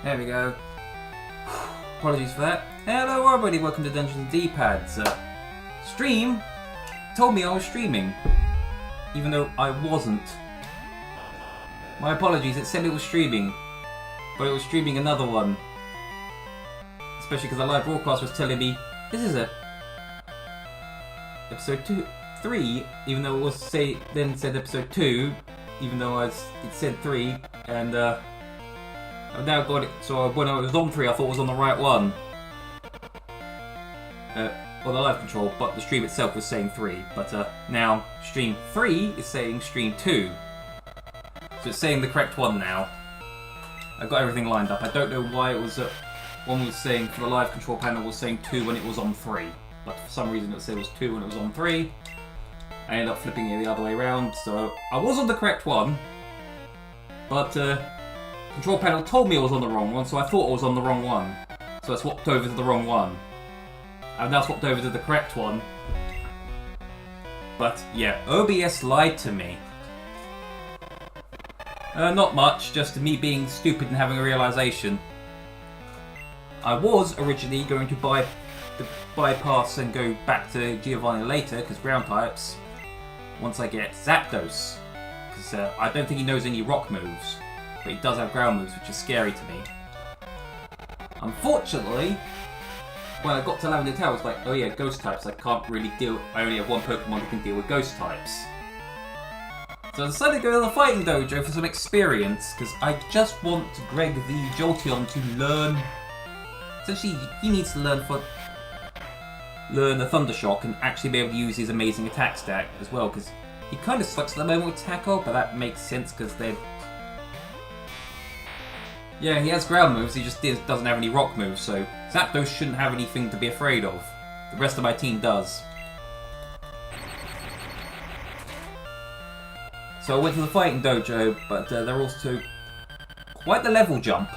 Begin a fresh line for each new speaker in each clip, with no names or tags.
There we go. Apologies for that. Hello everybody, welcome to Dungeons and D-Pads. Stream told me I was streaming, even though I wasn't. My apologies, it said it was streaming, but it was streaming another one. Especially because the live broadcast was telling me, this is episode 3, even though it was then said episode 2, even though it said 3, and I've now got it, so when I was on 3 I thought it was on the right one. Well, the live control, but the stream itself was saying 3, but now stream 3 is saying stream 2. So it's saying the correct one now. I've got everything lined up. I don't know why it was, one was saying, for the live control panel was saying 2 when it was on 3. But for some reason it said it was 2 when it was on 3. I ended up flipping it the other way around, so I was on the correct one. But control panel told me I was on the wrong one, so I thought I was on the wrong one. So I swapped over to the wrong one. I've now swapped over to the correct one. But yeah, OBS lied to me. Not much, just me being stupid and having a realization. I was originally going to bypass and go back to Giovanni later, because ground types, once I get Zapdos. Because I don't think he knows any rock moves, but he does have ground moves, which is scary to me. Unfortunately, when I got to Lavender Tower, it's like, oh yeah, ghost types, I can't really deal, I only have one Pokemon that can deal with ghost types. So I decided to go to the Fighting Dojo for some experience, because I just want Greg the Jolteon to learn. Essentially, he needs to learn the Thunder Shock and actually be able to use his amazing attack stack as well, because he kind of sucks at the moment with Tackle, but that makes sense because they're... Yeah, he has ground moves, he just doesn't have any rock moves, so Zapdos shouldn't have anything to be afraid of. The rest of my team does. So I went to the Fighting Dojo, but they're also quite the level jump.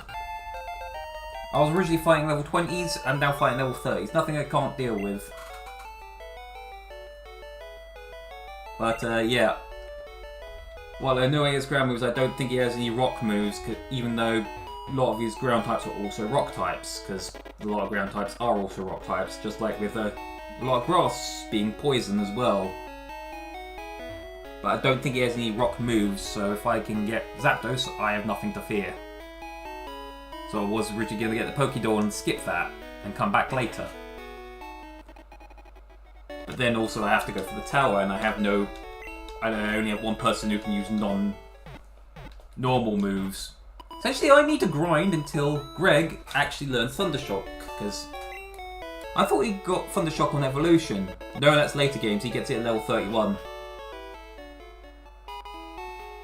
I was originally fighting level 20s, I'm now fighting level 30s. Nothing I can't deal with. But yeah. While I know he has ground moves, I don't think he has any rock moves, even though a lot of his ground types are also rock types, because a lot of ground types are also rock types, just like with a lot of grass being poison as well. But I don't think he has any rock moves, so if I can get Zapdos, I have nothing to fear. So I was originally going to get the Pokédoll and skip that, and come back later. But then also I have to go for the tower, and I only have one person who can use non-normal moves. Essentially I need to grind until Greg actually learns Thunder Shock, because I thought he got Thunder Shock on Evolution. No, that's later games, he gets it at level 31.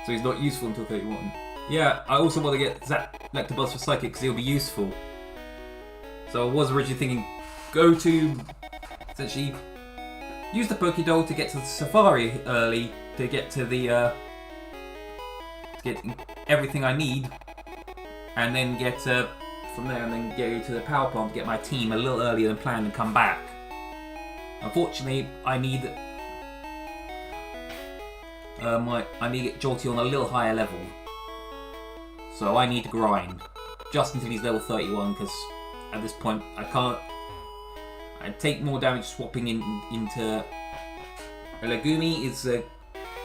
So he's not useful until 31. Yeah, I also want to get Electabuzz for Psychic because he'll be useful. So I was originally thinking, go to, essentially, use the Pokédoll to get to the Safari early, to get to the, to get everything I need, and then get from there and then go to the power plant to get my team a little earlier than planned and come back. Unfortunately, I need to get Jolteon a little higher level. So I need to grind just until he's level 31, because at this point I'd take more damage swapping into a Legumi is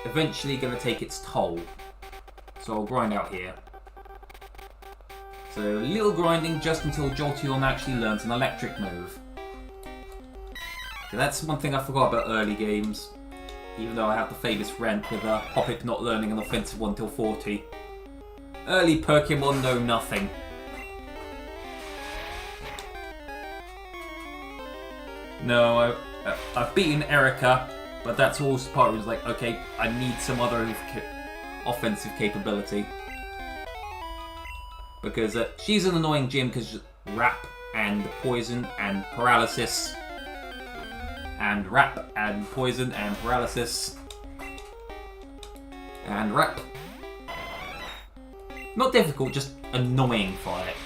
eventually going to take its toll. So I'll grind out here. So a little grinding just until Jolteon actually learns an electric move. Okay, that's one thing I forgot about early games. Even though I have the famous rant with Hoppip not learning an offensive one till 40. Early Pokemon know nothing. No, I've beaten Erica, but that's also part of it. Was like, okay, I need some other offensive capability. Because she's an annoying gym because Wrap and Poison and Paralysis. And Wrap and Poison and Paralysis. And Wrap. Not difficult, just annoying fight.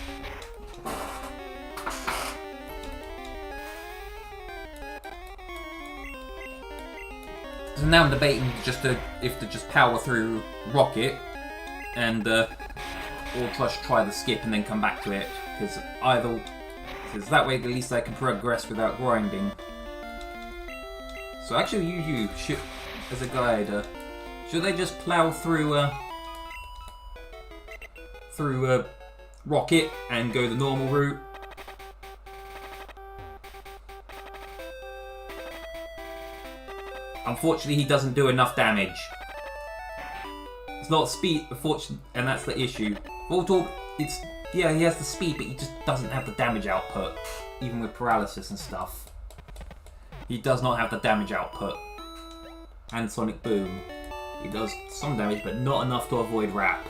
So now I'm debating if to just power through Rocket and or just try the skip and then come back to it, because that way at least I can progress without grinding. So actually you should, as a guide, should I just plow through Rocket and go the normal route? Unfortunately, he doesn't do enough damage. It's not speed, unfortunately, and that's the issue. Voltorb, he has the speed, but he just doesn't have the damage output, even with paralysis and stuff. He does not have the damage output. And Sonic Boom. He does some damage, but not enough to avoid Wrap.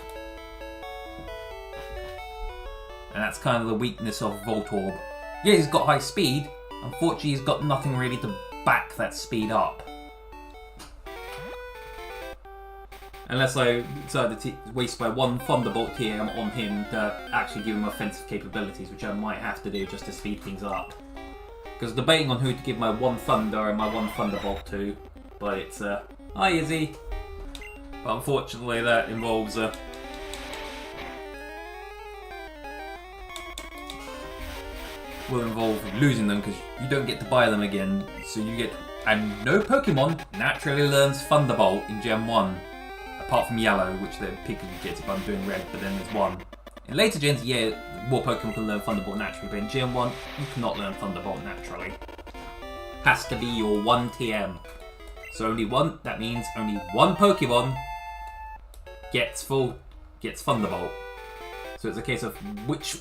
And that's kind of the weakness of Voltorb. Yeah, he's got high speed. Unfortunately, he's got nothing really to back that speed up. Unless I decide to waste my one Thunderbolt TM on him to actually give him offensive capabilities, which I might have to do just to speed things up. Because debating on who to give my one Thunder and my one Thunderbolt to, but it's hi Izzy. But unfortunately that involves will involve losing them because you don't get to buy them again. So you get, and no Pokemon naturally learns Thunderbolt in Gen 1. Apart from Yellow, which the Pikachu gets if I'm doing Red, but then there's one. In later gens, yeah, more Pokemon can learn Thunderbolt naturally, but in Gen 1, you cannot learn Thunderbolt naturally. Has to be your one TM. So only one, that means only one Pokemon gets Thunderbolt. So it's a case of which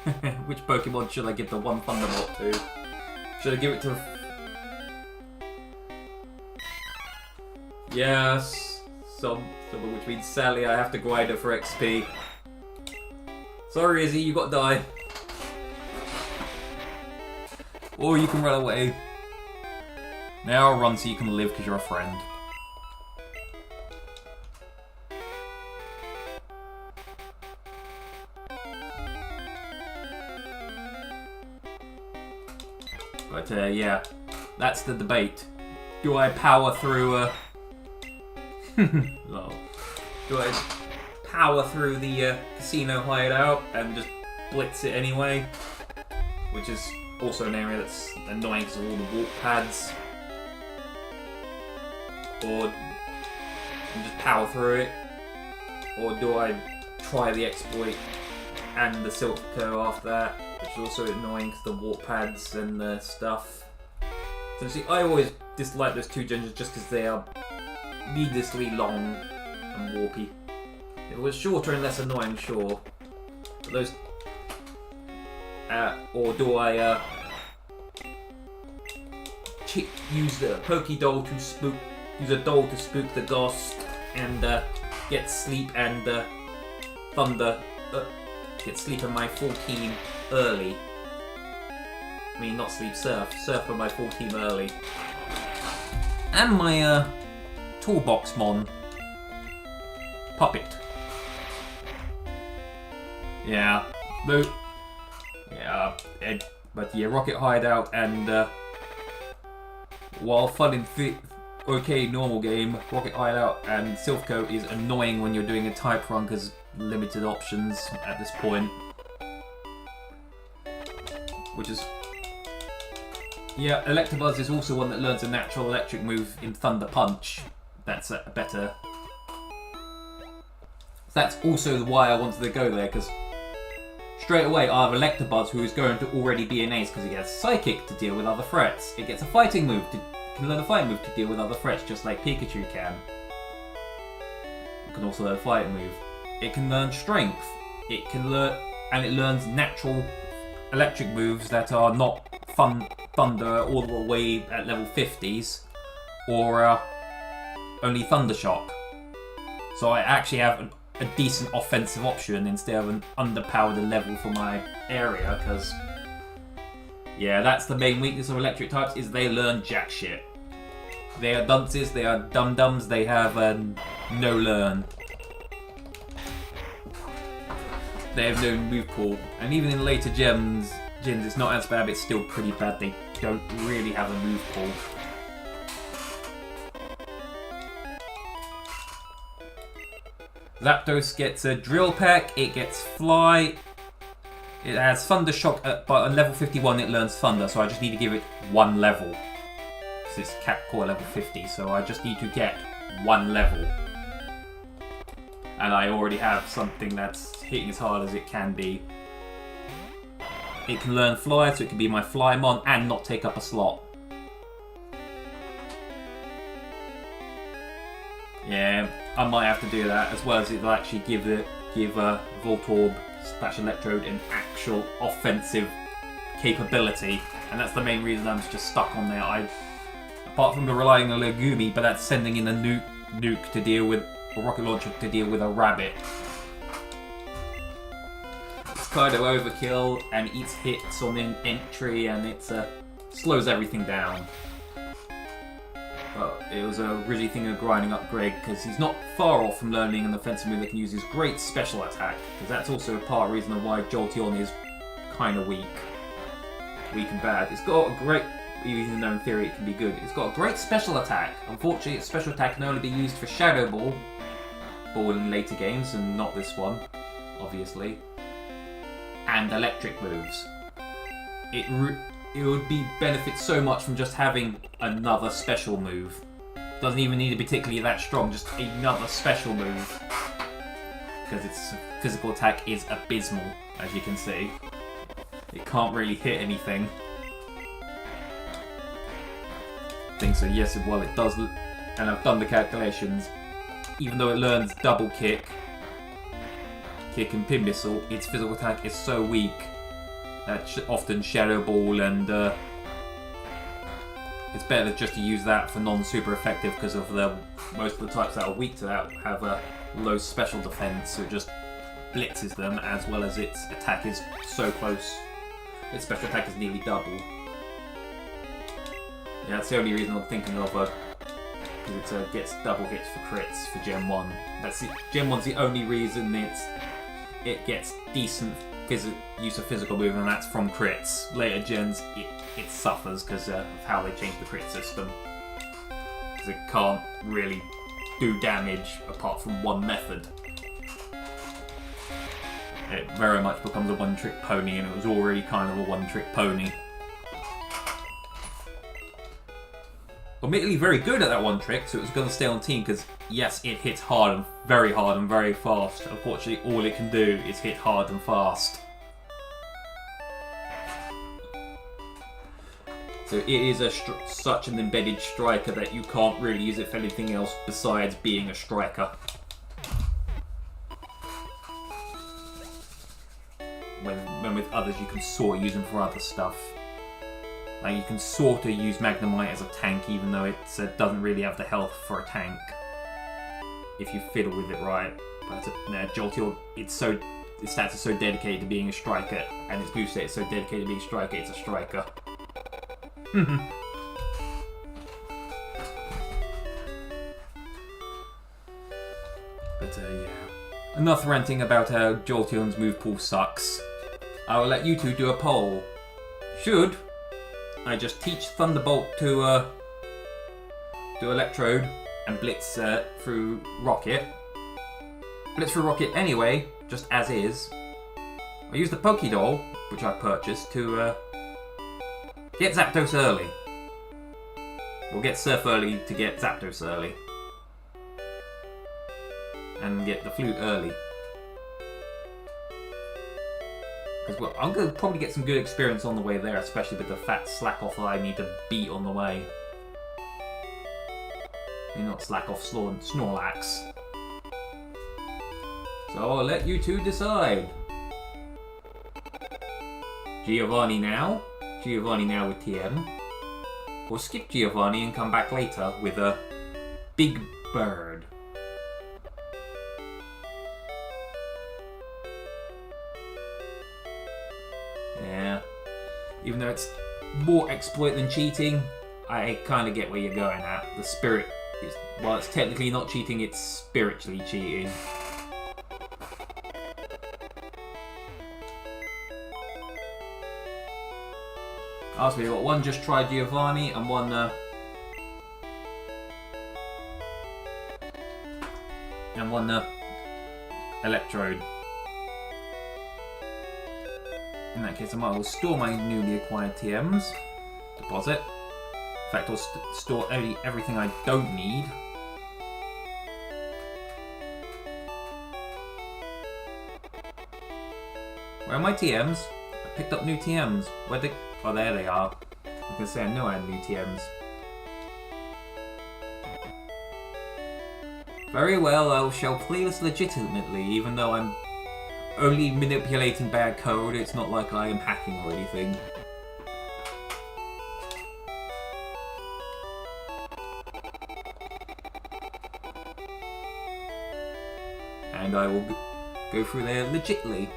Pokemon should I give the one Thunderbolt to? Should I give it to... Yes... which means sadly I have to grind her for XP. Sorry Izzy, you got to die. Or you can run away. Now run so you can live because you're a friend. But yeah, that's the debate. Do I power through lol. Do I power through the casino hideout and just blitz it anyway? Which is also an area that's annoying because of all the warp pads. Or just power through it? Or do I try the exploit and the Silk Co after that? Which is also annoying because the warp pads and the stuff. So see, I always dislike those two gens just because they are needlessly long and warpy. If it was shorter and less annoying, sure. But those... or do I use the Pokédoll to spook... Use a doll to spook the ghost and get sleep and thunder... get sleep on my full team early. I mean, not sleep, surf. Surf on my full team early. And my Toolbox Mon Puppet. Yeah. No. Yeah. But yeah, Rocket Hideout and while fun in okay normal game, Rocket Hideout and Silphco is annoying when you're doing a type run because limited options at this point. Which is... Yeah, Electabuzz is also one that learns a natural electric move in Thunder Punch. That's better. That's also why I wanted to go there, because straight away I have Electabuzz, who is going to already be an ace because he gets Psychic to deal with other threats. It gets a fighting move, can learn a fighting move to deal with other threats, just like Pikachu can. It can also learn a fighting move. It can learn Strength. It can learn, and it learns natural electric moves that are not Thunder all the way at level 50s, or only Thunder Shock. So I actually have a decent offensive option instead of an underpowered level for my area, because yeah, that's the main weakness of electric types, is they learn jack shit. They are dunces, they are dum-dums, they have no learn. They have no move pool, and even in later gens it's not as bad, but it's still pretty bad. They don't really have a move pool. Zapdos gets a Drill Peck, it gets Fly, it has Thunder Shock, but on level 51 it learns Thunder, so I just need to give it 1 level. Because it's Cap Core level 50, so I just need to get 1 level. And I already have something that's hitting as hard as it can be. It can learn Fly, so it can be my Flymon and not take up a slot. Yeah, I might have to do that, as well as it'll actually give Voltorb / Electrode an actual offensive capability, and that's the main reason I'm just stuck on there. Apart from the relying on Legumi, but that's sending in a nuke to deal with a rocket launcher to deal with a rabbit. It's kind of overkill and eats hits on entry, and it slows everything down. But it was a really thing of grinding up Greg, because he's not far off from learning an offensive move that can use his great special attack, because that's also a part of the reason of why Jolteon is kind of weak and bad. It's got a great, even though in theory it can be good, it's got a great special attack. Unfortunately, its special attack can only be used for Shadow Ball in later games, and not this one, obviously, and electric moves. It would benefit so much from just having another special move. Doesn't even need to be particularly that strong, just another special move. Because its physical attack is abysmal, as you can see. It can't really hit anything. So yes, well it does, and I've done the calculations. Even though it learns double kick and pin missile, its physical attack is so weak that often Shadow Ball and it's better just to use that for non-super effective, because of most of the types that are weak to that have a low special defense, so it just blitzes them, as well as its attack is so close. Its special attack is nearly double. Yeah, that's the only reason I'm thinking of because it gets double hits for crits for Gen 1. Gen 1's the only reason it gets decent use of physical move, and that's from crits. Later gens, it suffers because of how they changed the crit system. Because it can't really do damage apart from one method. It very much becomes a one-trick pony, and it was already kind of a one-trick pony. Admittedly very good at that one trick, so it was going to stay on team, because yes, it hits hard and very fast. Unfortunately, all it can do is hit hard and fast. So it is such an embedded striker that you can't really use it for anything else besides being a striker. When with others you can sort of use them for other stuff. Like you can sort of use Magnemite as a tank, even though it doesn't really have the health for a tank, if you fiddle with it right. But Jolteon, its stats are so dedicated to being a striker, and its moveset is so dedicated to being a striker, it's a striker. But yeah. Enough ranting about how Jolteon's move pool sucks. I will let you two do a poll. Should I just teach Thunderbolt to Electrode and Blitz through Rocket? Blitz through Rocket anyway, just as is. I use the Pokédoll, which I purchased, to get Zapdos early. Or get Surf early to get Zapdos early. And get the Flute early. Because well, I'm going to probably get some good experience on the way there, especially with the fat slack off that I need to beat on the way. Maybe not slack off Snorlax. So I'll let you two decide. Giovanni now with TM. Or skip Giovanni and come back later with a Big Bird. Yeah. Even though it's more exploit than cheating, I kind of get where you're going at. The spirit is, well, it's technically not cheating, it's spiritually cheating. So we've got one Just Try Giovanni and one Electrode. In that case, I might as well store my newly acquired TMs. Deposit. In fact, I'll store everything I don't need. Where are my TMs? I picked up new TMs. Where they? Oh, there they are. I was gonna say I know I had new TMs. Very well, I shall play this legitimately, even though I'm only manipulating bad code. It's not like I am hacking or anything. And I will go through there legitly.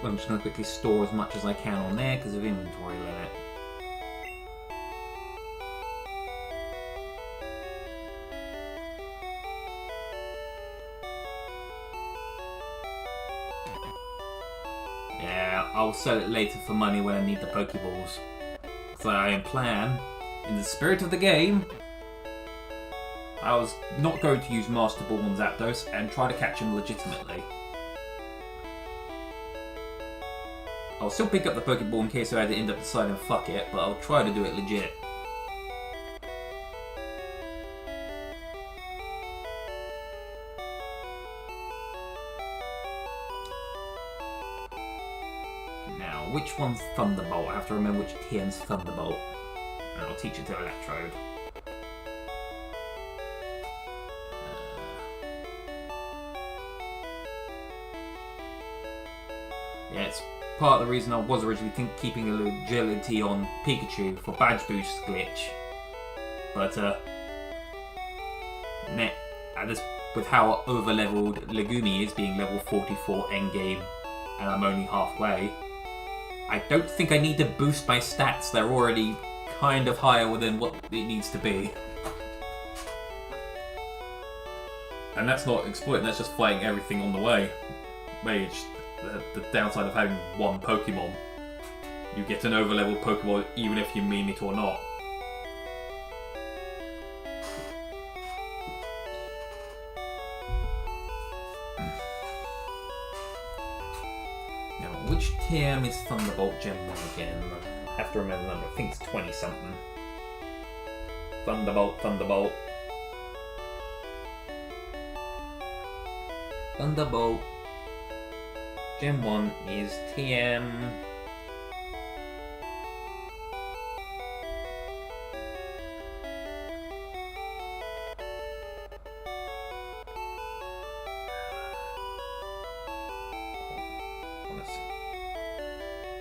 I'm just going to quickly store as much as I can on there because of inventory limit. Yeah, I'll sell it later for money when I need the Pokeballs. So I plan, in the spirit of the game, I was not going to use Master Ball on Zapdos and try to catch him legitimately. I'll still pick up the Pokeball in case I had to end up deciding fuck it, but I'll try to do it legit. Now, which one's Thunderbolt? I have to remember which TM's Thunderbolt. And I'll teach it to Electrode. Yeah, it's part of the reason I was originally keeping agility on Pikachu for badge boost glitch, but with how over leveled Legumi is, being level 44 endgame, and I'm only halfway, I don't think I need to boost my stats. They're already kind of higher than what it needs to be. And that's not exploiting, that's just fighting everything on the way. Mage. The downside of having one Pokemon. You get an overleveled Pokemon even if you mean it or not. Now, which TM is Thunderbolt Gen 1 again? I have to remember the number. I think it's 20 something. Thunderbolt, Thunderbolt. Thunderbolt. Gen 1 is TM...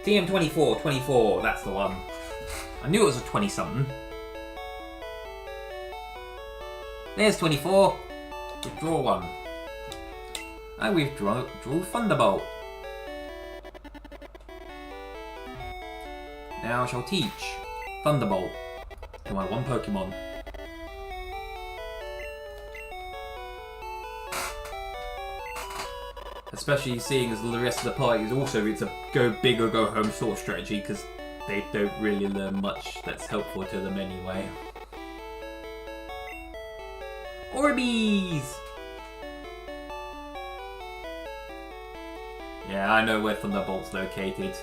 TM 24, that's the one. I knew it was a 20-something. There's 24. Withdraw one. I withdraw Thunderbolt. Now I shall teach Thunderbolt to my one Pokemon. Especially seeing as the rest of the party is also, it's a go big or go home sort of strategy, because they don't really learn much that's helpful to them anyway. Orbeez! Yeah, I know where Thunderbolt's located.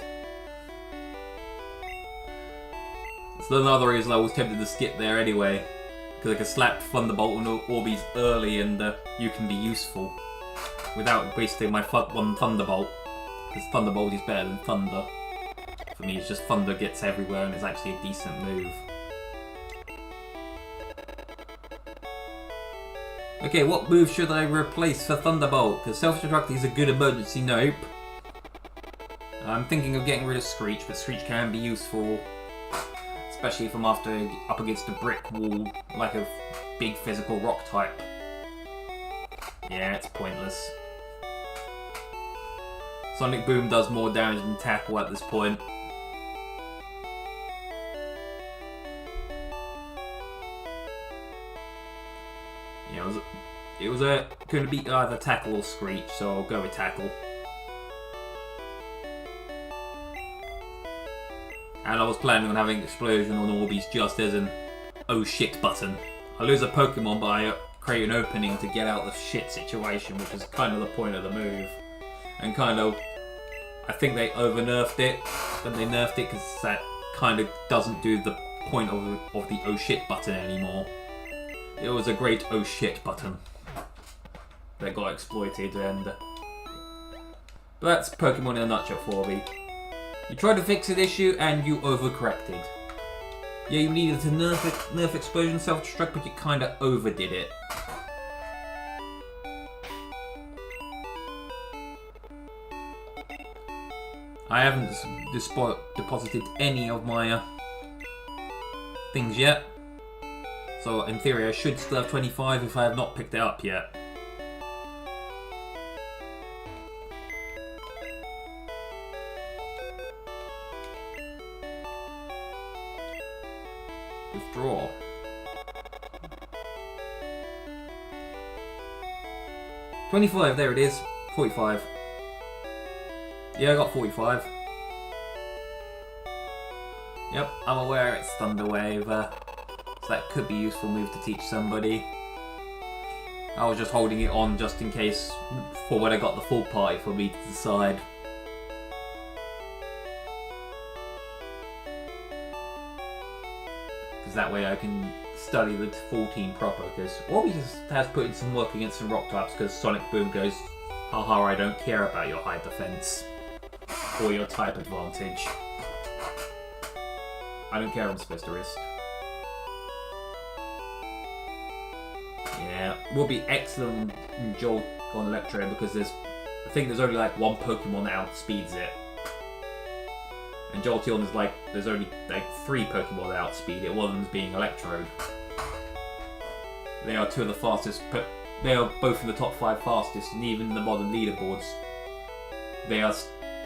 It's another reason I was tempted to skip there anyway, because I could slap Thunderbolt on Orbeez early and you can be useful without wasting my one Thunderbolt, because Thunderbolt is better than Thunder. For me, it's just Thunder gets everywhere and it's actually a decent move. Okay, what move should I replace for Thunderbolt? Because Self-Destruct is a good emergency nope. I'm thinking of getting rid of Screech, but Screech can be useful, especially if I'm up against a brick wall, like a big physical rock type. Yeah, it's pointless. Sonic Boom does more damage than Tackle at this point. Yeah, it was going to be either Tackle or Screech, so I'll go with Tackle. And I was planning on having Explosion on Orbeez just as an oh shit button. I lose a Pokemon, but I create an opening to get out of the shit situation, which is kind of the point of the move. And kind of, I think they over-nerfed it, and they nerfed it because that kind of doesn't do the point of the oh shit button anymore. It was a great oh shit button that got exploited, and but that's Pokemon in a nutshell for me. You tried to fix an issue and you overcorrected. Yeah, you needed to nerf Explosion Self-Destruct, but you kind of overdid it. I haven't deposited any of my things yet. So in theory I should still have 25 if I have not picked it up yet. Withdraw. $25, there it is. 45. Yeah, I got 45. Yep, I'm aware it's Thunderwave, so that could be a useful move to teach somebody. I was just holding it on just in case for when I got the full party for me to decide. Because that way I can study the full team proper, because Orbeez has put in some work against some rock types, because Sonic Boom goes, haha, I don't care about your high defense or your type advantage. I don't care, I'm supposed to risk. Yeah, will be excellent in Jolt on Electro because I think there's only like one Pokemon that outspeeds it. And Jolteon is like, there's only like 3 Pokemon that outspeed it, one of them being Electrode. They are 2 of the fastest, but they are both in the top 5 fastest, and even in the modern leaderboards, they are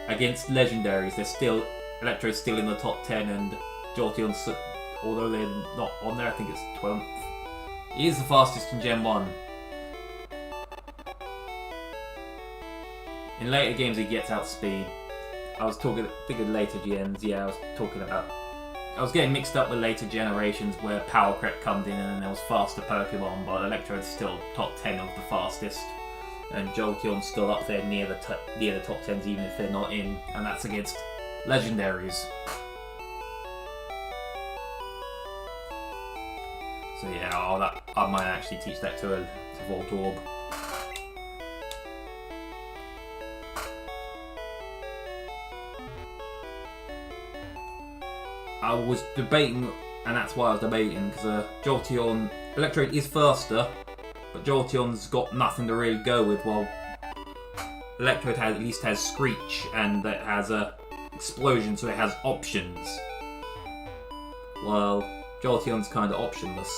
against legendaries. They're still, Electrode's still in the top 10, and Jolteon's, although they're not on there, I think it's 12th. He is the fastest in Gen 1. In later games he gets outspeed. I was thinking later gens, yeah, I was getting mixed up with later generations where Power Creep comes in and there was faster Pokemon, but Electrode's still top 10 of the fastest. And Jolteon's still up there near the top 10s even if they're not in, and that's against legendaries. So yeah, I might actually teach that to Voltorb. I was debating, and that's why I was debating, because Jolteon, Electrode is faster, but Jolteon's got nothing to really go with, while Electrode at least has Screech, and it has a Explosion, so it has options. While Jolteon's kind of optionless.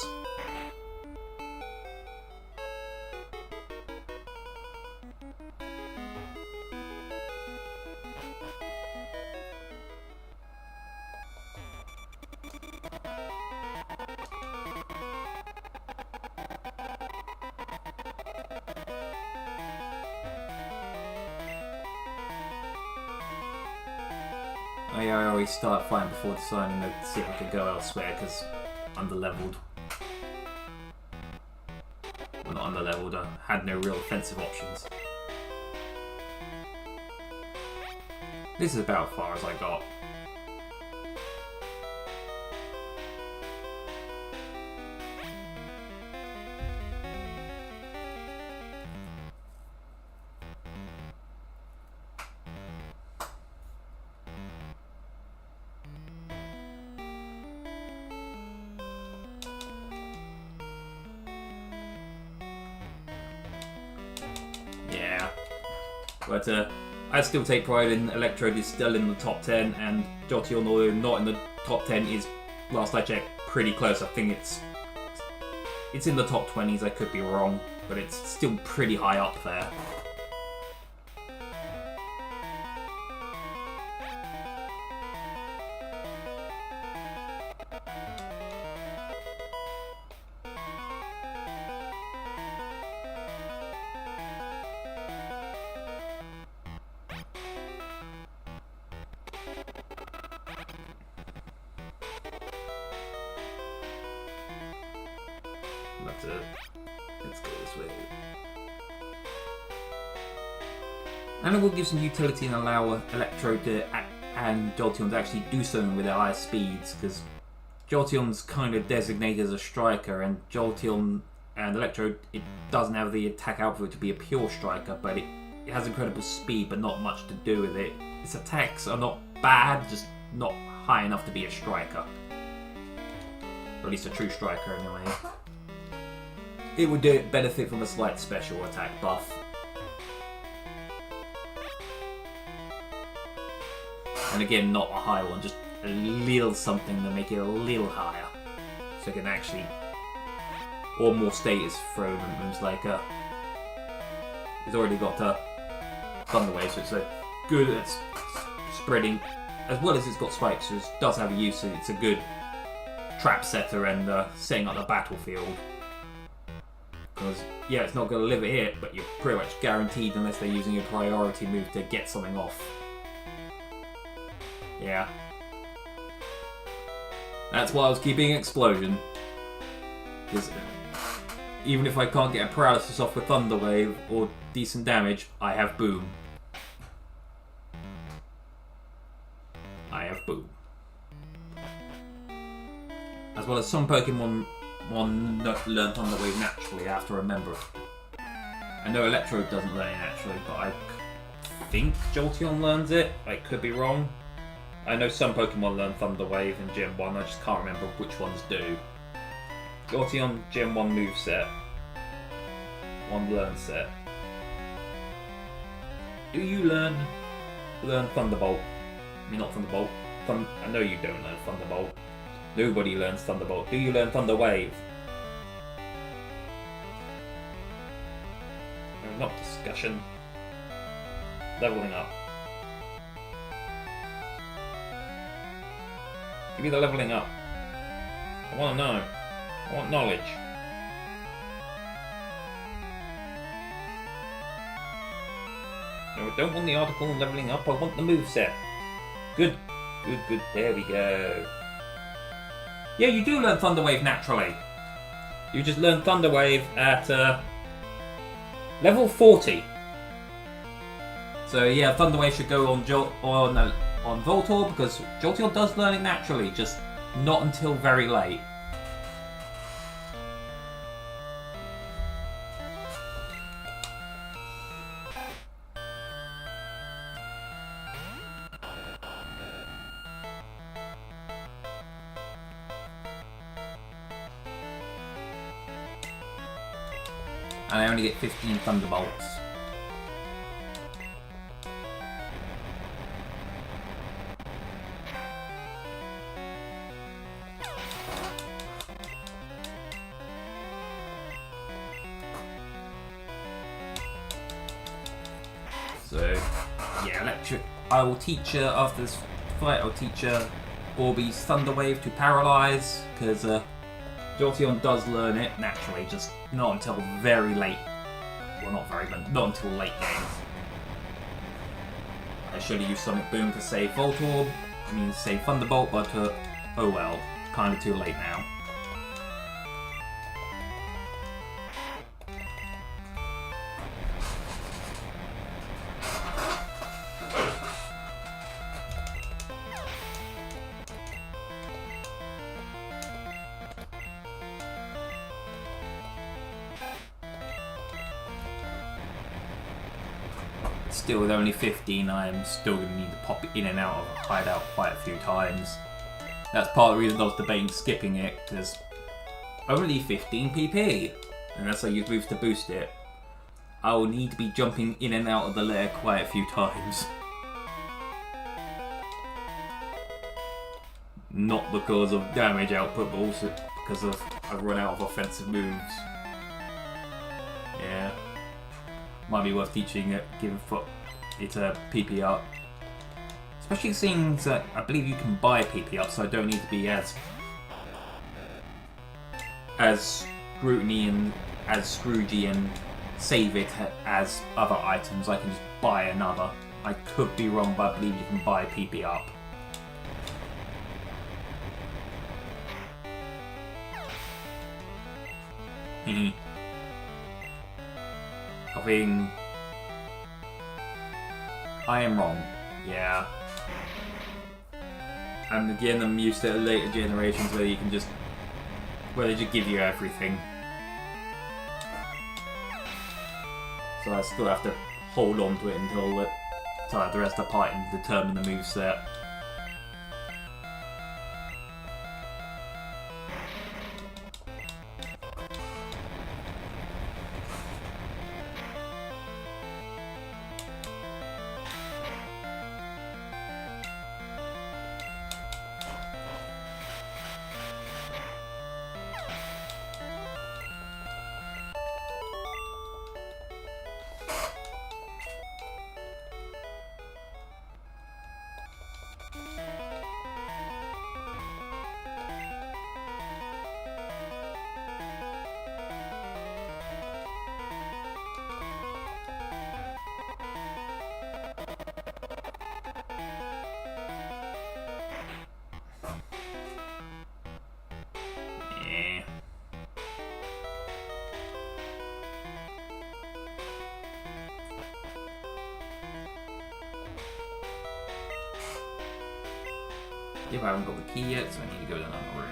I always start fighting before deciding to see if I could go elsewhere because I'm underleveled. Well, not underleveled, I had no real offensive options. This is about as far as I got. Yeah, but I still take pride in Electrode is still in the top 10, and Jolteon, although not in the top 10, is, last I checked, pretty close. I think it's in the top 20s, I could be wrong, but it's still pretty high up there. And it will give some utility and allow Electro and Jolteon to actually do something with their higher speeds, because Jolteon's kind of designated as a striker, and Jolteon and Electro, it doesn't have the attack output to be a pure striker, but it has incredible speed, but not much to do with it. Its attacks are not bad, just not high enough to be a striker. Or at least a true striker, anyway. It would benefit from a slight special attack buff. And again, not a high one, just a little something to make it a little higher. So it can actually... or more status throw moves, like it's already got a Thunder Wave, so it's a good at spreading, as well as it's got spikes, so it does have a use, so it's a good trap setter and setting up the battlefield. Because, yeah, it's not going to live a hit, but you're pretty much guaranteed unless they're using a priority move to get something off. Yeah. That's why I was keeping Explosion. Because even if I can't get a paralysis off with Thunder Wave or decent damage, I have Boom. I have Boom. As well as some Pokemon learn Thunder Wave naturally, I have to remember. I know Electrode doesn't learn it naturally, but I think Jolteon learns it. I could be wrong. I know some Pokemon learn Thunder Wave in Gen 1, I just can't remember which ones do. Jolteon Gen 1 moveset. 1 learn set. Do you learn Thunderbolt? I mean, not Thunderbolt. I know you don't learn Thunderbolt. Nobody learns Thunderbolt. Do you learn Thunder Wave? No, not discussion. Leveling up. Give me the leveling up. I want to know. I want knowledge. No, I don't want the article on leveling up. I want the moveset. Good. Good, good. There we go. Yeah, you do learn Thunder Wave naturally. You just learn Thunder Wave at level 40. So yeah, Thunder Wave should go on Voltorb, because Jolteon does learn it naturally, just not until very late. And I only get 15 Thunderbolts. So, yeah, Electric. I will teach her after this fight. I'll teach her Orbeez Thunder Wave to paralyze, because Jolteon does learn it naturally, just not until very late. Well, not very, but not until late game. I should have used Sonic Boom to save Voltorb. I mean, save Thunderbolt, but oh well, kind of too late now. Still, with only 15, I am still going to need to pop in and out of a hideout quite a few times. That's part of the reason I was debating skipping it, because only 15 PP, unless I use moves to boost it. I will need to be jumping in and out of the lair quite a few times. Not because of damage output, but also because I've run out of offensive moves. Yeah. Might be worth teaching it, giving it a PP up. Especially seeing that I believe you can buy PP up, so I don't need to be as scrutiny and as Scroogey and save it as other items. I can just buy another. I could be wrong, but I believe you can buy PP up. I think I am wrong. Yeah. And again, I'm used to later generations where you can just... where they just give you everything. So I still have to hold on to it until I have the rest of the party to determine the moveset. If I haven't got the key yet, so I need to go to another room.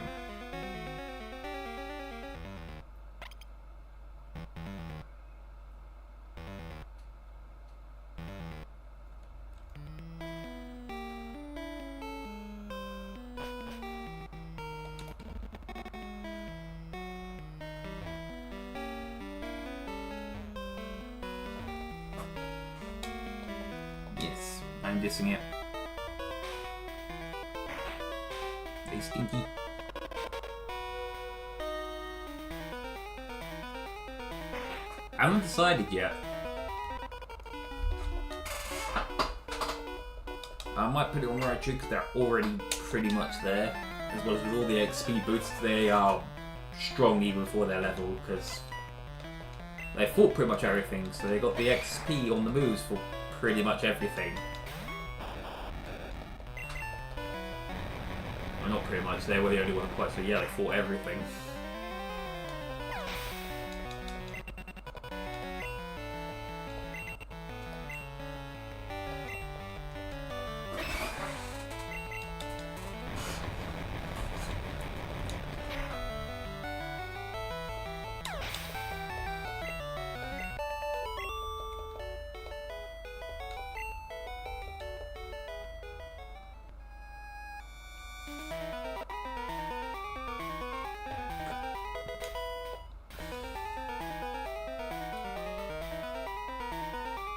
Yes, I'm dissing it. Stinky. I haven't decided yet. I might put it on right because they're already pretty much there. As well as with all the XP boosts, they are strong even before their level because they fought pretty much everything. So they got the XP on the moves for pretty much everything. Well, not pretty much, they were the only one quite, so yeah, they fought everything.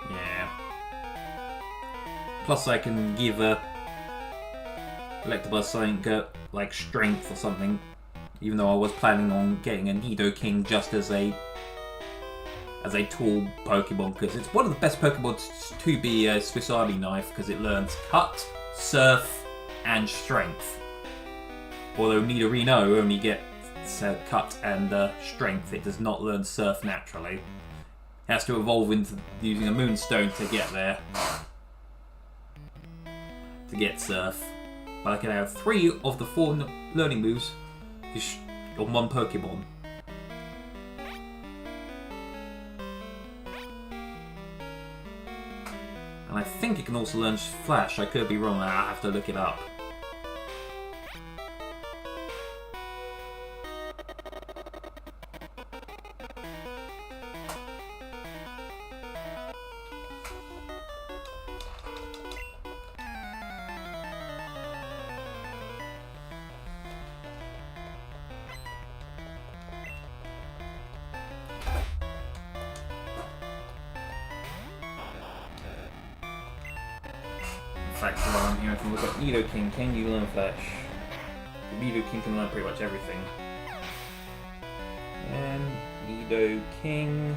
Yeah. Plus I can give a Electabuzz something like strength or something. Even though I was planning on getting a Nidoking just as a tool Pokemon, because it's one of the best Pokemon to be a Swiss Army knife because it learns Cut, Surf, and Strength. Although Nidorino only gets Cut and Strength, it does not learn Surf naturally. It has to evolve into using a Moonstone to get there. To get Surf. But I can have 3 of the 4 learning moves on one Pokemon. And I think it can also learn Flash. I could be wrong, I have to look it up. In fact, while I'm here, I can look up Nidoking. Can you learn Flash? The Nidoking can learn pretty much everything. And Nidoking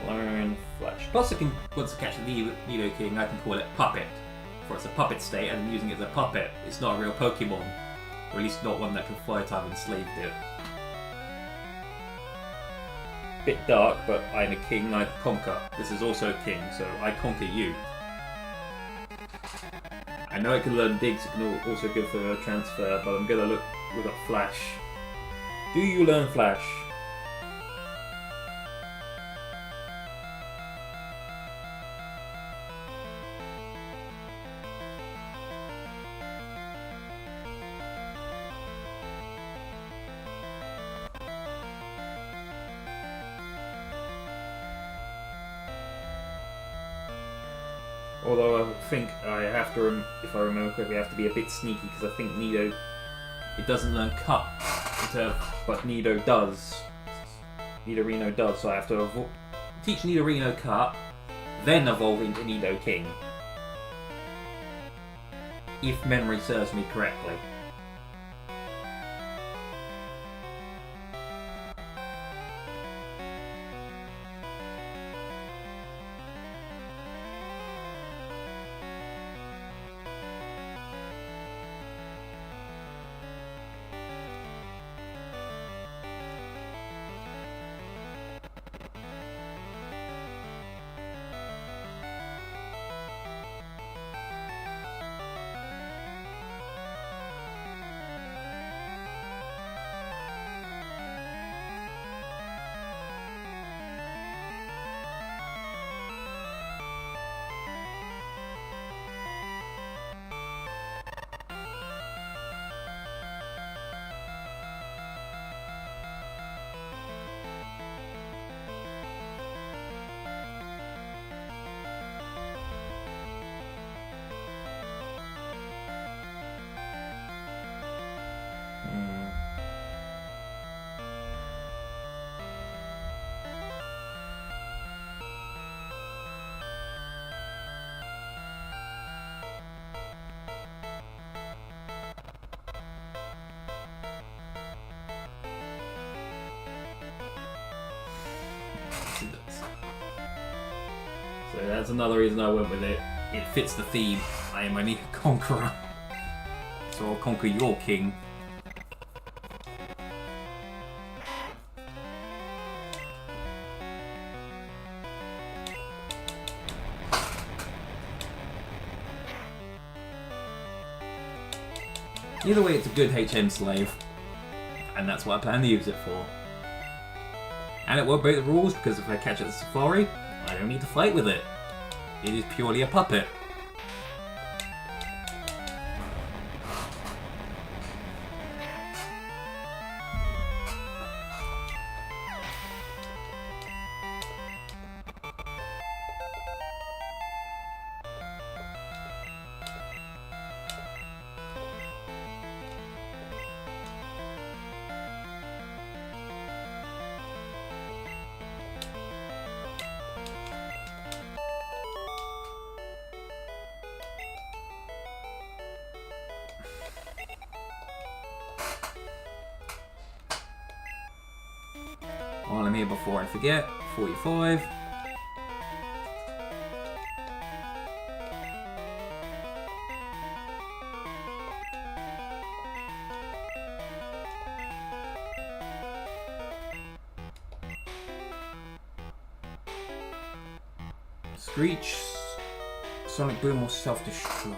learn Flash. Plus, I can, once I catch the Nidoking, I can call it Puppet. For it's a puppet state, and I'm using it as a puppet. It's not a real Pokemon. Or at least not one that can fly type and enslaved it. Bit dark, but I'm a king, I conquer. This is also king, so I conquer you. I know it can learn digs, it can also go for transfer, but I'm gonna look up Flash. Do you learn Flash? Although I think I have to, if I remember correctly, I have to be a bit sneaky because I think Nido, it doesn't learn cut, but Nido does. Nidorino does, so I have to teach Nidorino cut, then evolve into Nido King. If memory serves me correctly. So that's another reason I went with it. It fits the theme. I am only a conqueror. So I'll conquer your king. Either way, it's a good HM slave. And that's what I plan to use it for. And it won't break the rules because if I catch it at the safari, I don't need to fight with it. It is purely a puppet. While I'm here before I forget, 45. Screech, Sonic Boom or Self-Destruct.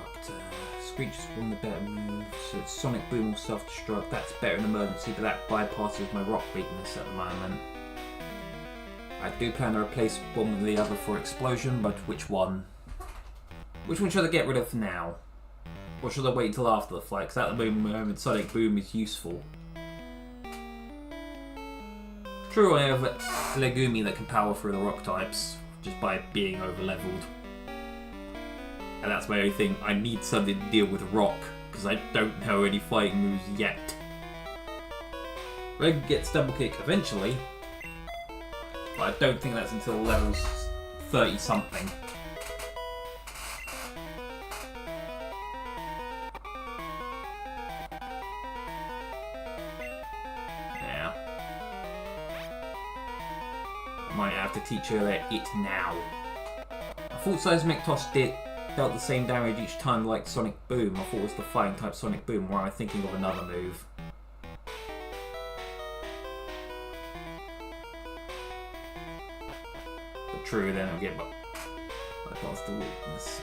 Screech is one of the better moves. So it's Sonic Boom or Self-Destruct. That's better in emergency, but that bypasses my rock weakness at the moment. I do plan to replace one with the other for explosion, but which one? Which one should I get rid of now? Or should I wait until after the fight? Because at the moment, Sonic Boom is useful. True, I have Legumi that can power through the rock types, just by being over-leveled. And that's my only thing. I need something to deal with rock, because I don't know any fighting moves yet. Reg gets double kick eventually, but I don't think that's until levels 30 something. Yeah. Might have to teach her it now. I thought Seismic Toss dealt the same damage each time like Sonic Boom. I thought it was the fighting type Sonic Boom, or am I thinking of another move? True, then I'll get bypass the weakness.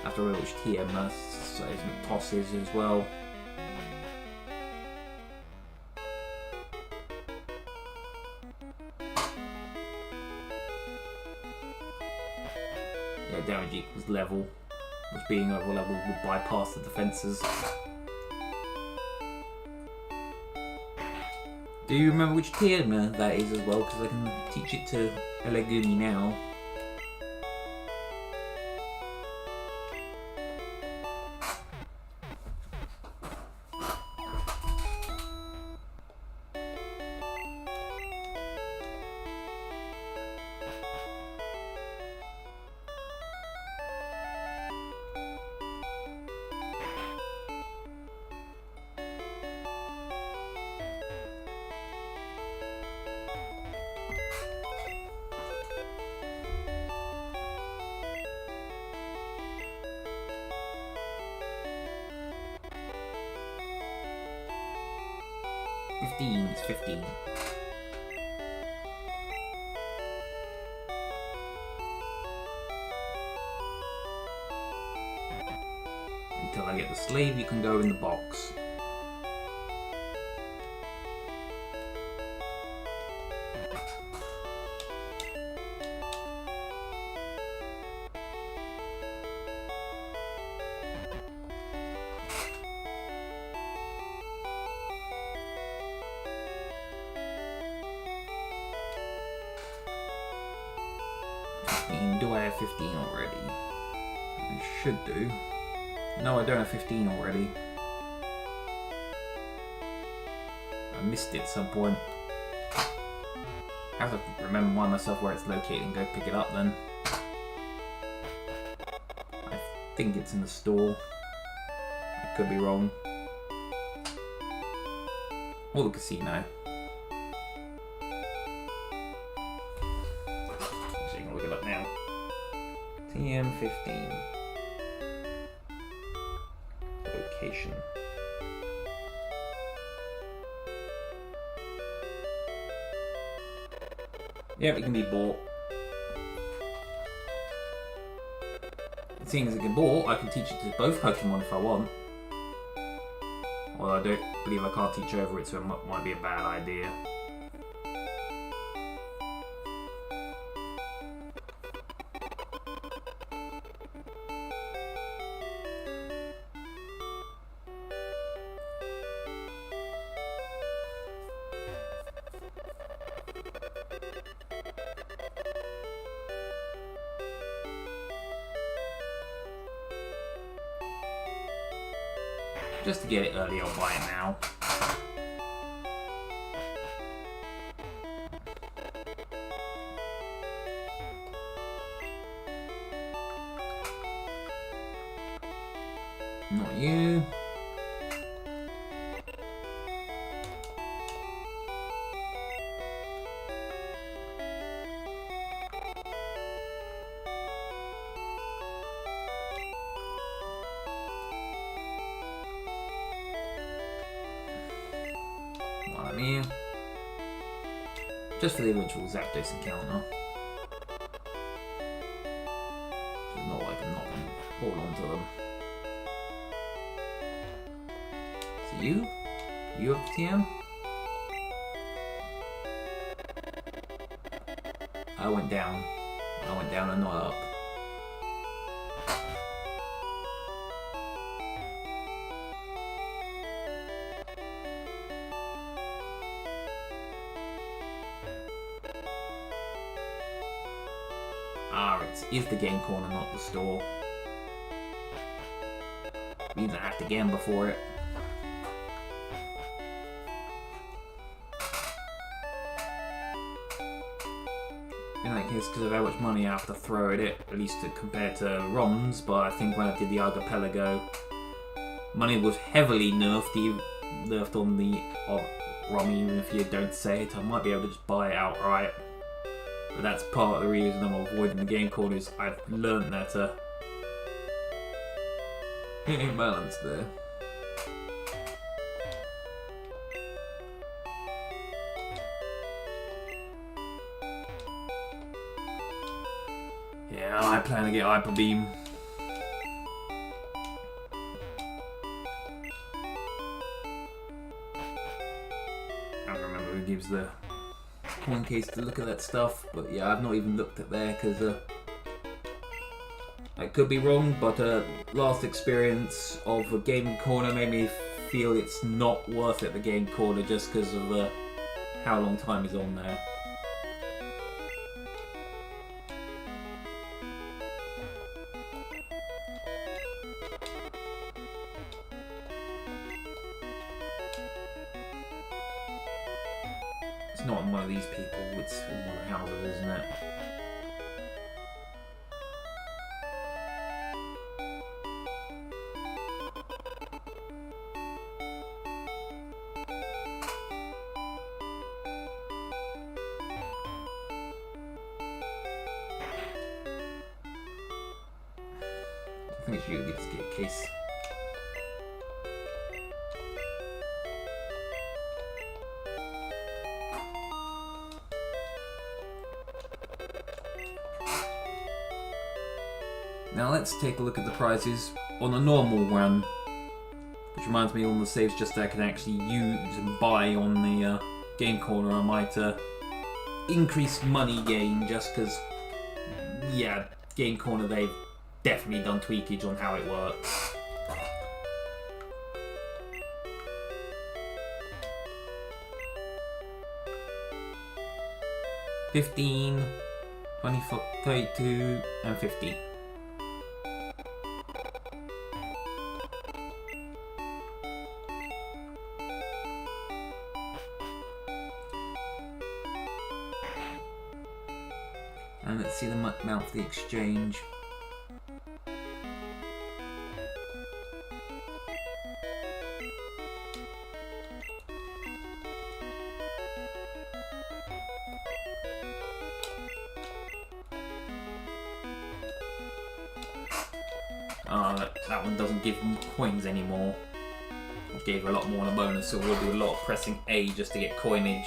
After all, which TM Seismic Tosses as well. Yeah, damage equals level, which being over level would bypass the defences. Do you remember which tier that is as well? Because I can teach it to Elegumi now. 15 is 15. Until I get the slave, you can go in the box. Do I have 15 already? I should do. No, I don't have 15 already. I missed it at some point. I have to remember myself where it's located and go pick it up then. I think it's in the store. I could be wrong. Or the casino. Actually, I'm gonna look it up now. TM15. Location. Yep, it can be bought. Seeing as it can be bought, I can teach it to both Pokemon if I want. Although I don't believe I can't teach over it, so it might be a bad idea. Just to get it early, I'll buy it now. Not you. Here. Just for the eventual Zapdos encounter. It's not like I'm not going to hold on to them. So you up TM? I went down and not up. It is the game corner, not the store. Means I have to gamble for it. In that case, because of how much money I have to throw at it, at least compared to ROMs, but I think when I did the Archipelago, money was heavily nerfed on the ROM, even if you don't say it. I might be able to just buy it outright. But that's part of the reason I'm avoiding the game corners. I've learned that it ain't balanced there. Yeah, I plan to get Hyper Beam. I don't remember who gives the coin case to look at that stuff, but yeah, I've not even looked at there because I could be wrong, but last experience of a game corner made me feel it's not worth it, the game corner, just because of how long time is on there. It's not in one of these people, it's in one of the houses, isn't it? I think it's you that gets to get a case. Now let's take a look at the prizes on a normal run. Which reminds me, all the saves just there I can actually use and buy on the game corner. I might increase money gain just because, yeah, game corner, they've definitely done tweakage on how it works. $15, $24, $32, and $50. And let's see the amount for the exchange. That one doesn't give them coins anymore. It gave her a lot more on a bonus, so we'll do a lot of pressing A just to get coinage.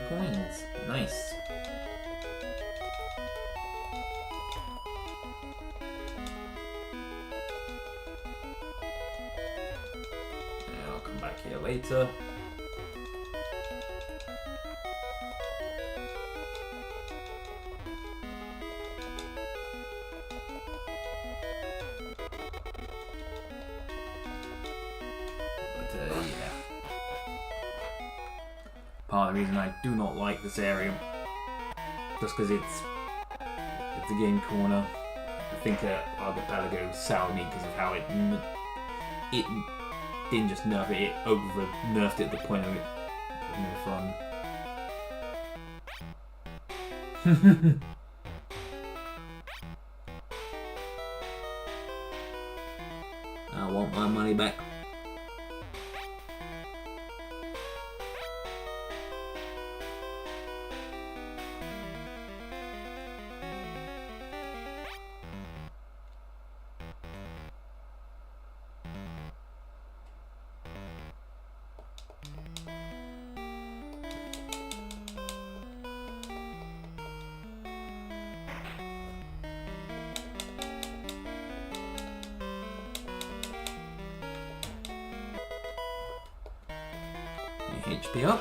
Coins. Nice. Yeah, I'll come back here later. But yeah. Part of the reason I do not like this area, just because it's a game corner. I think Archipelago soured me because of how it didn't just nerf it, it over nerfed it at the point of it no fun. I want my money back. HP up.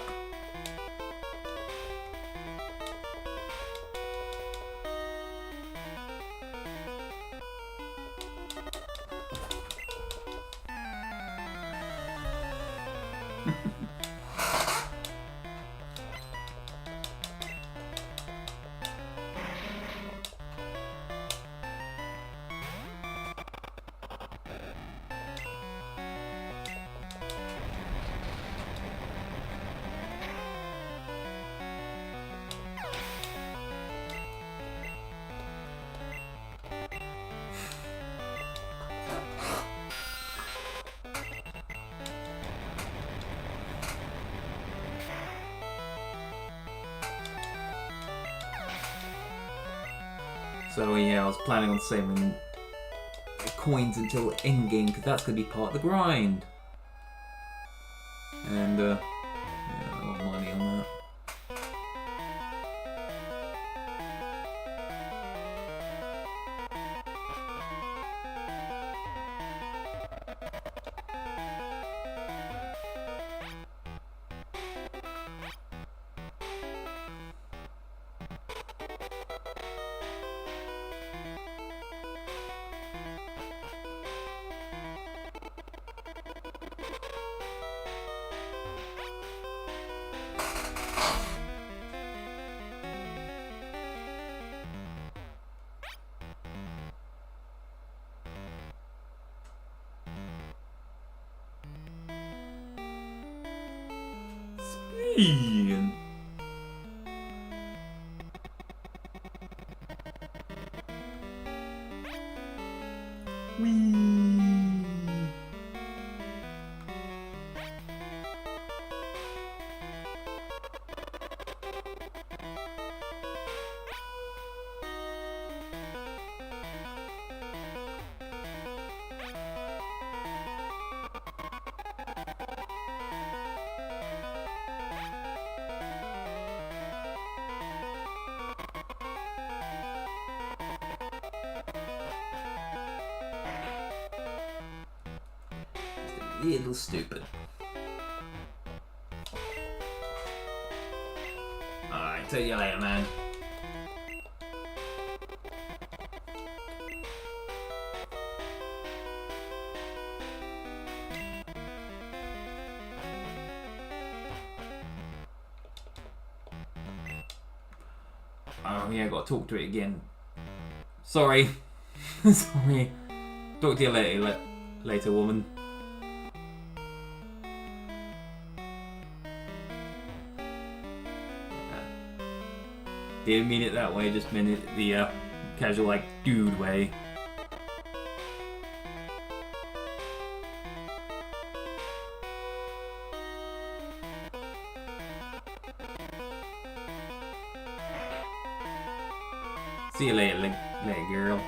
So yeah, I was planning on saving coins until endgame because that's going to be part of the grind. And yeah, a lot of money on that. Whee! Whee! A little stupid. Alright, see you later, man. Oh yeah, I gotta talk to it again. Sorry. Sorry. Talk to you later, woman. Didn't mean it that way, just meant it the casual, like, dude way. See you later, girl.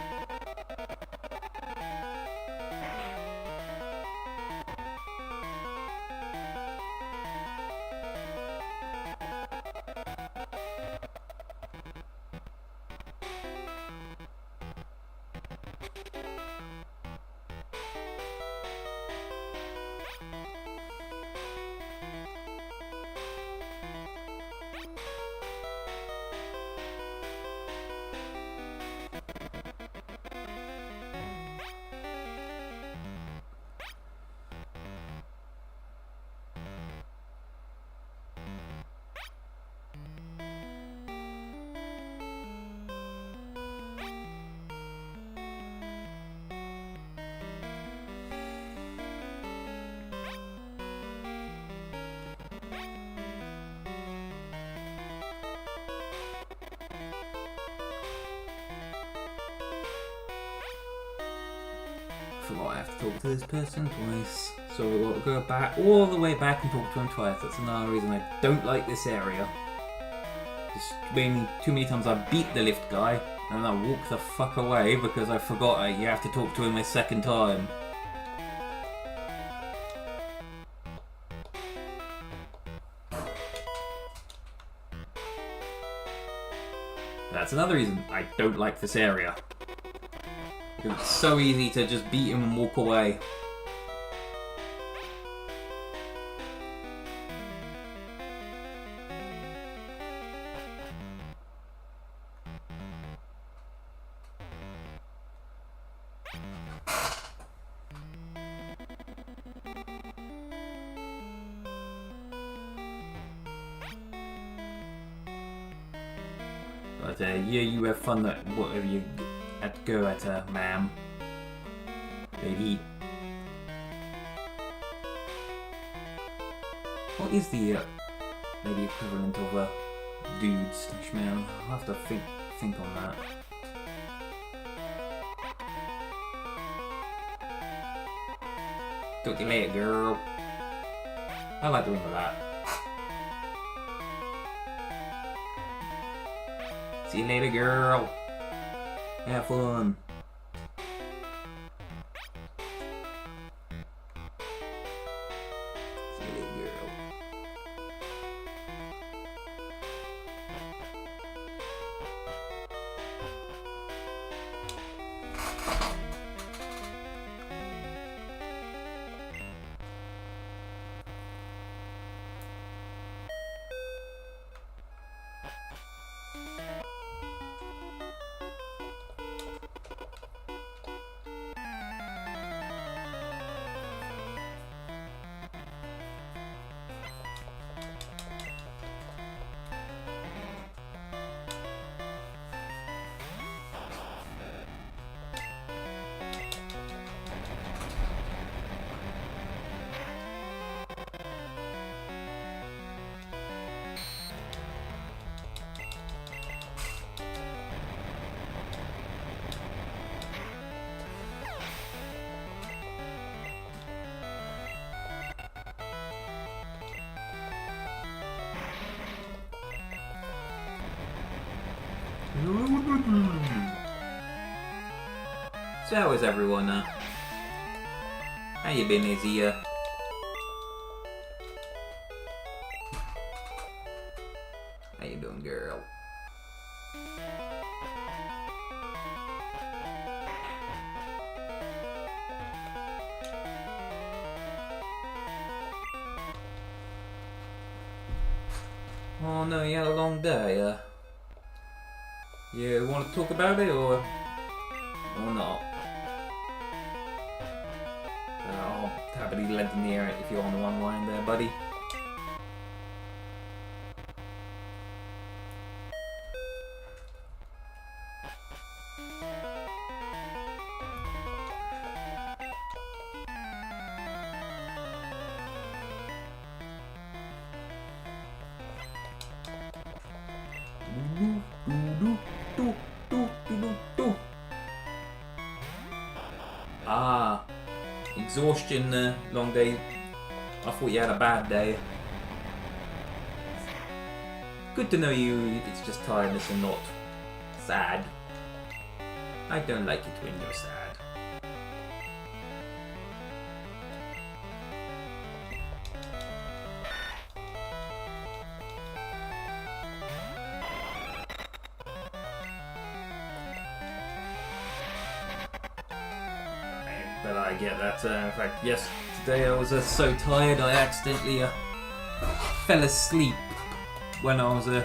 I have to talk to this person twice, so we've got to go back all the way back and talk to him twice. That's another reason I don't like this area. Just too many times I beat the lift guy and I walk the fuck away because I forgot you have to talk to him a second time. That's another reason I don't like this area. It's so easy to just beat him and walk away. But yeah, you have fun at whatever you go at, ma'am. Lady. What is the maybe equivalent of a dude slash man? I'll have to think on that. Talk to you later, girl. I like the ring of that. See you later, girl. Have fun. See you later, girl. So how is everyone? How you been, Izzy? How you doing, girl? Oh no, you had a long day. You want to talk about it or not? I'll happily lend an ear if you're on the one line there, buddy. Ah, exhaustion, long day. I thought you had a bad day. Good to know it's just tiredness and not sad. I don't like it when you're sad. But I get that. In fact, yes, today I was so tired I accidentally fell asleep when I was I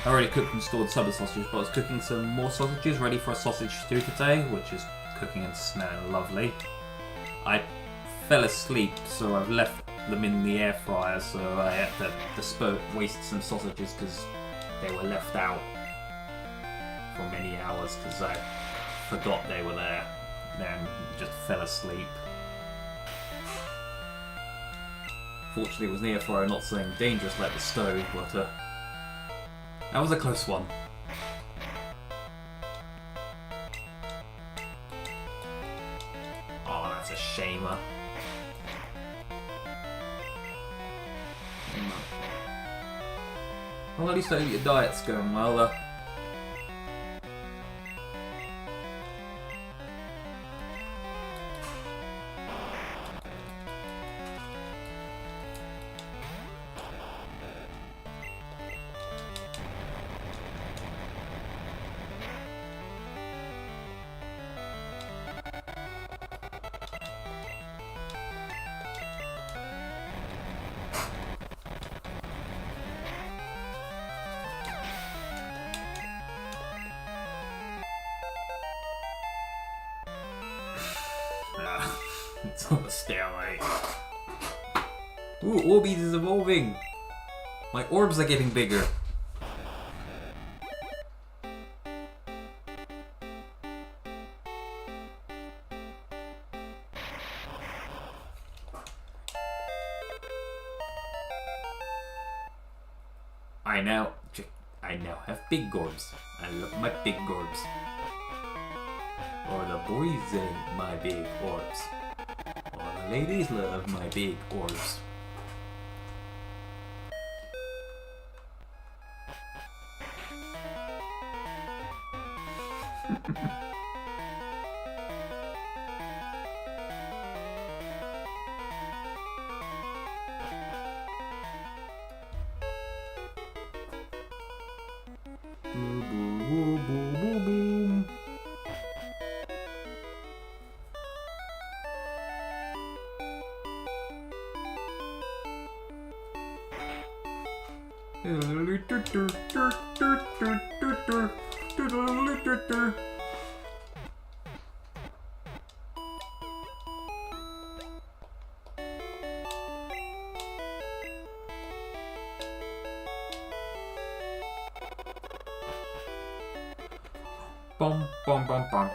already cooked and stored some sausages, but I was cooking some more sausages ready for a sausage stew today, which is cooking and smelling lovely. I fell asleep, so I've left them in the air fryer, so I had to waste some sausages because they were left out for many hours because I forgot they were there. Then just fell asleep. Fortunately, it was near fryer, not something dangerous like the stove, but that was a close one. Oh, that's a shame. Well, at least I hope your diet's going well. It's on the stairway. Ooh, Orbeez is evolving! My orbs are getting bigger. I now have big gorbs. I love my big gorbs. Or the boys my big orbs. Or the ladies love my big orbs. Bum bum bum bum.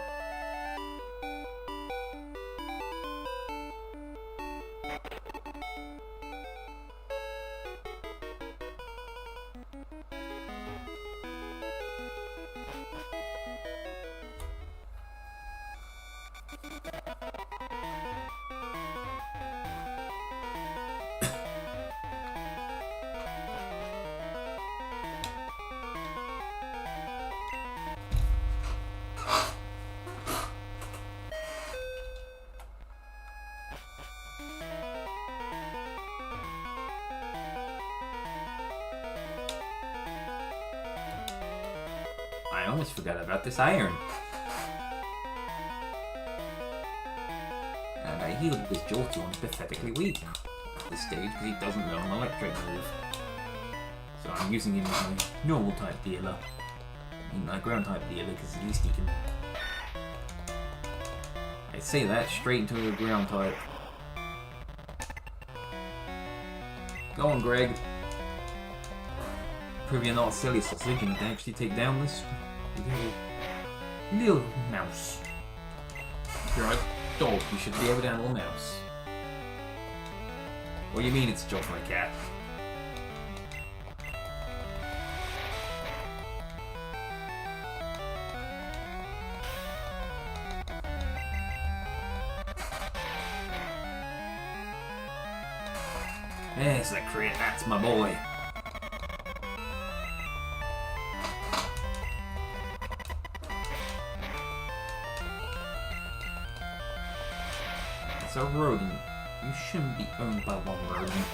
almost forgot about this iron. And I healed because Jolteon's pathetically weak at this stage because he doesn't know an electric move. So I'm using him as my normal type dealer. I mean, my ground type dealer because at least he can... I say that straight into a ground type. Go on, Greg. Prove you're not a silly sausage and can actually take down this little mouse. If you're a dog, you should be able to handle a mouse. What do you mean it's a job for a cat? There's the crit, that's my boy. It's a rodent. You shouldn't be owned by one rodent.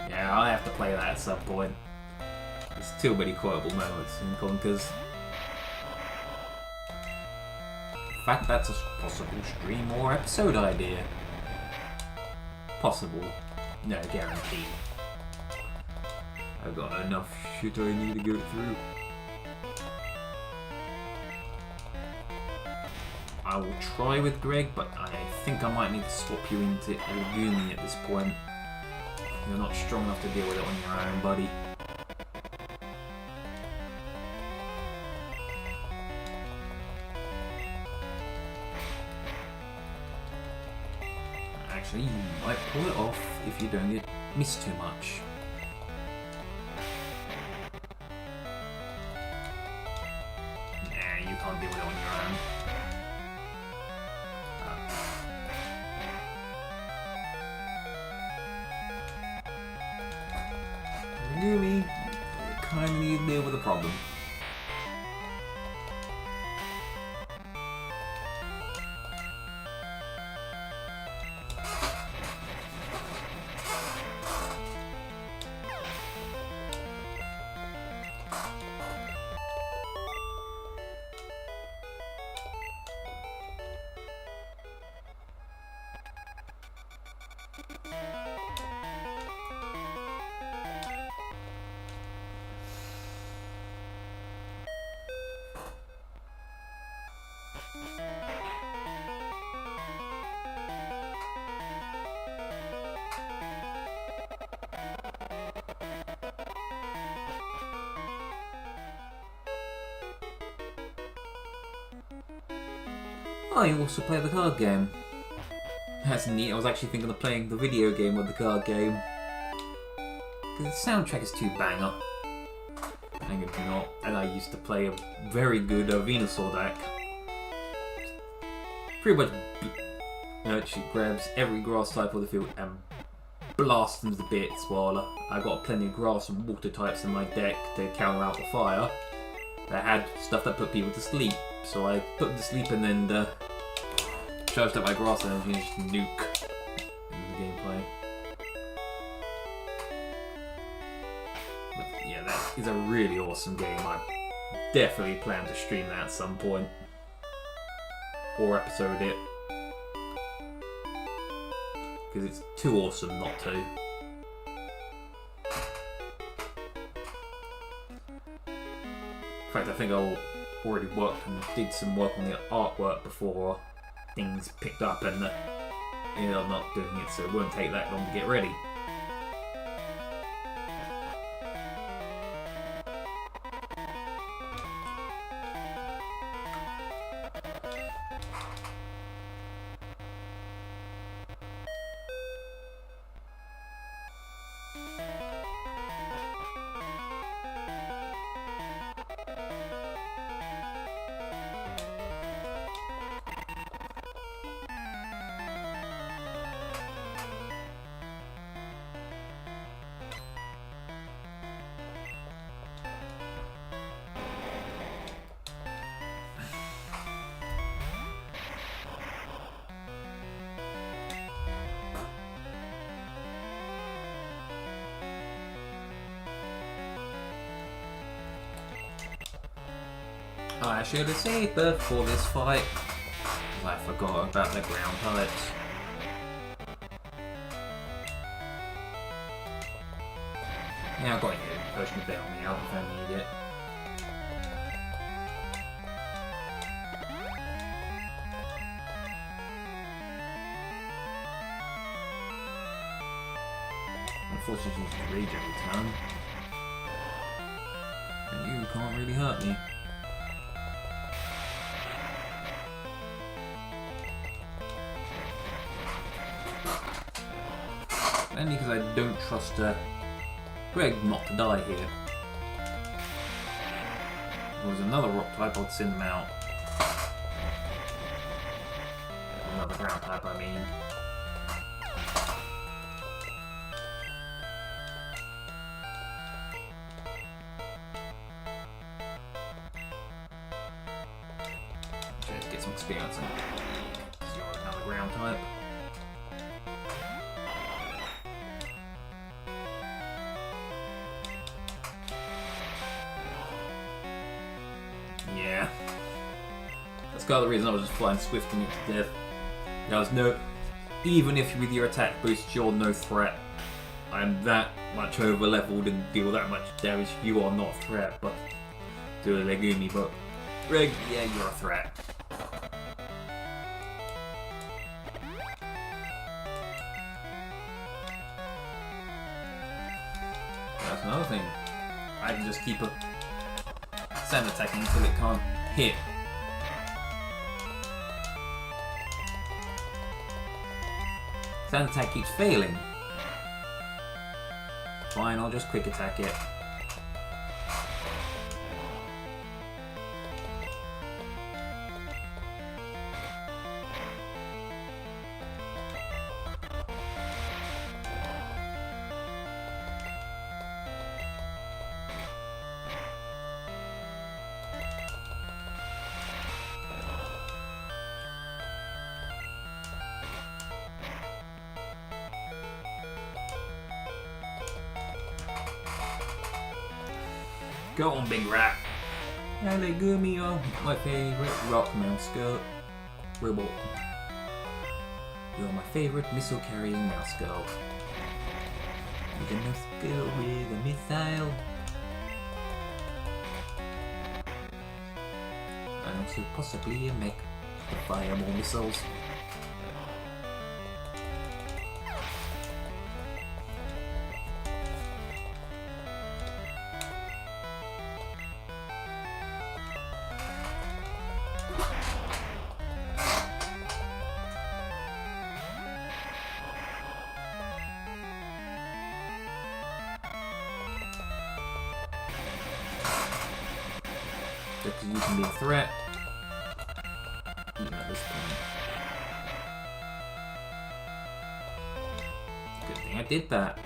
Yeah, I have to play that at some point. There's too many quotable moments in Conkers. In fact, that's a possible stream or episode idea. Possible. No, guaranteed. I've got enough shit I need to go through. I will try with Greg, but I think I might need to swap you into Elgumi at this point. You're not strong enough to deal with it on your own, buddy. Actually, you might pull it off if you don't get missed too much. Nah, you can't deal with it on your own. Really, kind of need to deal with the problem. Oh, you also play the card game. That's neat. I was actually thinking of playing the video game with the card game. Because the soundtrack is too banger. Hang it not. And I used to play a very good Venusaur deck. Pretty much she grabs every grass type on the field and blasts them to bits while I got plenty of grass and water types in my deck to counter out the fire. That had stuff that put people to sleep. So I put them to sleep and then charged up my grass energy and just nuke in the gameplay. But yeah, that is a really awesome game. I definitely plan to stream that at some point. Or episode it. Because it's too awesome not to. In fact, I think I already worked and did some work on the artwork before things picked up and ended up not doing it, so it won't take that long to get ready. I should have saved before this fight. I forgot about the ground types. Yeah, I've got you. Potion of bail me out if I need it. Unfortunately, she's rage every time. And you can't really hurt me. Only because I don't trust Greg not to die here. If there was another rock type, I'd send them out. Another ground type, I mean. Let's get some experience in it. You're another ground type. Yeah. That's kind of the reason I was just flying swifting it to death. There was no... Even if with your attack boost you're no threat, I'm that much over leveled and deal that much damage, you are not a threat, but... Do a Legumi, but... Reg, yeah, you're a threat. That's another thing. I can just keep a... sand attacking until it can't hit. Sand attack keeps failing. Fine, I'll just quick attack it. Go on, big rat. Legumi, my favourite rock mouse girl. Ribble. You're my favourite missile carrying mouse girl. With a mouse girl with a missile. And also possibly a mech to fire more missiles. Because you can be a threat. Even at this point. Good thing I did that.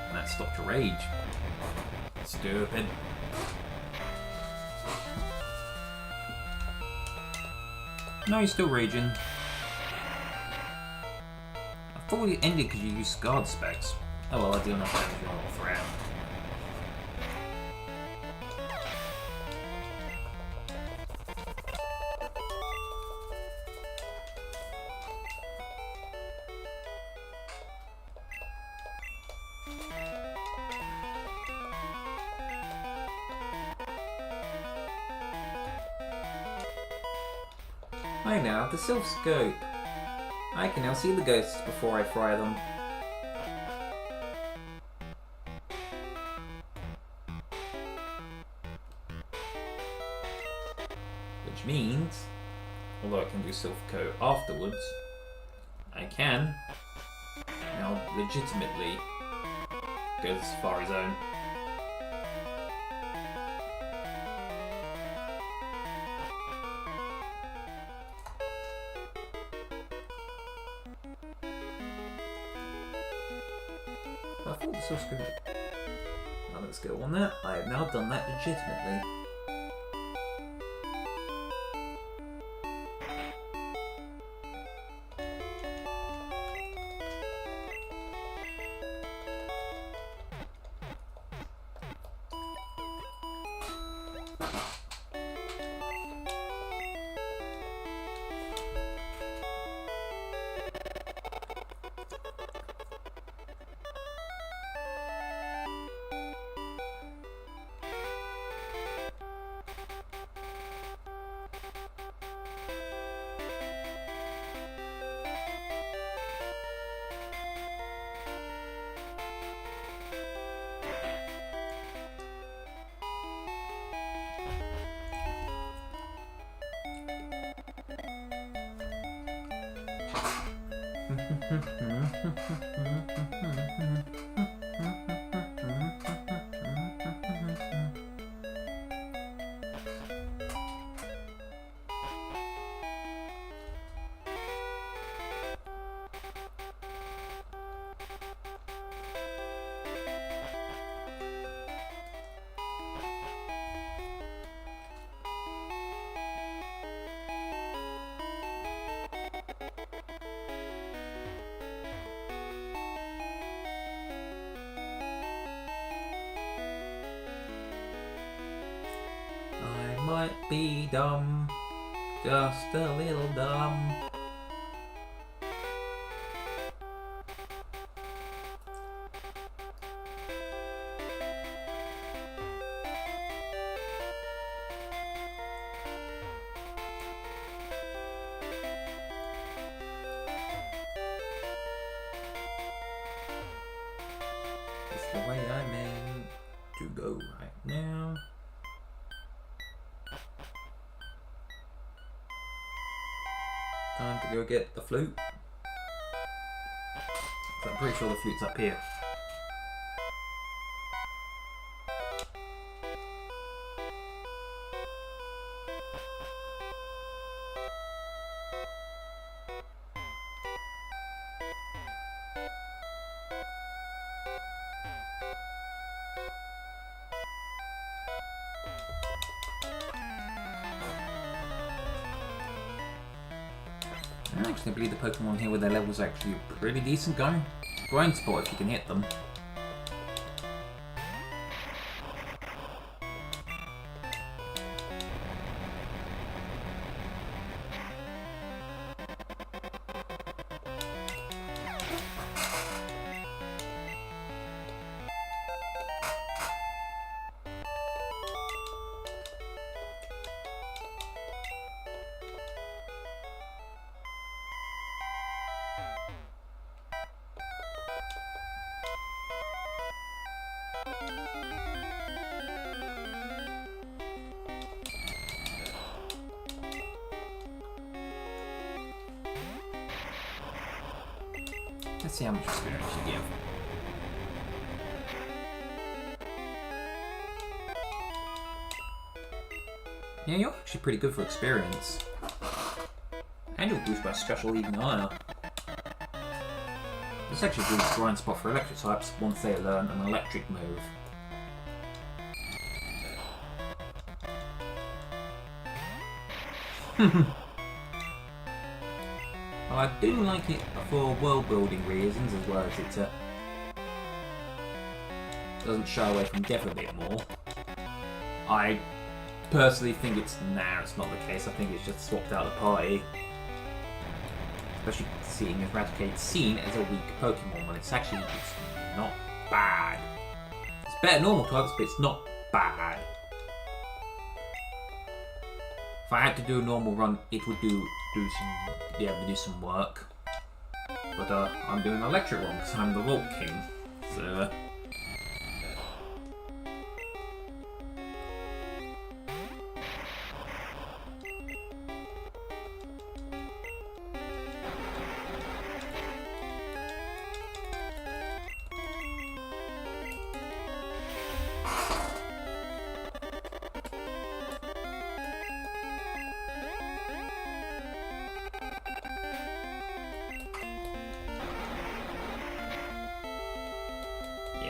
And that stopped your rage. Stupid. No, you're still raging. I thought it ended because you used guard specs. Oh well, I do enough damage on all threat. I now have the Silph Scope. I can now see the ghosts before I fry them. Which means, although I can do Silph Coat afterwards, I can now legitimately go to the Safari Zone. I thought the Silph Scope. Now let's go on that. I have now done that legitimately. Might be dumb, just a little dumb. It's the way I meant to go right now. Time to go get the flute. I'm pretty sure the flute's up here. I actually believe the Pokemon here with their levels are actually pretty decent going. Grind spot if you can hit them. Let's see how much experience you give. Yeah, you're actually pretty good for experience. And you'll boost by special even higher. This actually boosts grind spot for electric types once they learn an electric move. Well, I do like it for world building reasons as well as it doesn't shy away from death a bit more. I personally think it's not the case. I think it's just swapped out the party. Especially seeing Eradicate's seen as a weak Pokemon when it's actually not bad. It's better than normal types, but it's not bad. If I had to do a normal run, it would be able to do some work. But I'm doing an electric one because I'm the VOLTKING. So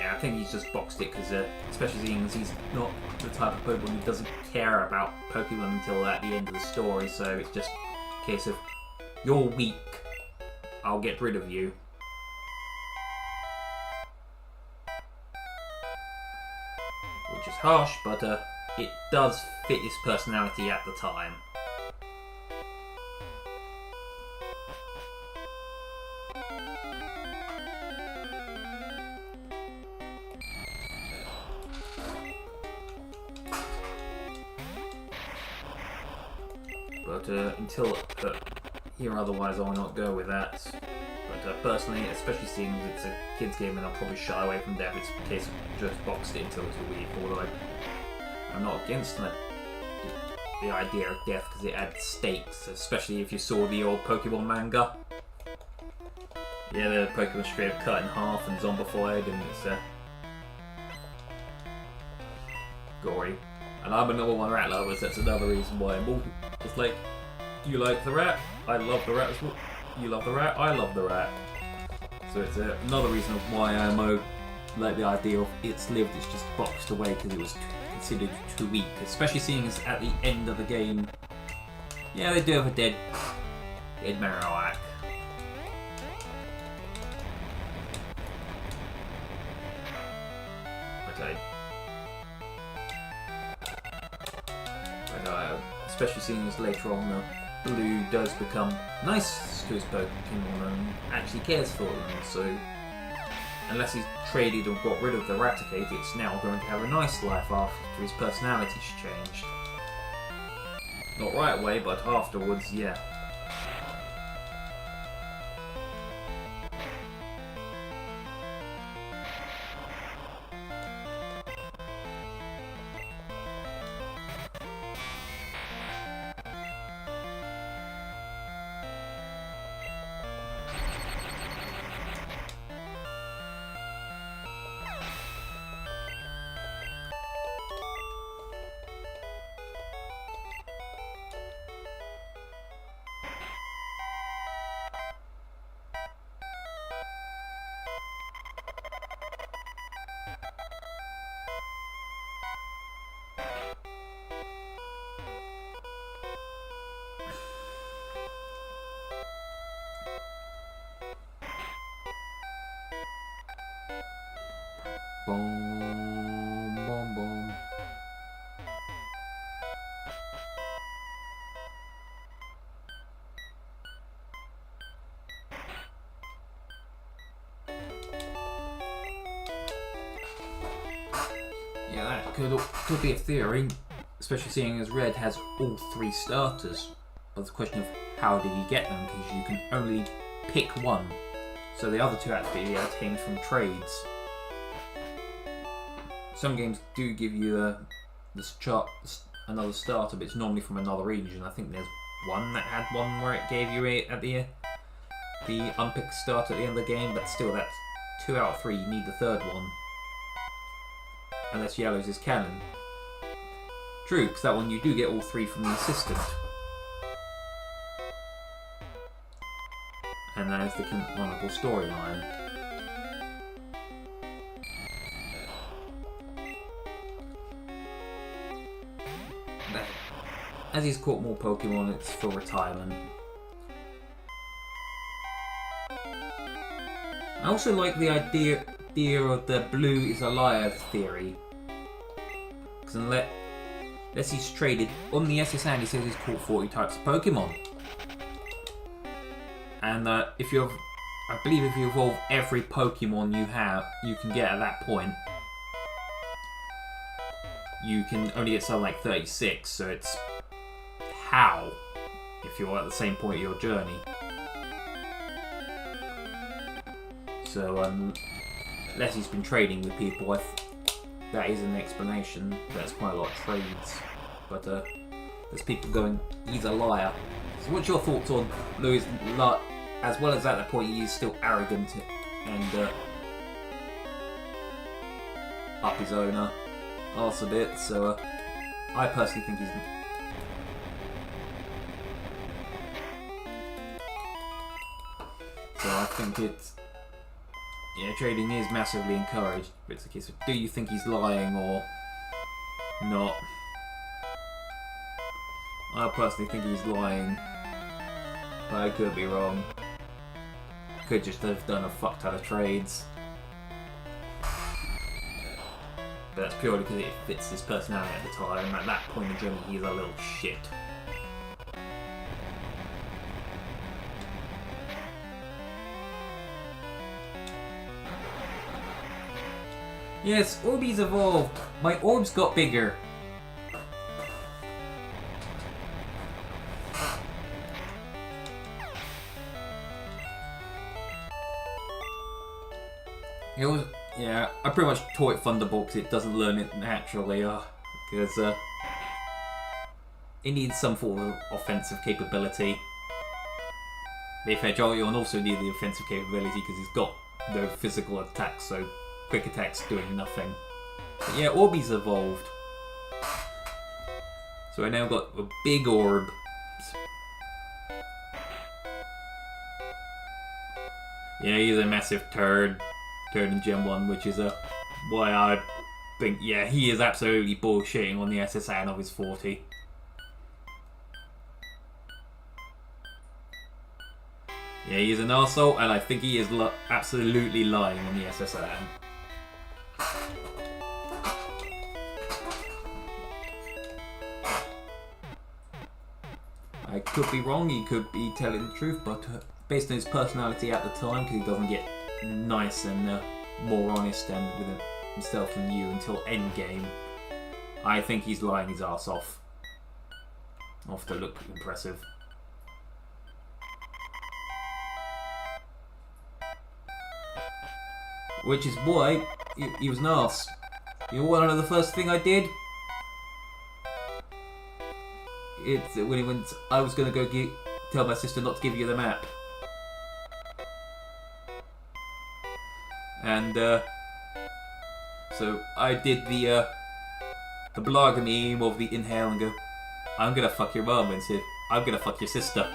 I think he's just boxed it because, especially seeing as he's not the type of Pokemon who doesn't care about Pokemon until at the end of the story, so it's just a case of, you're weak, I'll get rid of you. Which is harsh, but it does fit his personality at the time. But until here otherwise I will not go with that. But personally, especially seeing as it's a kids game and I'll probably shy away from death, it's a case of just boxed it until it's a weak, although I'm not against the idea of death because it adds stakes, especially if you saw the old Pokemon manga. Yeah, the Pokemon straight up cut in half and zombified, and it's gory. And I'm a number one rat lover, so that's another reason why I'm all just like, do you like the rat? I love the rat as well. You love the rat? I love the rat. So it's another reason why I'm like the idea of it's lived, it's just boxed away because it was considered too weak, especially seeing as at the end of the game, yeah, they do have a dead Marowak. Okay. Especially seeing as later on Blue does become nice to his Pokemon and actually cares for them, so unless he's traded or got rid of the Raticate, it's now going to have a nice life after his personality's changed. Not right away, but afterwards, yeah. Boom, boom, boom. Yeah, that could be a theory, especially seeing as Red has all 3 starters. But the question of how did he get them, because you can only pick one. So the other 2 had to be obtained from trades. Some games do give you another starter, but it's normally from another region. I think there's one that had one where it gave you at the unpicked starter at the end of the game, but still that's 2 out of 3. You need the 3rd one. Unless Yellow's is canon. True, because that one you do get all 3 from the assistant. And that is the canonical storyline. As he's caught more Pokemon, it's for retirement. I also like the idea of the Blue is a liar theory. Because unless he's traded, on the SS hand he says he's caught 40 types of Pokemon. And I believe if you evolve every Pokemon you can get at that point, you can only get something like 36, so it's how, if you're at the same point of your journey. So unless he's been trading with people, that is an explanation. That's quite a lot of trades. But there's people going, he's a liar. So what's your thoughts on Louis? As well as at that point, he's still arrogant and up his own arse a bit. So I personally think he's. So I think it's. Yeah, trading is massively encouraged, but it's a case of, do you think he's lying or not? I personally think he's lying, but I could be wrong. Could just have done a fuck ton of trades. But that's purely because it fits his personality at the time. At that point in the journey, he's a little shit. Yes, Orbeez evolved. My orbs got bigger. It was, yeah, I pretty much taught it Thunderbolt because it doesn't learn it naturally, because it needs some form of offensive capability. be fair, Jolteon also need the offensive capability because he's got no physical attacks, so quick attacks doing nothing. But yeah, Orbeez evolved. So I now got a big orb. Yeah, he's a massive turd in Gen 1, which is why I think, yeah, he is absolutely bullshitting on the SSN of his 40. Yeah, he's an arsehole, and I think he is absolutely lying on the SSN. I could be wrong, he could be telling the truth, but based on his personality at the time, because he doesn't get nice and more honest and with himself than you until endgame, I think he's lying his ass off. Off to look impressive. Which is why he was an arse. You know what? The first thing I did? It's when he went. I was gonna go tell my sister not to give you the map, and so I did the blog meme of the inhale and go, "I'm gonna fuck your mum," and said, "I'm gonna fuck your sister."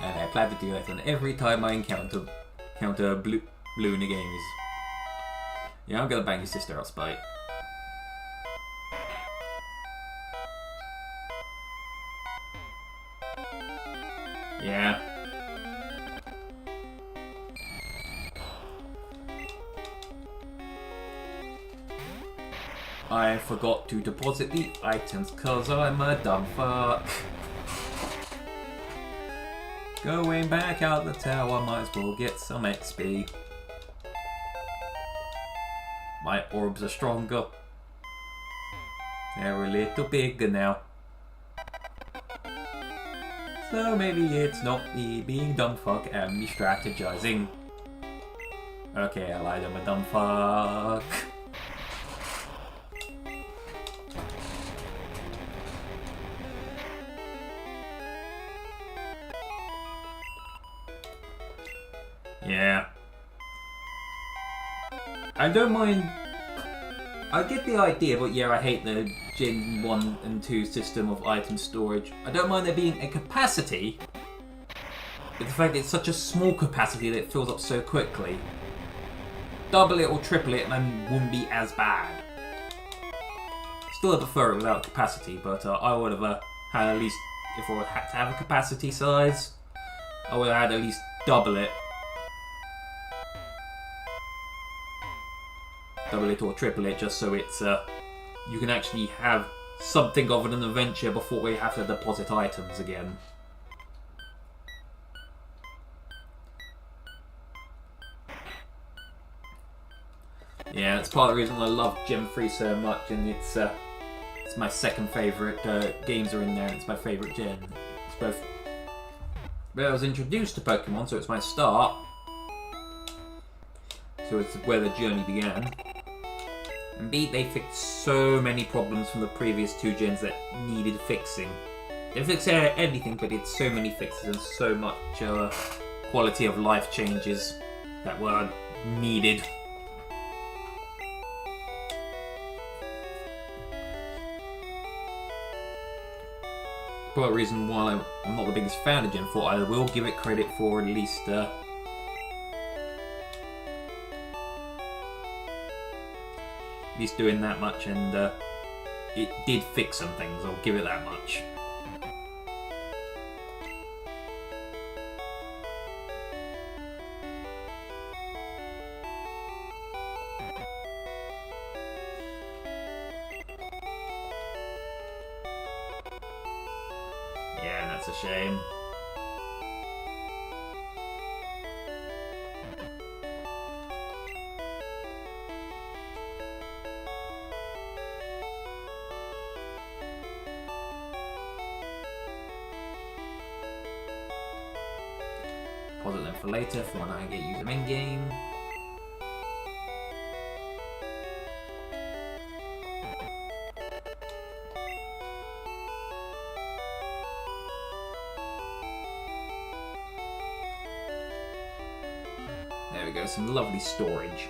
And I plan to do that on every time I encounter blue in the games. Yeah, I'm gonna bang your sister out spite. Yeah. I forgot to deposit the items cause I'm a dumb fuck. Going back out the tower, might as well get some XP. My orbs are stronger. They're a little bigger now. So maybe it's not me being dumb fuck and me strategizing. Okay, I lied, I'm a dumb fuck. Yeah. I don't mind. I get the idea, but yeah, I hate the Gen 1 and 2 system of item storage. I don't mind there being a capacity, but the fact that it's such a small capacity that it fills up so quickly. Double it or triple it and it wouldn't be as bad. Still I prefer it without capacity, but I would have had at least, if I had to have a capacity size, I would have had at least double it. Double it or triple it, just so it's you can actually have something of an adventure before we have to deposit items again. Yeah, that's part of the reason I love Gen 3 so much, and it's my second favourite. Games are in there, and it's my favourite gen. It's both. But I was introduced to Pokemon, so it's my start. So it's where the journey began. And B, they fixed so many problems from the previous two gens that needed fixing. They fixed anything, but it's so many fixes and so much quality of life changes that were needed. Part of the reason why I'm not the biggest fan of Gen 4, I will give it credit for at least doing that much, and it did fix some things, I'll give it that much. Yeah, that's a shame. for later for when I get use them in game. There we go, some lovely storage.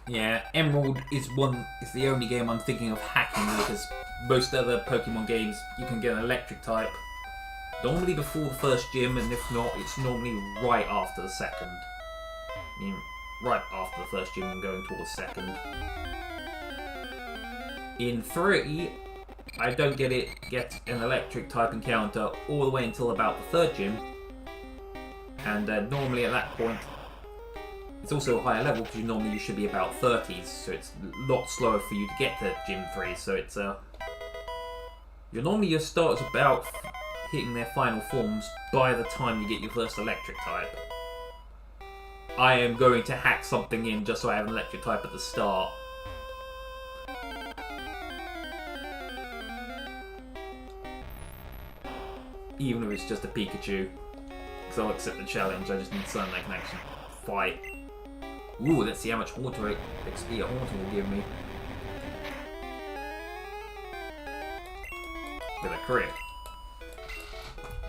Yeah, Emerald is the only game I'm thinking of hacking, because most other Pokemon games you can get an electric type normally before the first gym, and if not, it's normally right after the second. I mean, right after the first gym and going towards the second. In 3, I don't get an electric type encounter all the way until about the third gym, and normally at that point it's also a higher level, because you should be about 30s, so it's a lot slower for you to get to Gym 3, so it's your starters about hitting their final forms by the time you get your first electric type. I am going to hack something in just so I have an electric type at the start. Even if it's just a Pikachu, because I'll accept the challenge, I just need something that can actually fight. Ooh, let's see how much Haunter XP a Haunter will give me. With a crit.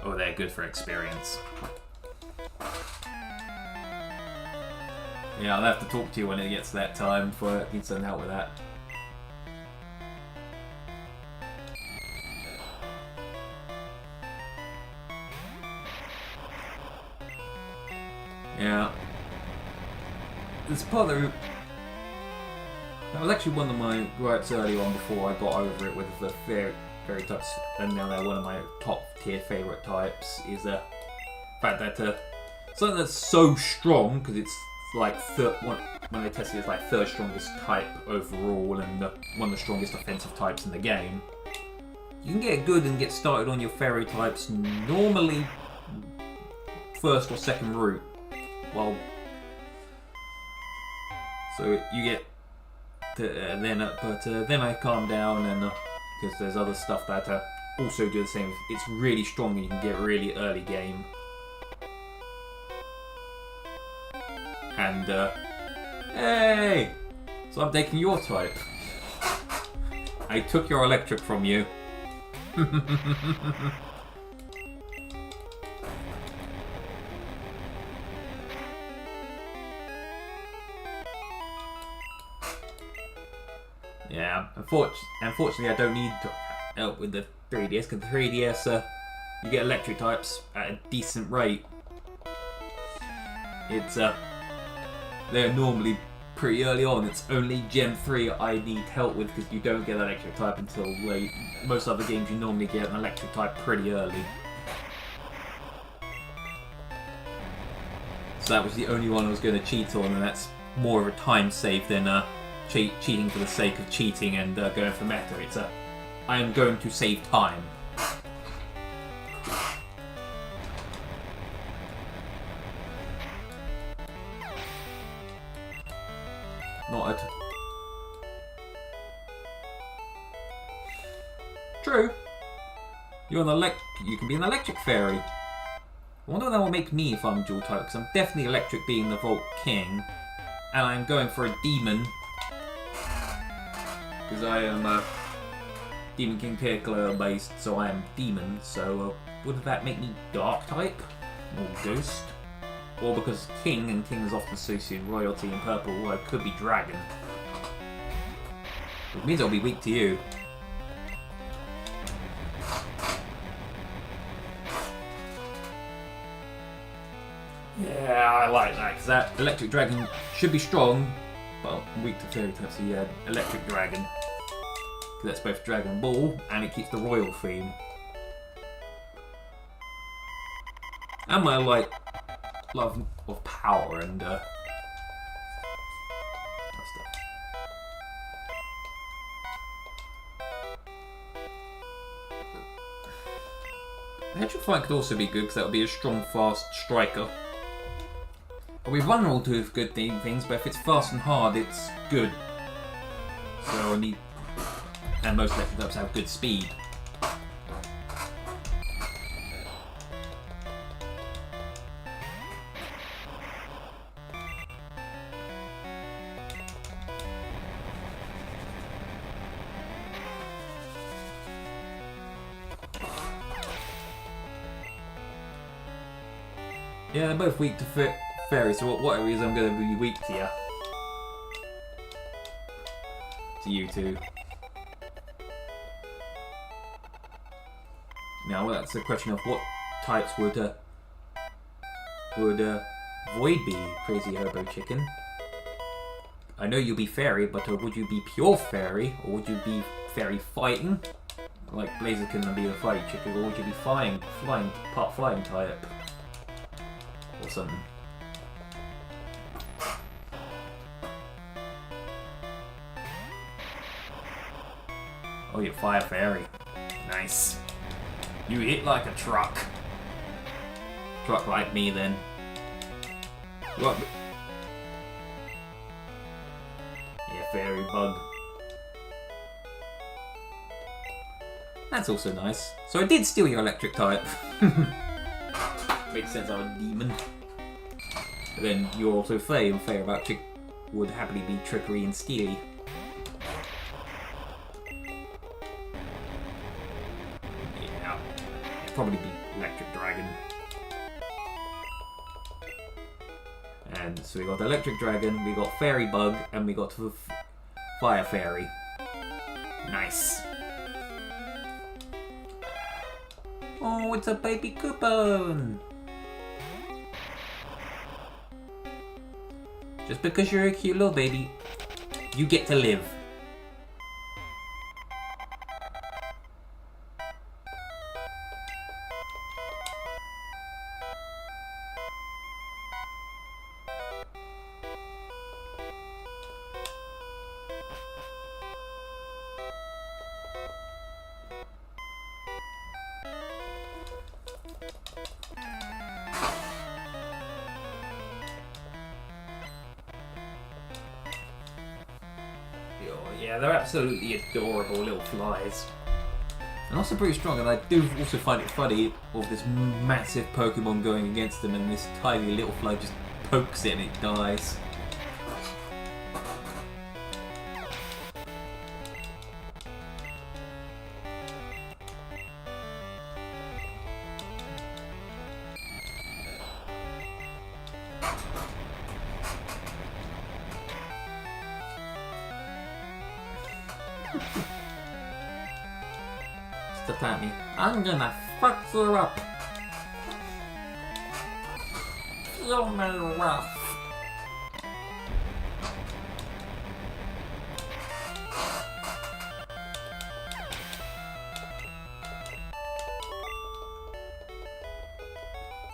Oh, they're good for experience. Yeah, I'll have to talk to you when it gets to that time before I can send out with that. Yeah. This part that was actually one of my gripes early on before I got over it with the fairy types, and now they're one of my top tier favourite types, is the fact that something that's so strong, because it's like when they test it, it's like third strongest type overall and one of the strongest offensive types in the game. You can get good and get started on your fairy types normally first or second route. Well, so you get then I calm down, and because there's other stuff that also do the same. It's really strong and you can get really early game. And hey, so I'm taking your type. I took your electric from you. Yeah, unfortunately I don't need help with the 3DS, because the 3DS, you get electric types at a decent rate. It's, they're normally pretty early on. It's only Gen 3 I need help with, because you don't get an electric type until late. Most other games you normally get an electric type pretty early. So that was the only one I was going to cheat on, and that's more of a time save than cheating for the sake of cheating and going for meta. It's I am going to save time. Not at true. You can be an electric fairy. I wonder what that will make me if I'm dual type, because I'm definitely electric, being the Volt King, and I'm going for a demon. Because I am Demon King Piccolo based, so I am demon, so would that make me dark type? Or ghost? Or because King, and King is often associated with royalty in purple, I could be dragon. Which means I'll be weak to you. Yeah, I like that, because that electric dragon should be strong, but I'm weak to fairy types, so yeah, electric dragon. Because that's both Dragon Ball, and it keeps the royal theme. And my lot of power and that stuff. Electrify could also be good because that would be a strong, fast striker. But we've vulnerable to good things, but if it's fast and hard, it's good. So I need, and most electric types have good speed. Yeah, they're both weak to fairy, so what areas I'm going to be weak to you? To you two. Now that's a question of what types would Void be, Crazy Hobo Chicken? I know you'll be fairy, but would you be pure fairy, or would you be fairy fighting? Like Blaziken and be the fighting chicken, or would you be flying part flying type? Or something. Oh, you're fire fairy. Nice. You hit like a truck. Truck like me then. What? Yeah, fairy bug. That's also nice. So I did steal your electric type. Makes sense, I'm a demon. But then you're also Fae, and Fae about would happily be trickery and steely. Yeah, probably be electric dragon. And so we got electric dragon, we got fairy bug, and we got fire fairy. Nice. Oh, it's a baby coupon! Just because you're a cute little baby, you get to live. Yeah, they're absolutely adorable little flies. And also pretty strong, and I do also find it funny of this massive Pokemon going against them and this tiny little fly just pokes it and it dies. Stop at me. I'm gonna fuck you up. Feel my wrath.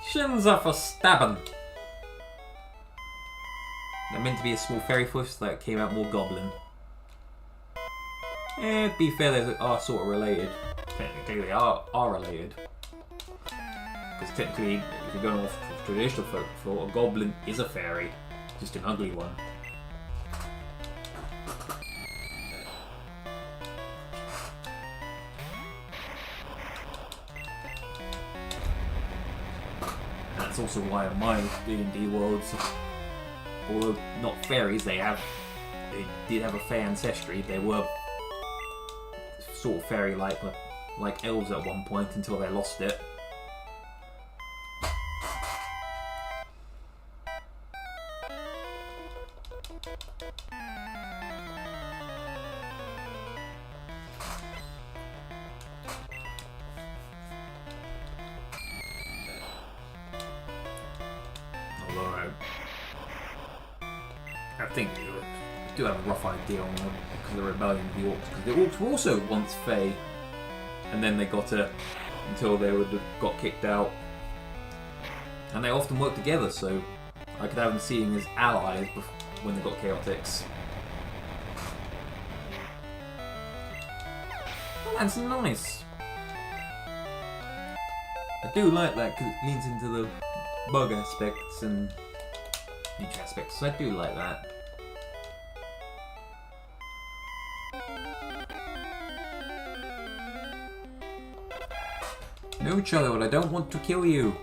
Shins are for stabbing. They're meant to be a small fairy foot that came out more goblin. To be fair, they are sort of related. Technically, they are related. Because technically, if you're going off traditional folklore, a goblin is a fairy, just an ugly one. That's also why in my D&D worlds, although not fairies, they did have a fae ancestry. They were sort of fairy-like, like elves at one point until they lost it. Although I think I do have a rough idea on them because of the rebellion of the orcs. Because the orcs were also once fae, and then they got until they would have got kicked out. And they often work together, so I could have them seeing as allies when they've got chaotics. Oh, that's nice. I do like that because it leans into the bug aspects and each aspect, so I do like that. No, child, I don't want to kill you.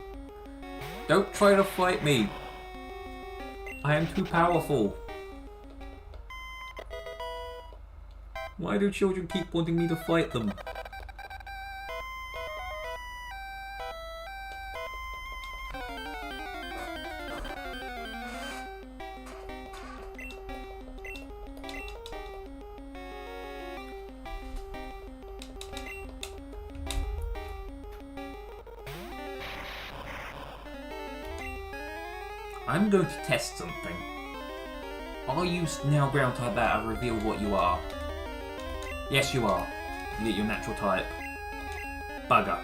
Don't try to fight me. I am too powerful. Why do children keep wanting me to fight them? I'm going to test something. Are you now ground type that I've revealed what you are? Yes, you are. You get your natural type. Bugger.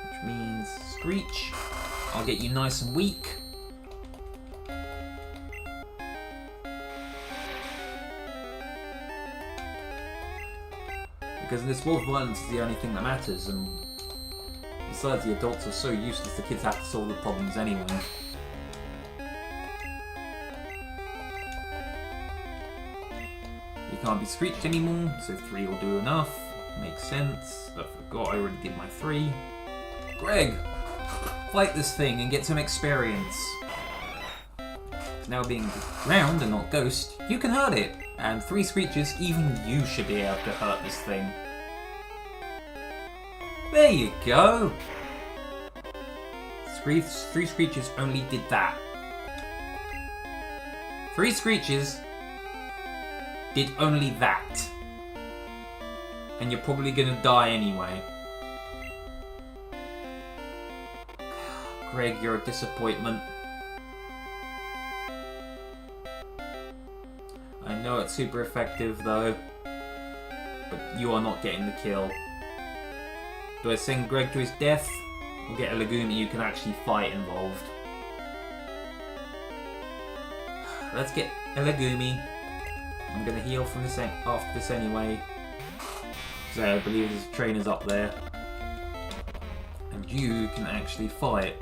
Which means Screech. I'll get you nice and weak. Because this wolf violence is the only thing that matters, and besides, the adults are so useless, the kids have to solve the problems anyway. You can't be screeched anymore, so 3 will do enough. Makes sense. I forgot I already did my 3. Greg! Fight this thing and get some experience. Now being ground and not ghost, you can hurt it. And 3 screeches, even you should be able to hurt this thing. There you go! 3 screeches only did that. 3 screeches did only that. And you're probably gonna die anyway. Greg, you're a disappointment. I know it's super effective though, but you are not getting the kill. Do I send Greg to his death, or get a Legumi you can actually fight involved? Let's get a Legumi. I'm gonna heal from this after this anyway, so I believe there's trainers up there, and you can actually fight.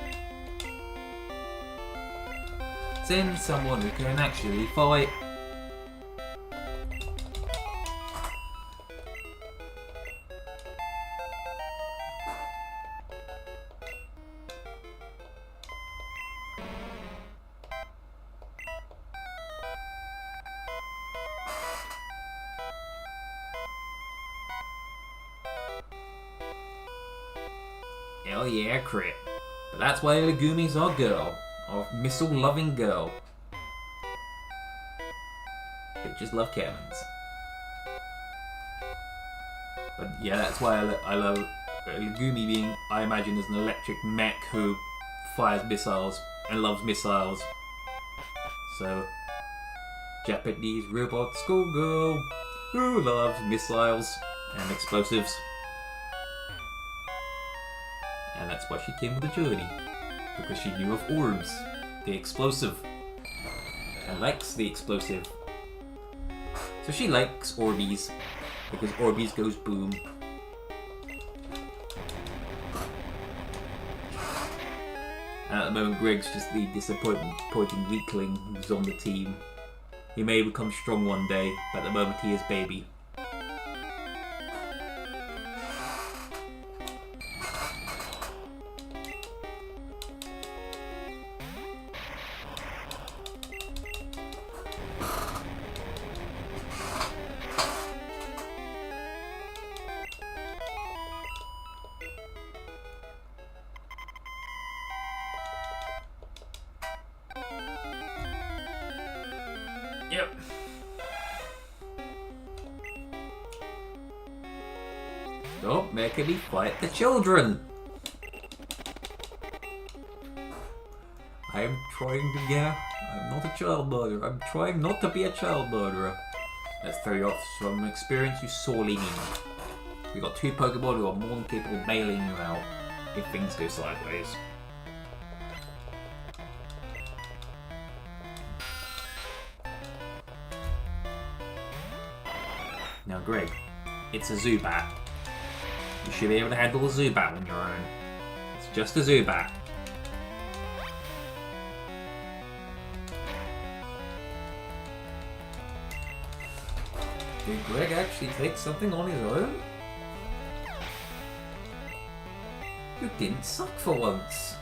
Send someone who can actually fight. Hell yeah, crit. But that's why Legumi's our girl. Our missile-loving girl. They just love cannons. But yeah, that's why I love Legumi being, I imagine, as an electric mech who fires missiles and loves missiles. So, Japanese robot schoolgirl who loves missiles and explosives. And that's why she came with the journey. Because she knew of orbs, the explosive, and likes the explosive. So she likes Orbeez, because Orbeez goes boom. And at the moment, Greg's just the disappointing weakling who's on the team. He may become strong one day, but at the moment he is baby. Yep. Stop making me fight the children. I am trying to get I'm not a child murderer. I'm trying not to be a child murderer. That's 30 off from experience you sorely need. We got 2 Pokemon who are more than capable of bailing you out if things go sideways. Now, Greg, it's a Zubat. You should be able to handle a Zubat on your own. It's just a Zubat. Did Greg actually take something on his own? You didn't suck for once.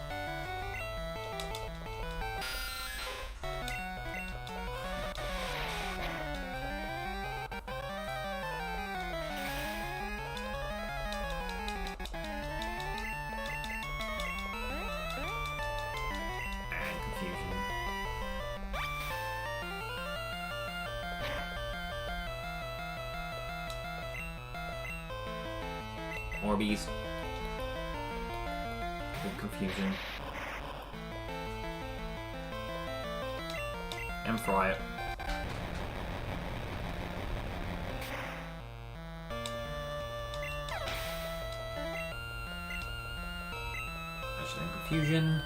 Orbeez. Good confusion. And fry it. Hashtag confusion.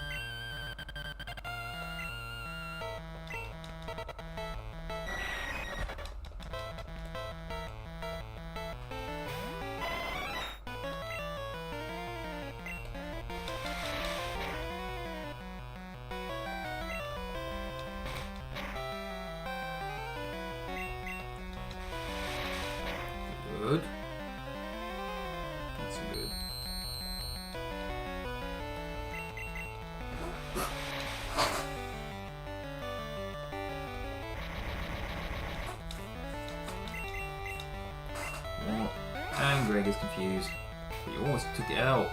Good. That's good. What? And Greg is confused. But you almost took it out.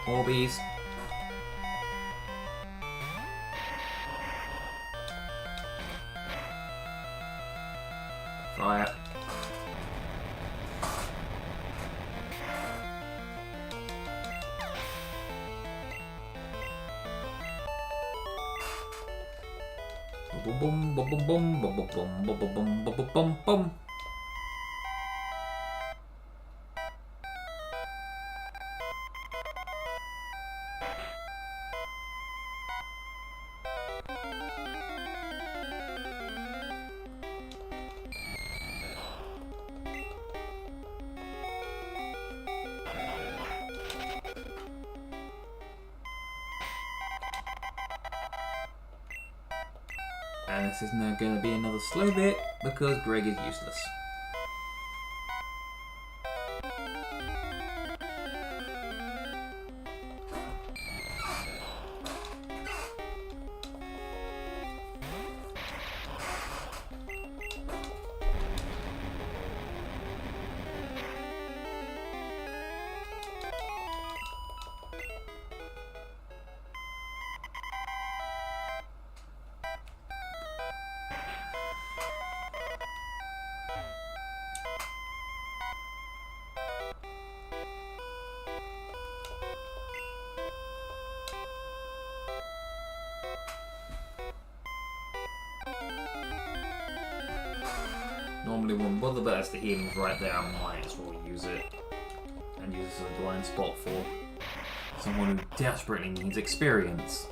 Orbeez. Try it. Boom, boom, boom, boom, boom, boom, boom, boom, boom, boom, boom, boom, boom. And this is now going to be another slow bit because Greg is useless. Normally wouldn't bother, but as the healing's right there, I might as well use it. And use this as a blind spot for someone who desperately needs experience.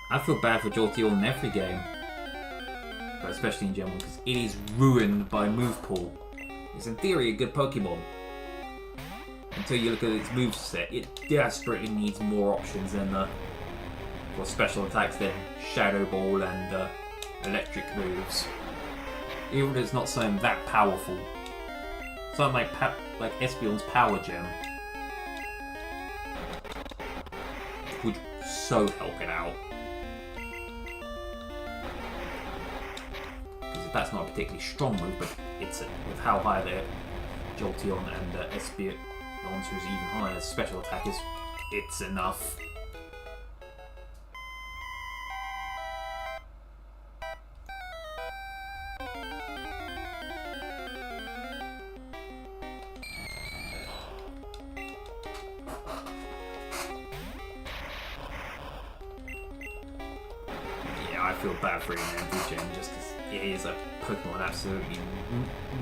I feel bad for Jolteon in every game, but especially in general, because it is ruined by move pool. It's in theory a good Pokemon. Until you look at its moveset, it desperately needs more options than for special attacks than Shadow Ball and electric moves. Even if it's not something that powerful. Something like Espeon's Power Gem would so help it out. Because that's not a particularly strong move, but it's with how high they're Jolteon and Espeon's, who's even higher special attack is, it's enough. I feel bad for him in Gen just because it is a Pokemon absolutely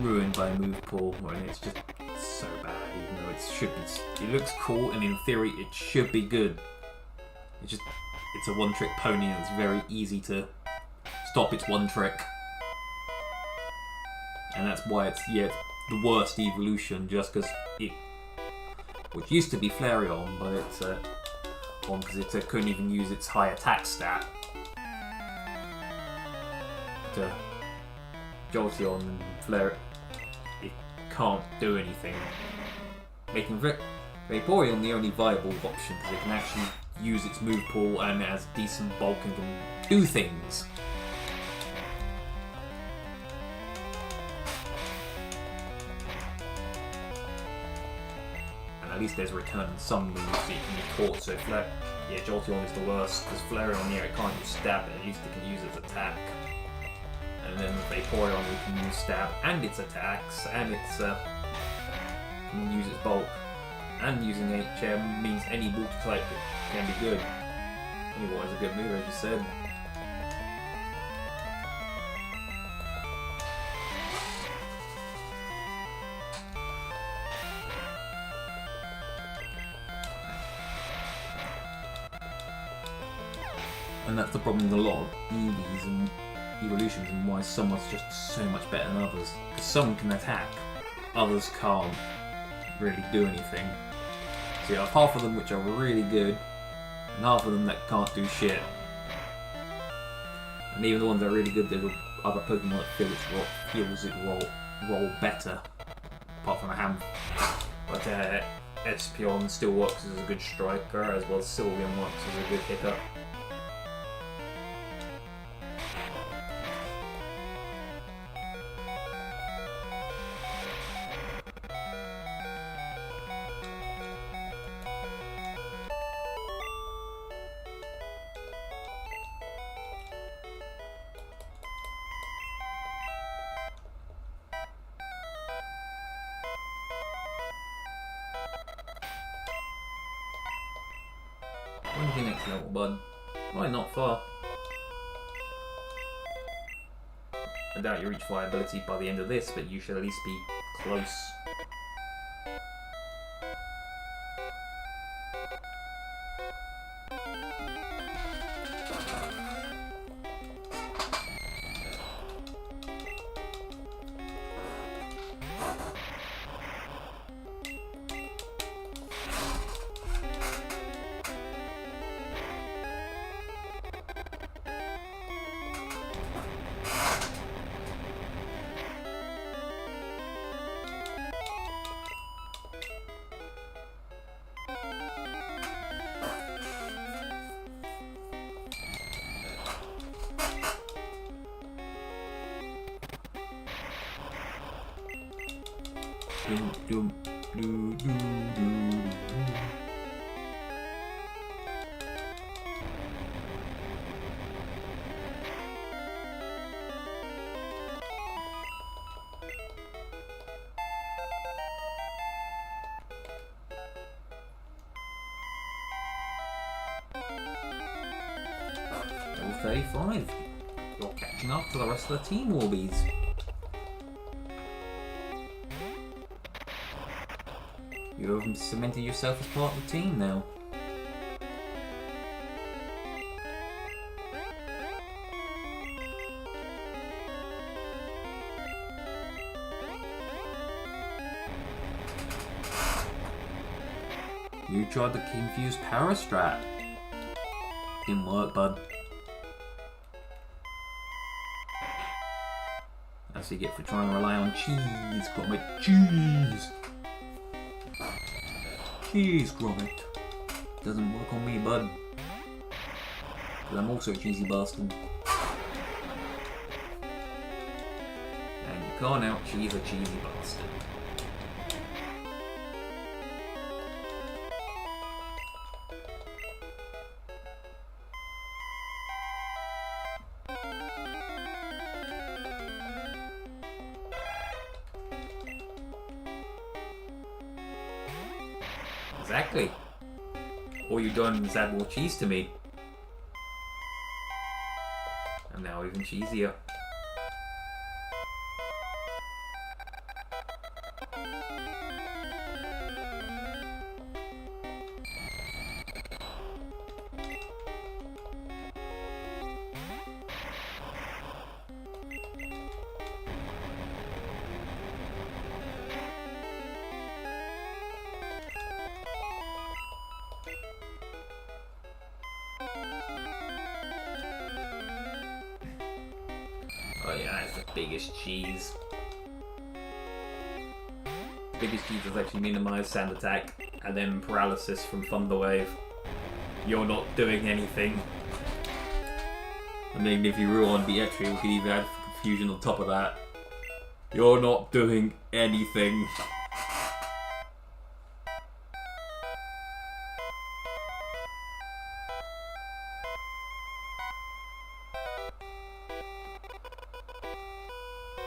ruined by move pool, and it's just so bad. Even though it looks cool, and in theory it should be good. It's a one-trick pony, and it's very easy to stop its one trick, and that's why it's the worst evolution. Just because which used to be Flareon, but it's because it couldn't even use its high attack stat. Jolteon and Flare, it can't do anything. Making Vaporeon the only viable option because it can actually use its move pool and it has decent bulk and can do things. And at least there's a return in some moves that you can be caught. So Jolteon is the worst because Flareon, it can't use stab, but at least it can use its attack. And then with Vaporeon, we can use stab and its attacks, and its can use its bulk. And using HM means any multi-type can be good. Anyone is a good move, as you said. And that's the problem with a lot of EVs and evolutions, and why some are just so much better than others. Because some can attack, others can't really do anything. So you have half of them which are really good, and half of them that can't do shit. And even the ones that are really good, there's other Pokemon that feels it roll better, apart from a handful. But Espeon still works as a good striker, as well as Sylveon works as a good hitter. When's your next level, bud? Why not far? I doubt you reach viability by the end of this, but you should at least be close. Level 35. You're catching up to the rest of the team, Warbies. You have cemented yourself as part of the team now. You tried the confused power strat. Didn't work, bud. That's what you get for trying to rely on cheese, Gromit. Cheese! Cheese, Gromit. Doesn't work on me, bud. Because I'm also a cheesy bastard. And you can't out-cheese a cheesy bastard. Exactly. All you've done is add more cheese to me. I'm now even cheesier. Oh yeah, it's the biggest cheese. The biggest cheese is actually minimize sand attack and then paralysis from Thunder Wave. You're not doing anything. And then if you rule on V3, we could even add confusion on top of that. You're not doing anything.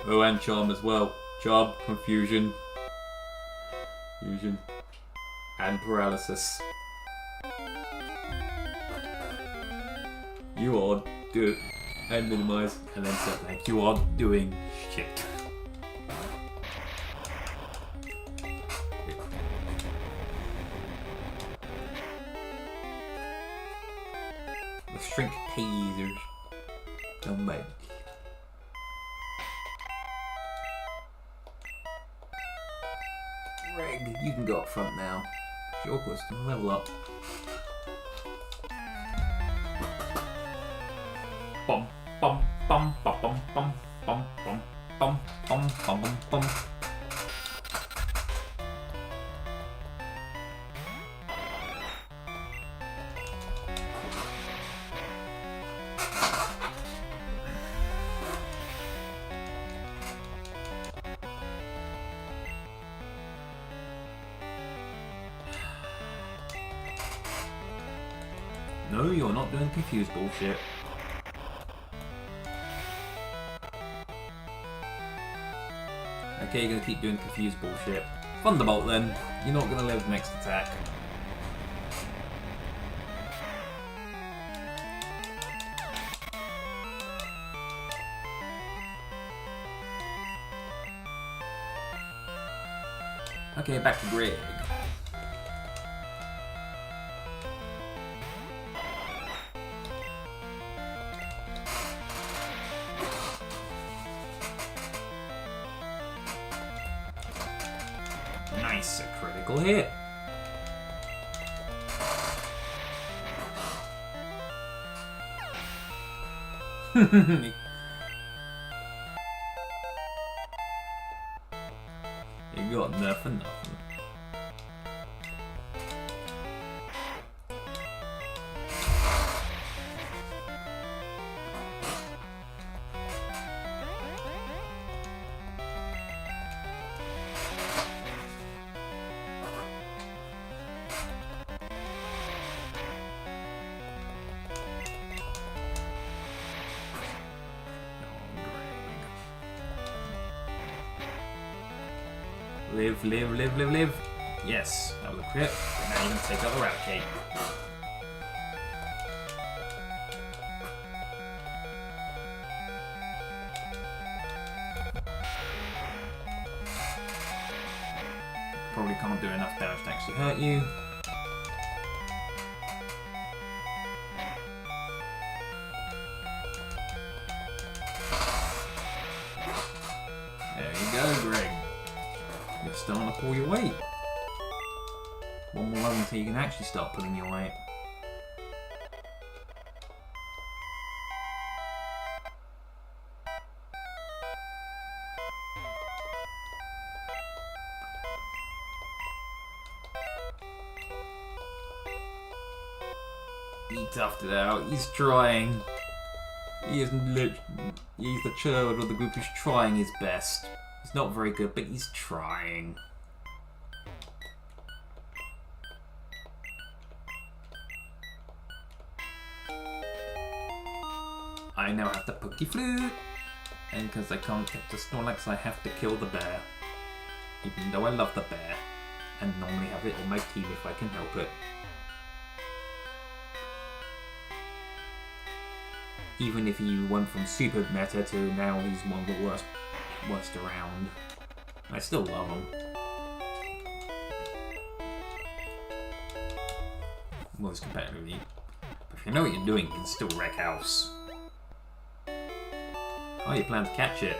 Oh, and Charm as well. Charm, Confusion, Fusion, and Paralysis. You are doing, and Minimize, and then Setback. You are doing shit. The Shrink Tasers. Don't make. Greg, you can go up front now. It's your question. Level up. Bum bum bum bum bum bum bum bum bum bum bum bum bum. No, you're not doing confused bullshit. Okay, you're gonna keep doing confused bullshit. Thunderbolt then. You're not gonna live next attack. Okay, back to Greg. Nice, a critical hit. You got nothing. Live, live, live, live, live. Yes, that was a crit. But now you're going to take out the Raticate. Probably can't do enough damage to actually hurt you. There you go, Greg. You're starting to pull your weight. One more level until you can actually start pulling your weight. He toughed it out. He's trying. He's the child of the group who's trying his best. He's not very good, but he's trying. I now have to Pokey Flute, and because I can't get the Snorlax, I have to kill the bear. Even though I love the bear, and normally have it on my team if I can help it. Even if he went from super meta to now he's one of the worst around. I still love him. Most competitively. But if you know what you're doing, you can still wreck house. Oh, you plan to catch it.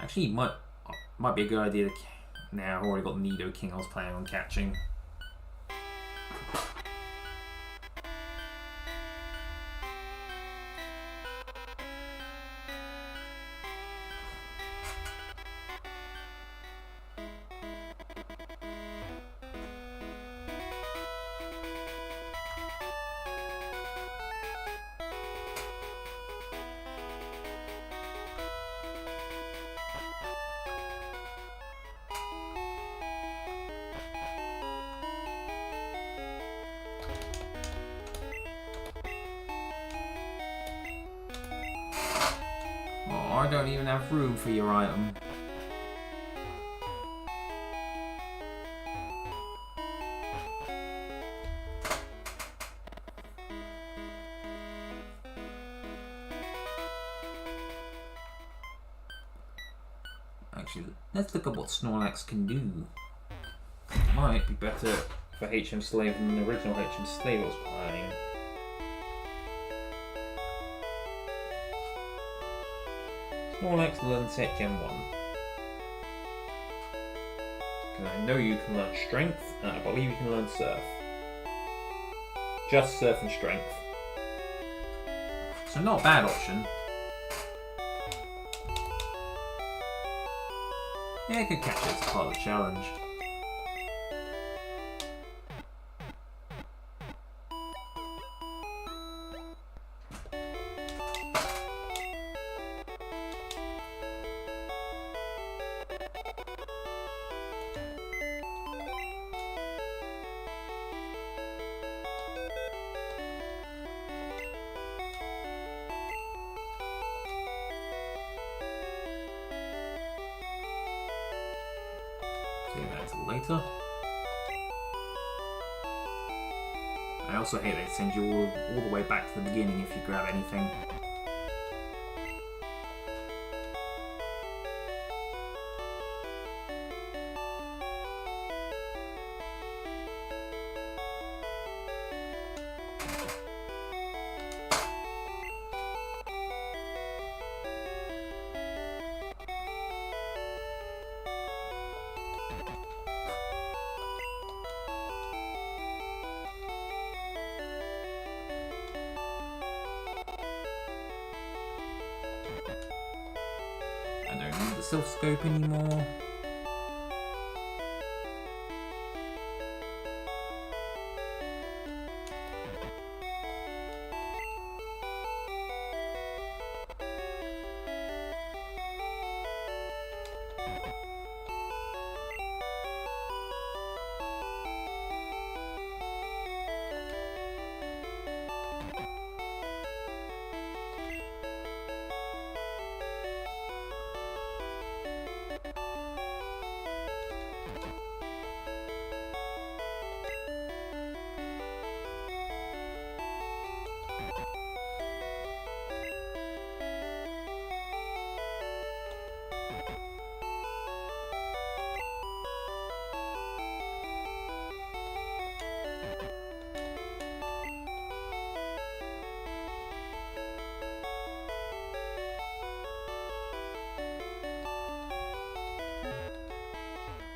Actually, might be a good idea to... Now I've already got Nido King I was planning on catching. I don't even have room for your item. Actually, let's look at what Snorlax can do. Might be better for HM Slave than the original HM Slave I was playing. Snorlax learn Set Gen 1. Because I know you can learn Strength, and I believe you can learn Surf. Just Surf and Strength. So not a bad option. Yeah, I could catch it as part of the challenge. Later. I also hate they send you all the way back to the beginning if you grab anything. I don't need the self-scope anymore.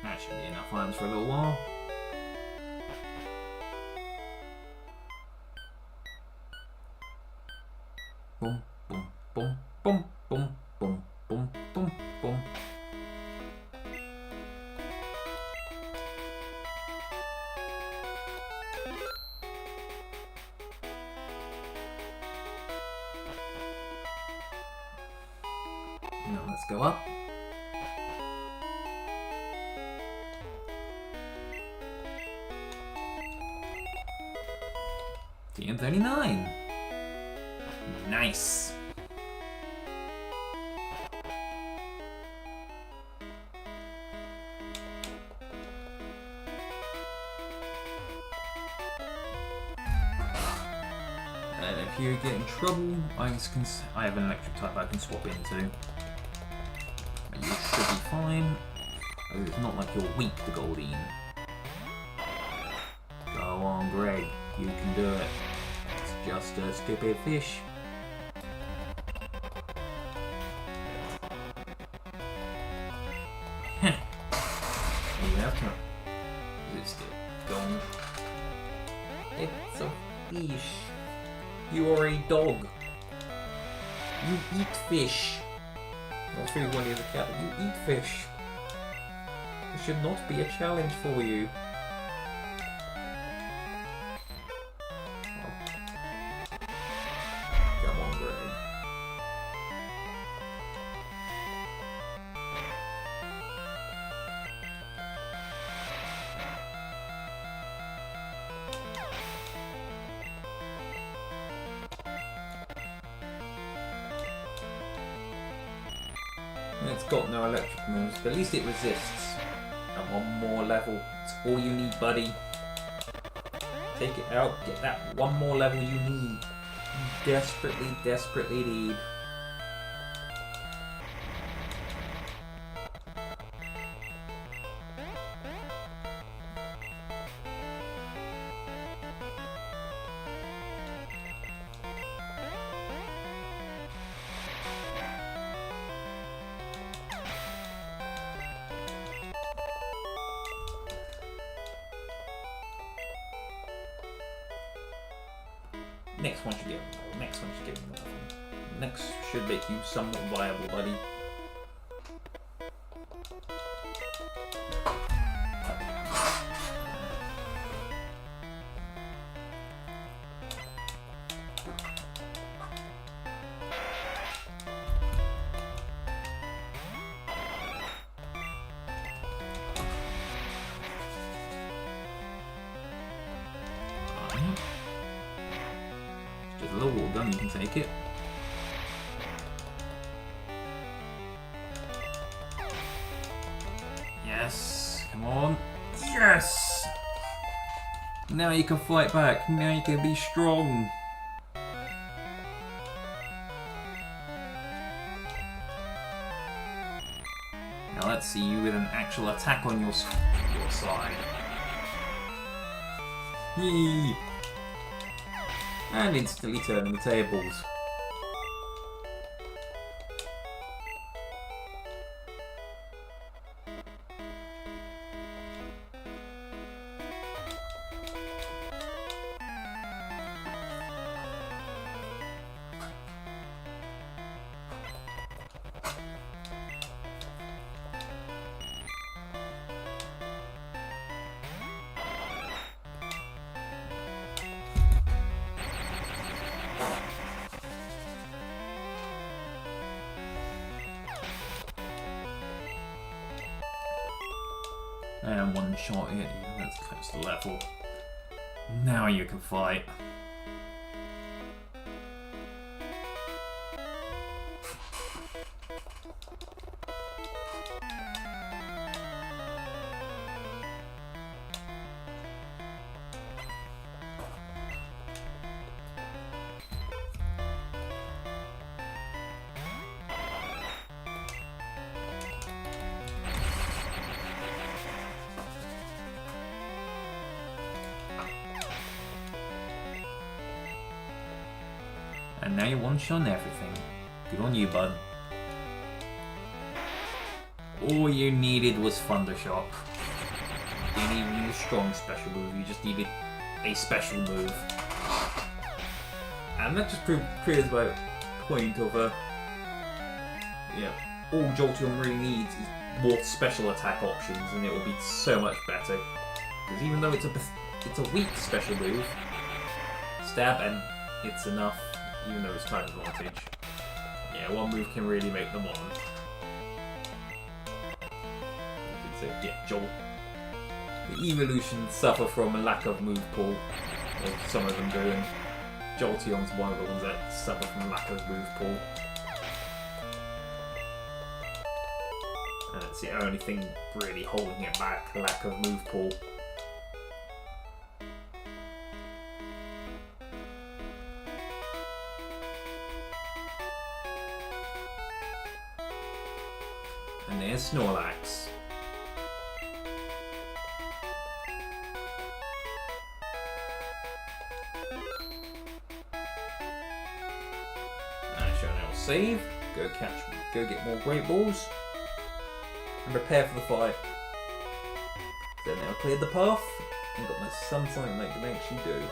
That should be enough items for a little while. Boom, boom, boom, boom, boom, boom, boom, boom, boom. go up. TM39. Nice. And if you get in trouble, I have an electric type I can swap into. You should be fine. Oh, it's not like you're weak to Goldeen. Go on, Greg. You can do it. It's just a stupid fish. You have to. Is it still gone? It's a fish. You are a dog. You eat fish. Not sure one is a cat, but you eat fish. It should not be a challenge for you. Come on, Greg. It's got no electric moves, but at least it resists. And one more level. It's all you need, buddy. Take it out, get that one more level you need. You desperately, desperately need. Next one should get another. Next one should get another one. Next should make you somewhat viable, buddy. Just a little water gun, you can take it. Yes, come on. Yes! Now you can fight back. Now you can be strong. Now let's see you with an actual attack on your side. Yee! And instantly turning the tables. And one shot hit, that's close to level. Now you can fight. And now you one-shot everything. Good on you, bud. All you needed was Thundershock. You didn't even need a strong special move, you just needed a special move. And that just proves my point of all Jolteon really needs is more special attack options, and it will be so much better. Because even though it's a weak special move, stab and it's enough. Even though it's type advantage. Yeah, one move can really make them on. So yeah, Jolt. The evolutions suffer from a lack of move pool. Or some of them do, and Jolteon's one of the ones that suffer from a lack of move pool. And it's the only thing really holding it back, the lack of move pool. And there's Snorlax. I shall now save, go get more Great Balls, and prepare for the fight. So now I've cleared the path, and got my something that can actually do.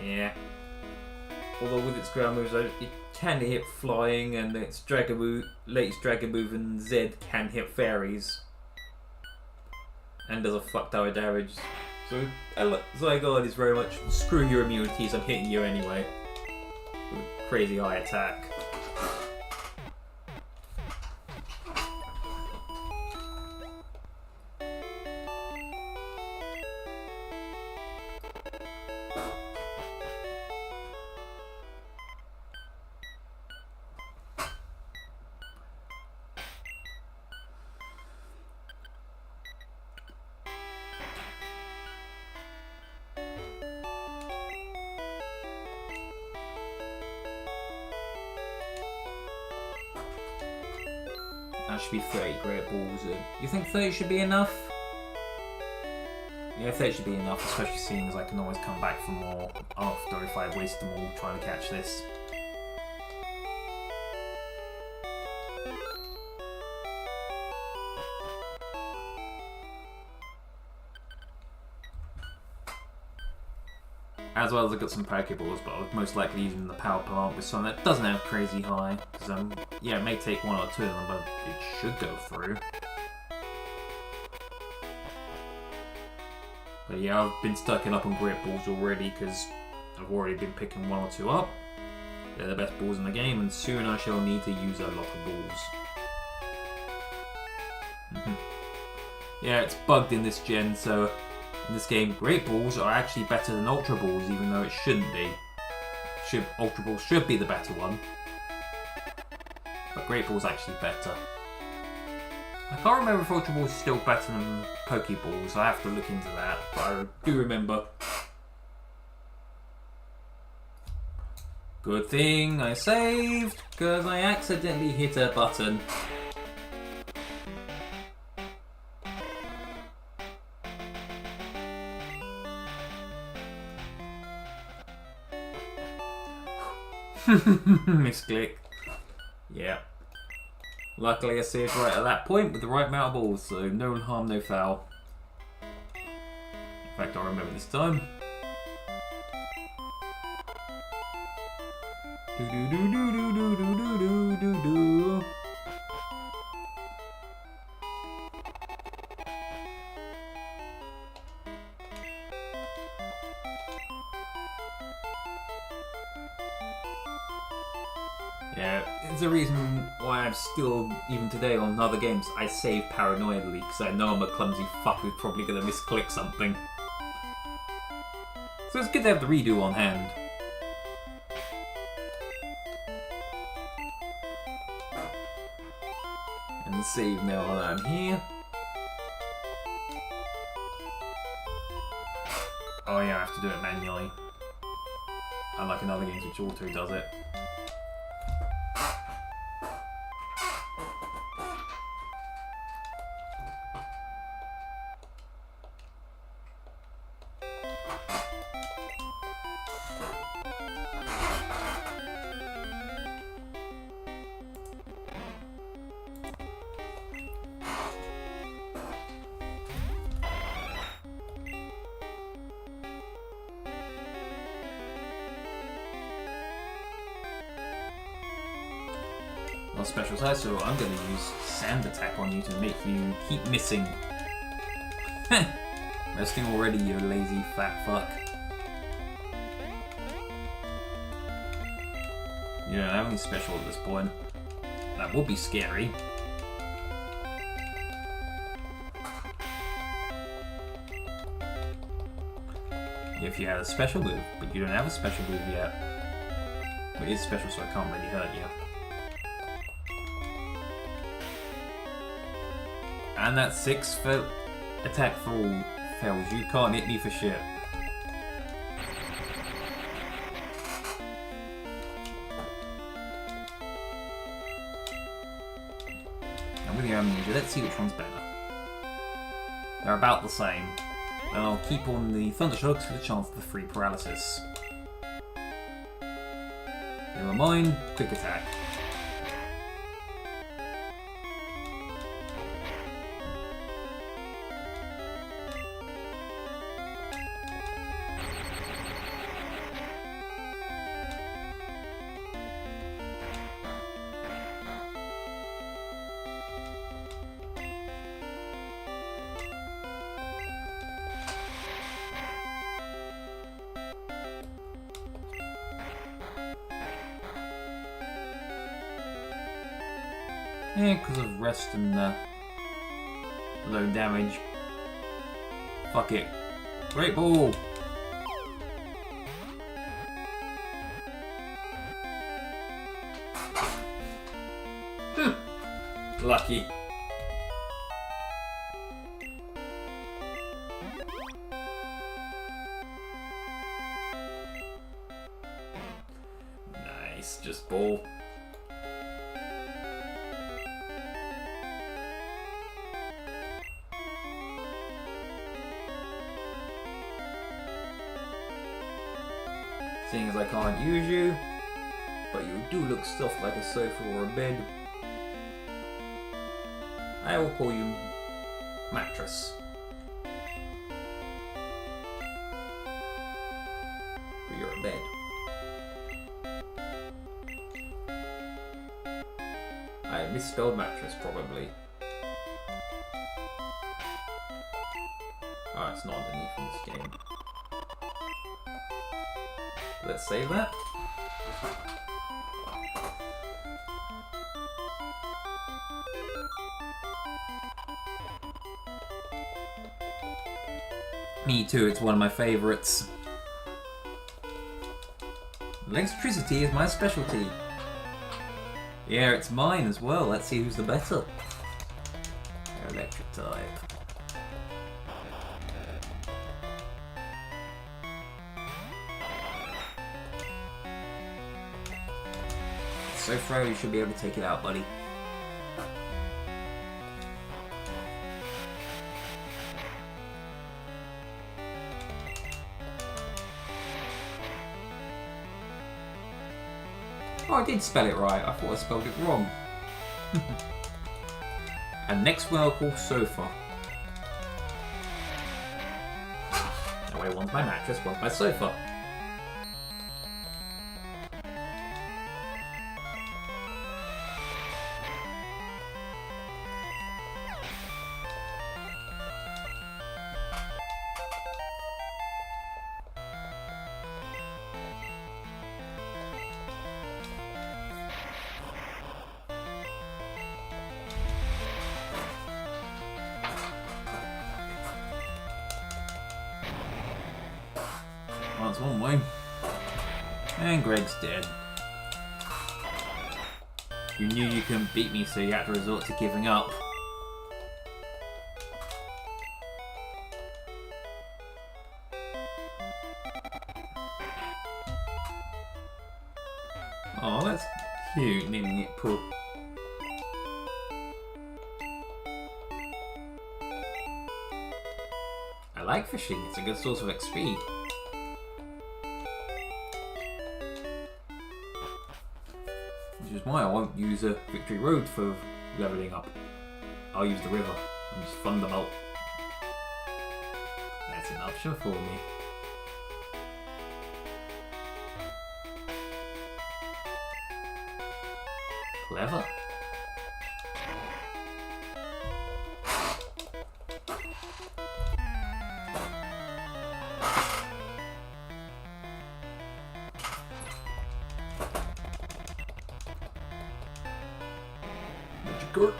Yeah. Although with its ground moves, it can hit flying, and its Dragon move, latest Dragon move and Z can hit fairies. And does a fuck ton of damage. So Zygarde is very much screw your immunities, I'm hitting you anyway. With a crazy high attack. That should be 30 Great Balls. You think 30 should be enough? Yeah, 30 should be enough, especially seeing as I can always come back for more after if I waste them all trying to catch this. As well as I've got some Pokeballs, but I was most likely using the Power Plant with something that doesn't have crazy high. Because, yeah, it may take one or two of them, but it should go through. But yeah, I've been stacking up on Great Balls already because I've already been picking one or two up. They're the best balls in the game, and soon I shall need to use a lot of balls. Yeah, it's bugged in this gen, so in this game, Great Balls are actually better than Ultra Balls, even though it shouldn't be. Ultra Balls should be the better one, but Great Balls actually better. I can't remember if Ultra Balls is still better than Pokeballs. I have to look into that, but I do remember. Good thing I saved, because I accidentally hit a button. Misclick. Yeah. Luckily I saved right at that point with the right amount of balls, so no harm, no foul. In fact, I remember this time. Do do do do do do do do do do. Yeah, it's a reason why I'm still, even today on other games, I save paranoidally, because I know I'm a clumsy fuck who's probably going to misclick something. So it's good to have the redo on hand. And save now while I'm here. Oh yeah, I have to do it manually. Unlike in other games which auto does it. Not special size, so I'm going to use sand attack on you to make you keep missing. Resting already, you lazy fat fuck. You don't have any special at this point. That would be scary. If you had a special move, but you don't have a special move yet. But it is special, so I can't really hurt you. And that 6 attack full fails. You can't hit me for shit. And with your amnesia, let's see which one's better. They're about the same. And I'll keep on the Thundershocks for the chance of the free paralysis. Never mind, quick attack. Yeah, because of rest and low damage. Fuck it. Great ball! Lucky. Nice, just ball. Seeing as I can't use you, but you do look stuffed like a sofa or a bed, I will call you mattress. But you're a bed. I misspelled mattress, probably. Oh, it's not underneath in this game. Let's save that. Me too, it's one of my favorites. Electricity is my specialty. Yeah, it's mine as well. Let's see who's the better. Electric type. So frail, you should be able to take it out, buddy. Oh, I did spell it right. I thought I spelled it wrong. And next one I'll call sofa. That way one's my mattress, one's my sofa. That's one way. And Greg's dead. You knew you couldn't beat me, so you had to resort to giving up. Oh, that's cute, naming it Pooh. I like fishing, it's a good source of XP. Which is why I won't use a Victory Road for leveling up. I'll use the river and just Thunderbolt. That's an option for me. Clever. hardcore.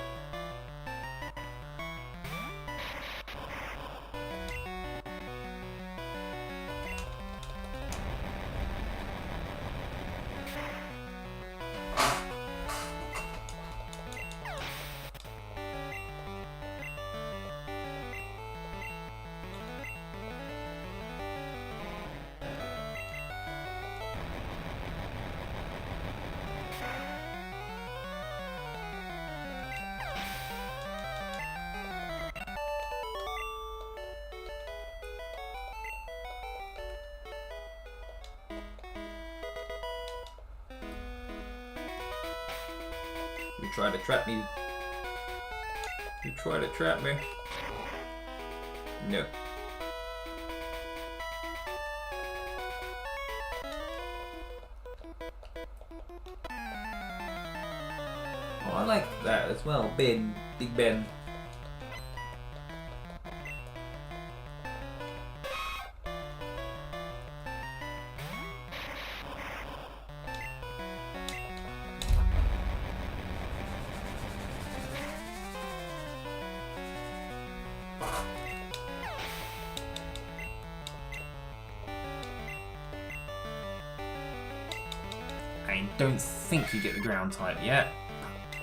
You try to trap me. You try to trap me. No. Oh, I like that as well. Ben, Big Ben. I don't think you get the ground type yet.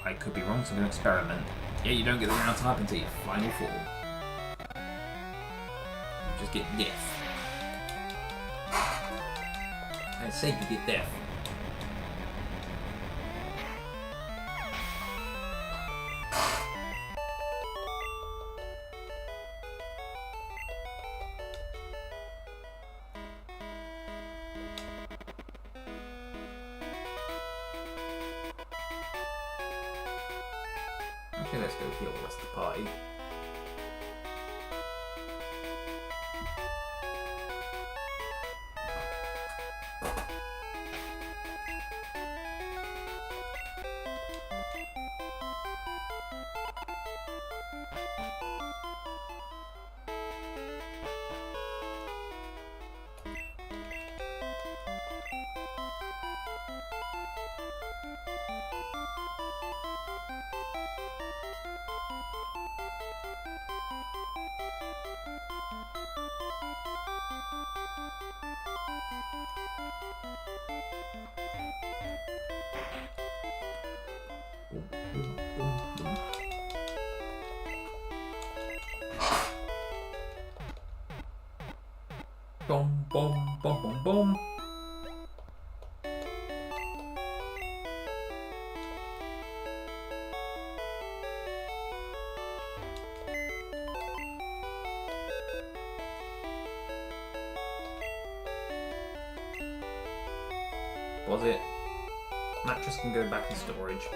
I could be wrong, so I'm going to experiment. Yeah, you don't get the ground type until your final fall. You just get death. I say you get death. Okay, let's go heal the rest of the party. Boom, boom, boom, boom, boom. Was it? Mattress can go back in storage.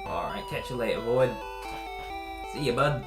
Alright, catch you later, Void. See you, bud.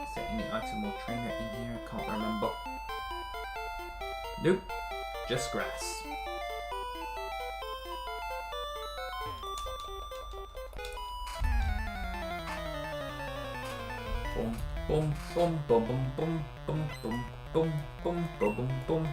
Is there any item or trainer in here? I can't remember. Nope, just grass. Boom, boom, boom, boom, boom, boom, boom, boom, boom, boom, boom, boom, boom.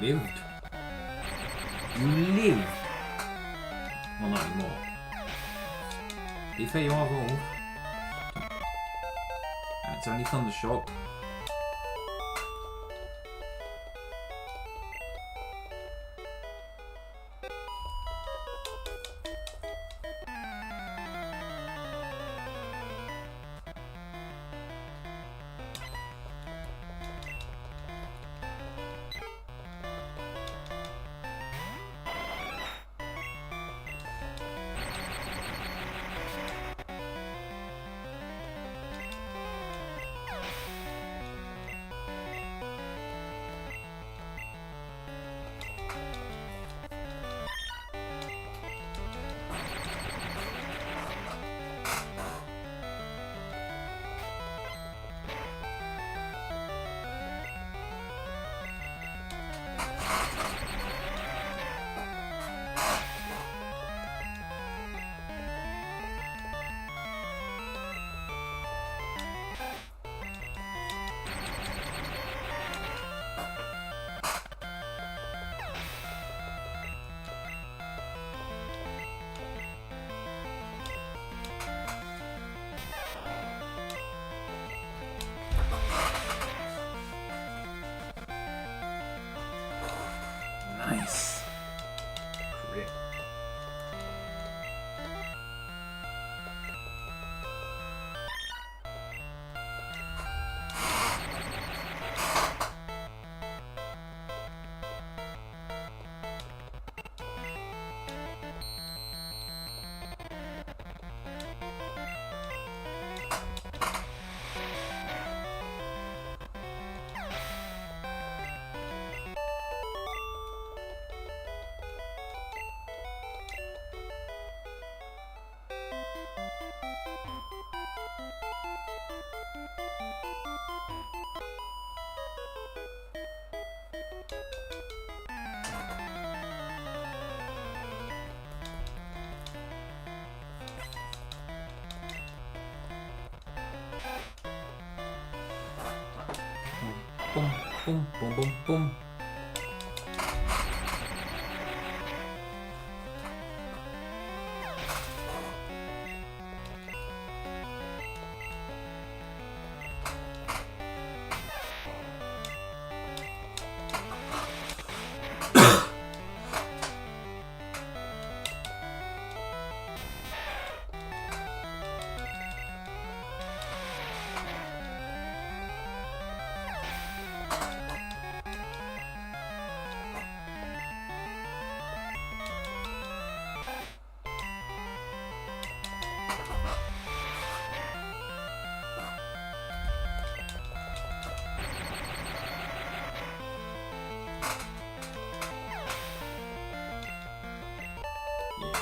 lived. You lived. Well, not anymore. Be fair, you are evolved. And it's only Thundershock. Nice. Crit. Boom, boom, boom, boom, boom.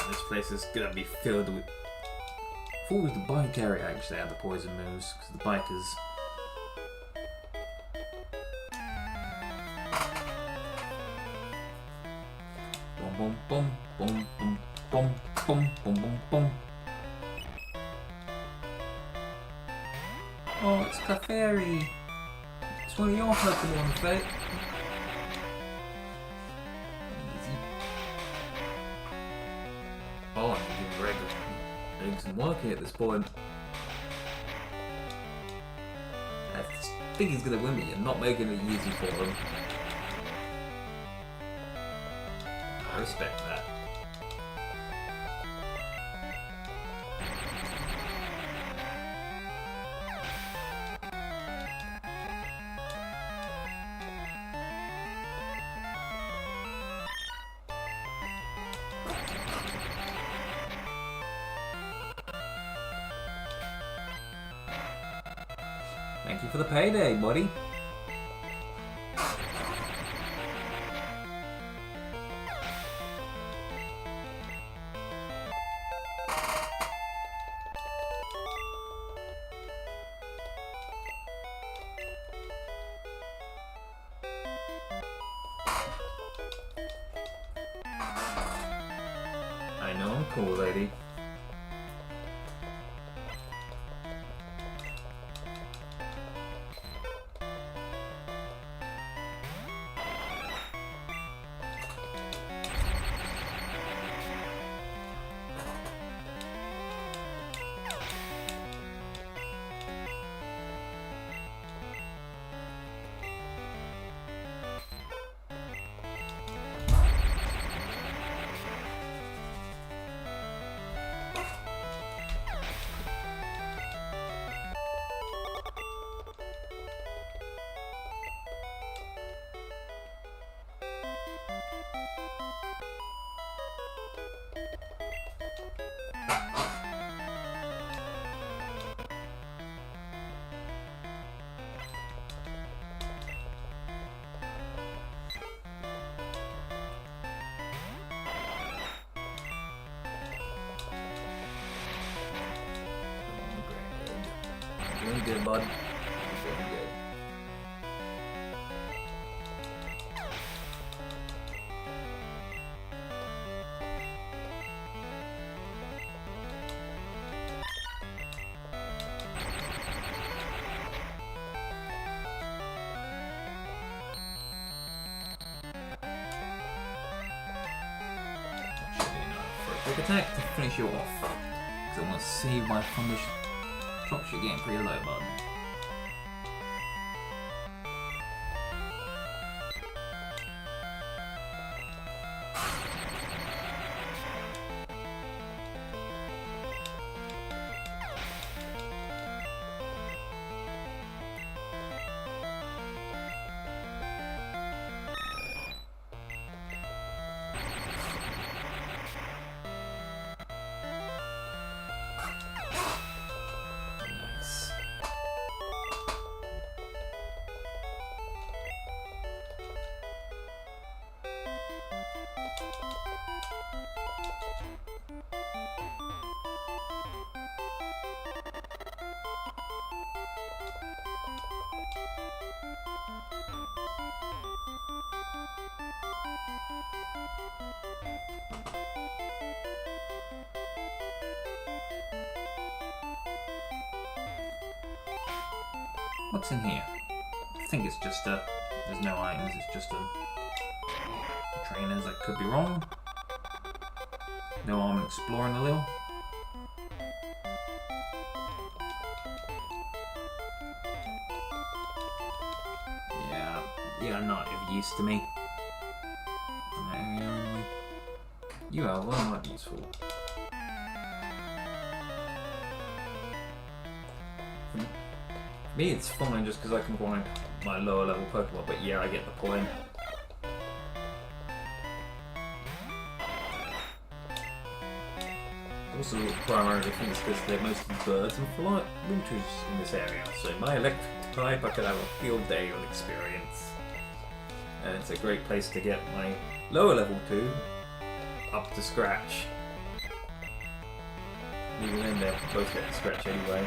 This place is gonna be filled with. I thought it was the bike area actually had the poison moves, because the bikers. Boom, boom, boom, boom, boom, boom, boom, boom, boom. Oh, it's Clefairy. It's one of your Pokemon, Fate. Oh, I'm doing some work here at this point. I think he's gonna win me and not making it easy for him. I respect that. Thank you for the payday, buddy. I know I'm cool, lady. Doing good, bud. Doing good. Should be enough for a quick attack to finish you off. Because I want to save my thunder. Drops your game pretty low, bud. What's in here? I think it's just a... There's no items, it's just a... trainers, I could be wrong. No harm in exploring a little. Yeah, not of use to me. You are well not useful. For me it's fine just because I can find my lower level Pokemon, but yeah, I get the point. Also, primarily I think it's because they're mostly birds and flight routers in this area, so my electric type I could have a field day on experience. And it's a great place to get my lower level 2 up to scratch. Even then they're both getting scratch anyway.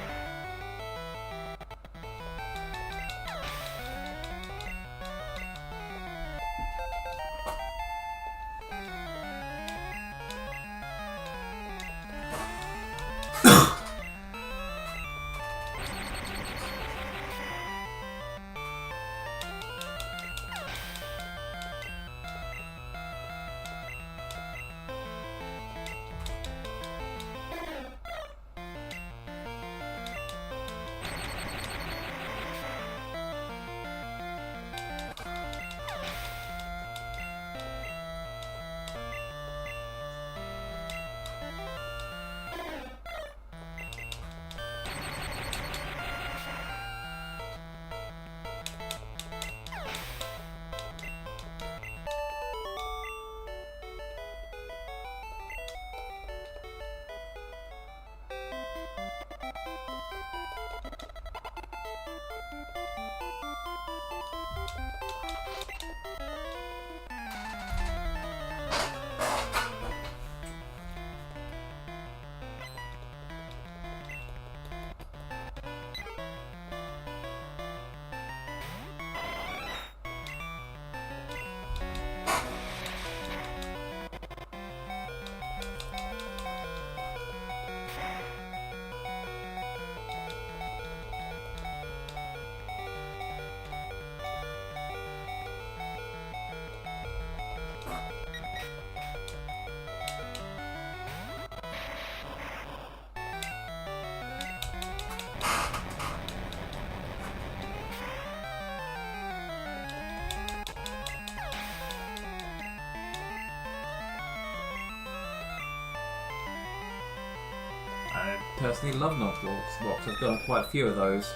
I personally love Nuzlocke. I've done quite a few of those.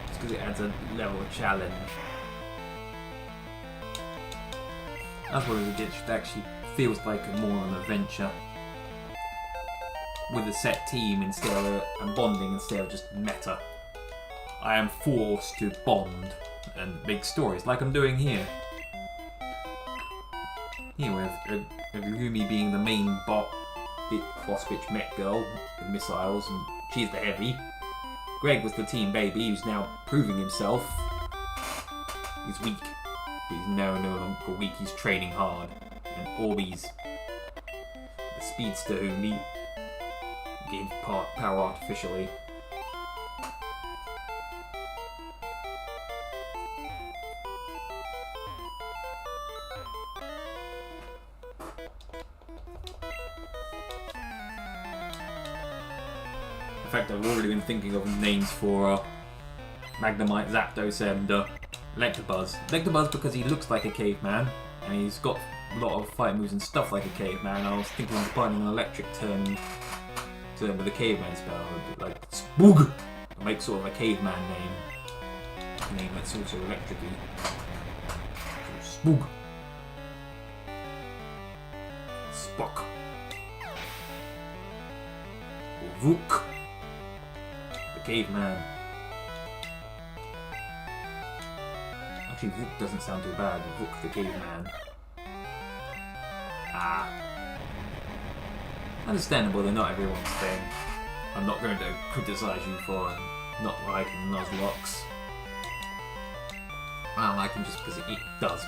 Just because it adds a level of challenge. That's what it actually feels like more of an adventure. with a set team instead of and bonding instead of just meta. I am forced to bond and make stories like I'm doing here. Here with Lumi being the main boss bitch mech girl with missiles, and she's the heavy. Greg was the team baby who's now proving himself. He's weak. He's no longer weak, he's training hard. And Orbeez, the speedster who gained power artificially. In fact, I've already been thinking of names for Magnemite, Zapdos, and Electabuzz. Electabuzz because he looks like a caveman, and he's got a lot of fight moves and stuff like a caveman. I was thinking of combining an electric turn with a caveman spell, like Spoog, to make sort of a caveman name that's also electric-y. So, Spoog. Spock. Or Vuk. The caveman. Actually, Vuk doesn't sound too bad. Vuk the caveman. Understandable, they're not everyone's thing. I'm not going to criticise you for not liking Nuzlocke. I don't like him just because it does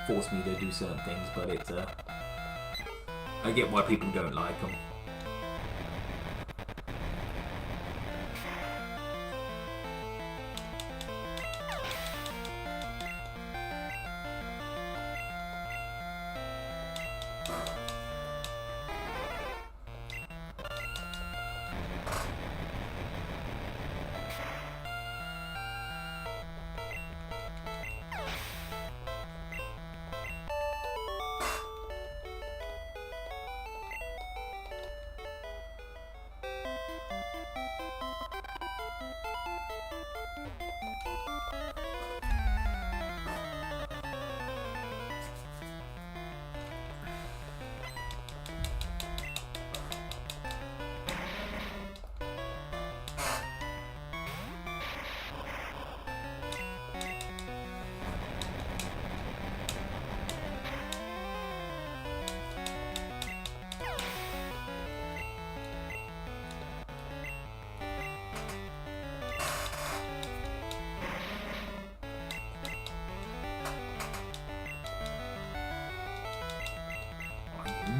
force me to do certain things, but I get why people don't like him.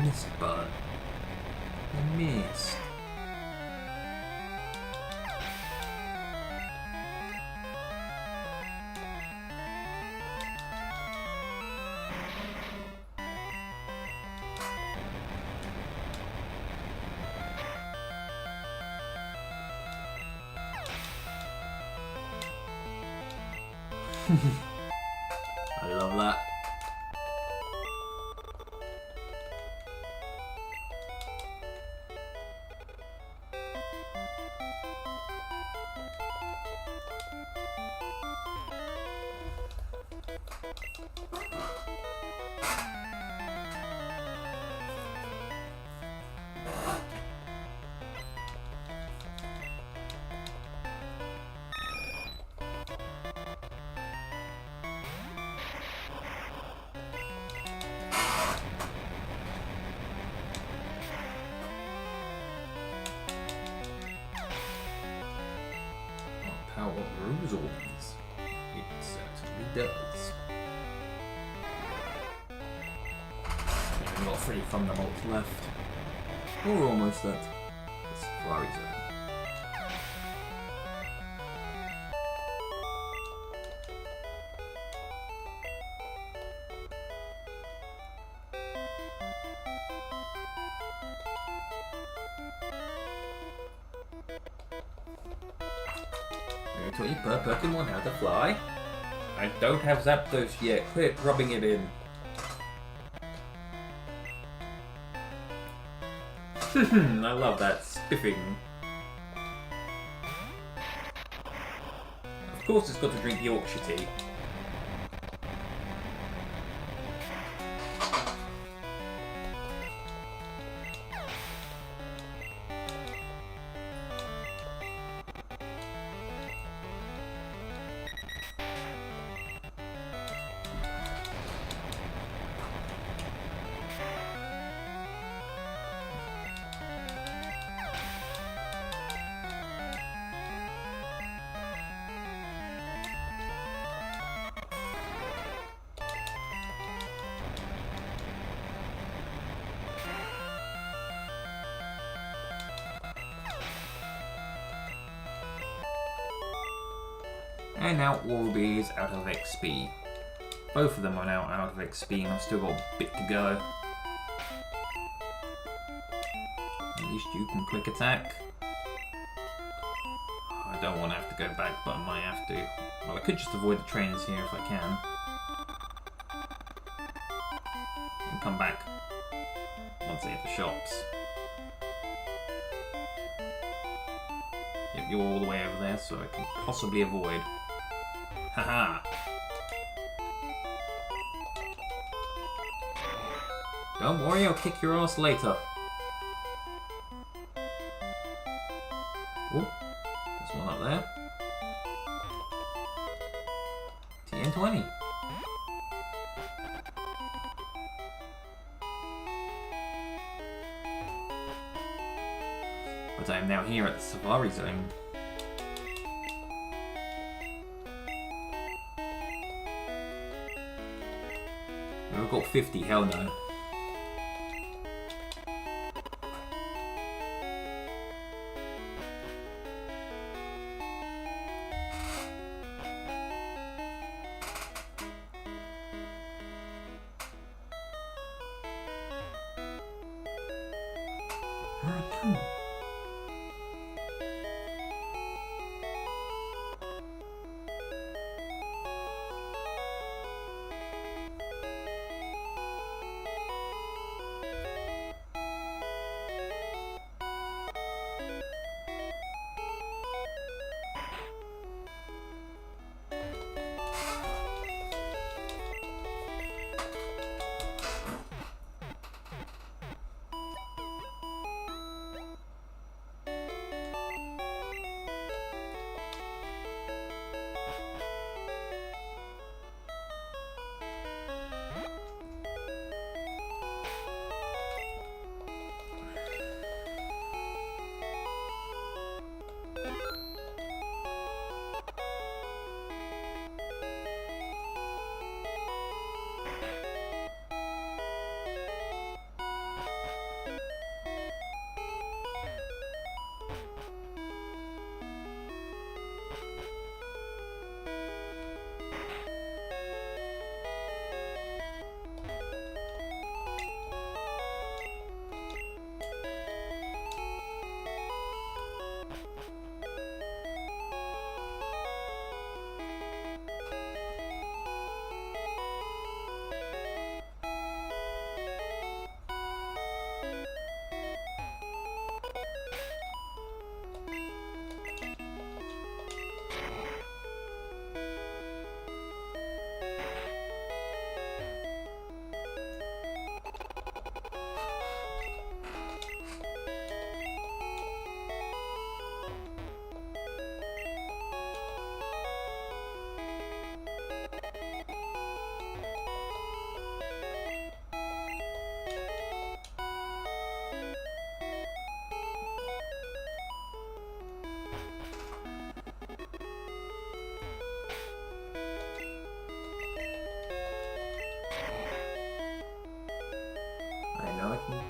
Missed, bud. I missed. I love that. Power rules all these. It certainly does. We've got 3 Thunderbolts left. We're almost at the Safari Zone. I taught you per Pokemon how to fly. I don't have Zapdos yet. Quit rubbing it in. I love that spiffing. Of course it's got to drink Yorkshire tea. And now Oral-B is out of XP. Both of them are now out of XP, and I've still got a bit to go. At least you can quick attack. I don't want to have to go back, but I might have to. Well, I could just avoid the trains here if I can. And come back once I hit the shops. Yep, you're all the way over there, so I can possibly avoid. Haha! Don't worry, I'll kick your ass later. Oh, there's one up there. TN20. But I am now here at the Safari Zone. I've got 50, hell no.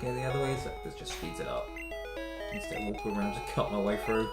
Get the other way, so this just speeds it up. Instead of walking around to cut my way through.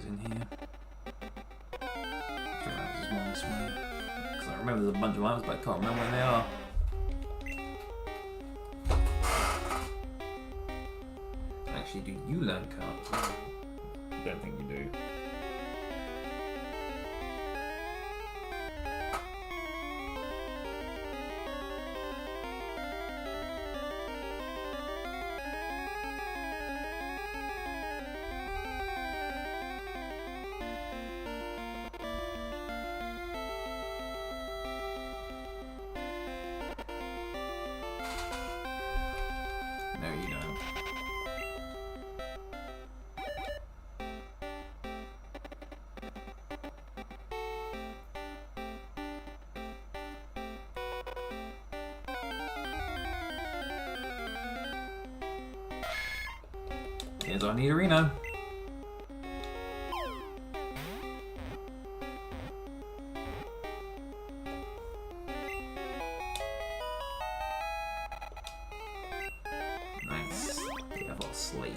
In here. Sure, there's one this way. Because I remember there's a bunch of items, but I can't remember where they are. Actually, do you learn cards? I don't think you do. Here's our Nidorino. Nice. We have our slave.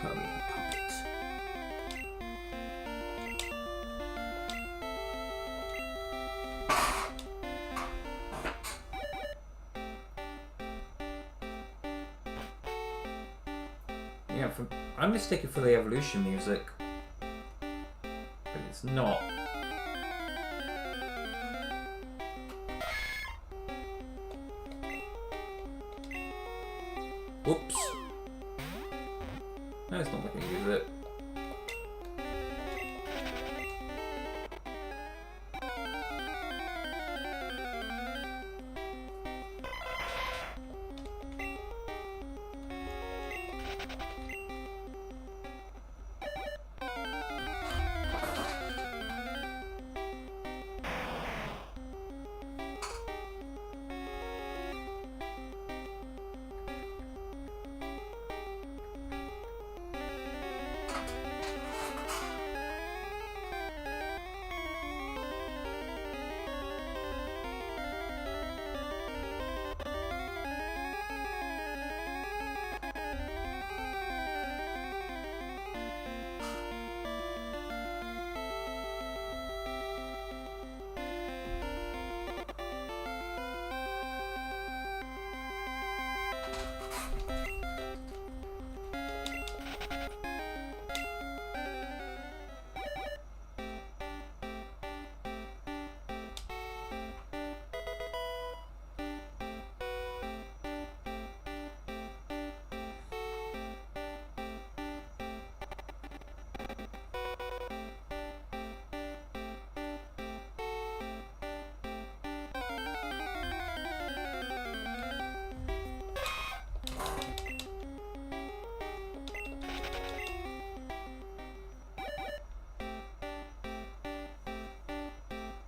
Permanent puppet. Yeah, I mistake it for the evolution music, but it's not. Whoops. No, it's not letting me use it.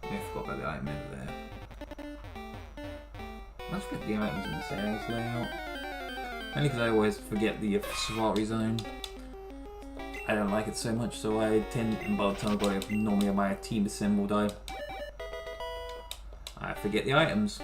I forgot about the item over there. I just put the items in the series layout. Only because I always forget the Safari zone. I don't like it so much, so I tend, and by the time I got it, normally on my team assembled, I forget the items.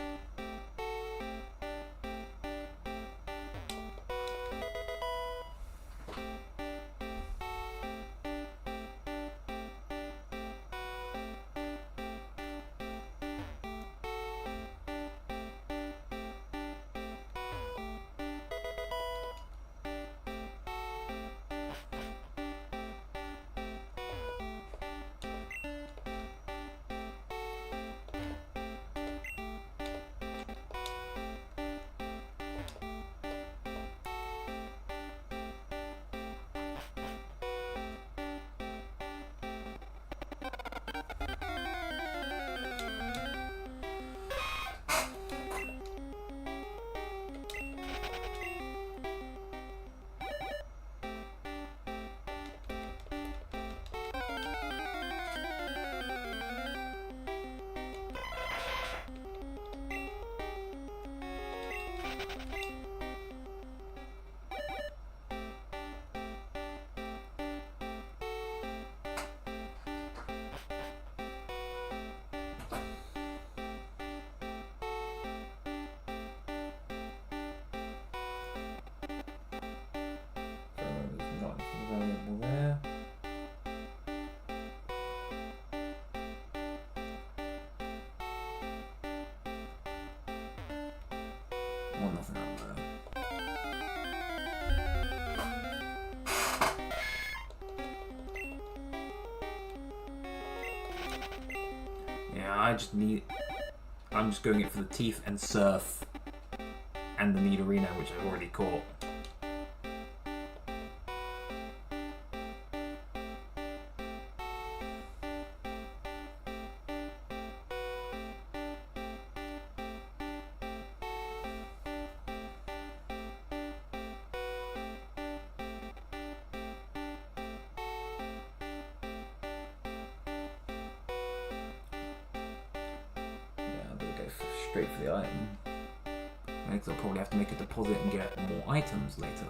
I'm just going it for the teeth and surf and the Nidorino, which I've already caught. straight for the item. Next I'll probably have to make a deposit and get more items later.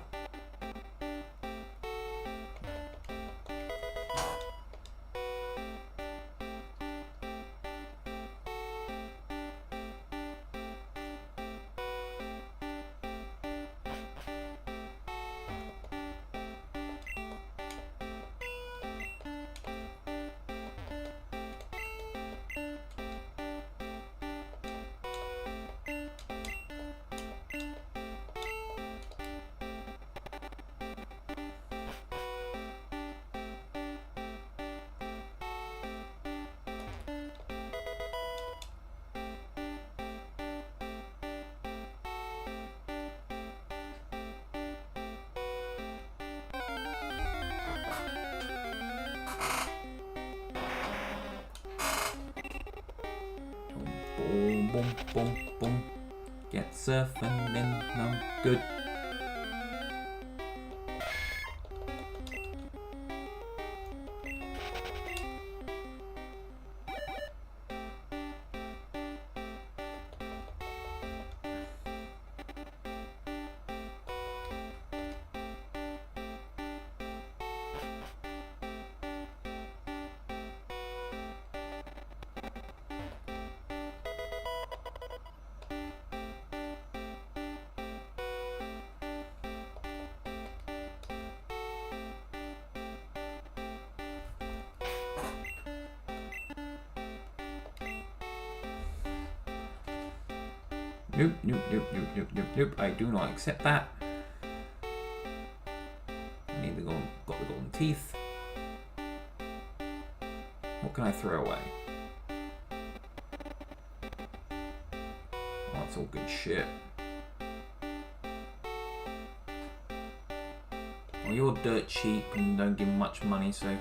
Boom, boom, boom, boom. Get surfing in, I'm good. Nope, nope, nope, nope, nope, nope, nope. I do not accept that. Need the golden, got the golden teeth. What can I throw away? Oh, that's all good shit. Well, you're dirt cheap and don't give much money, so...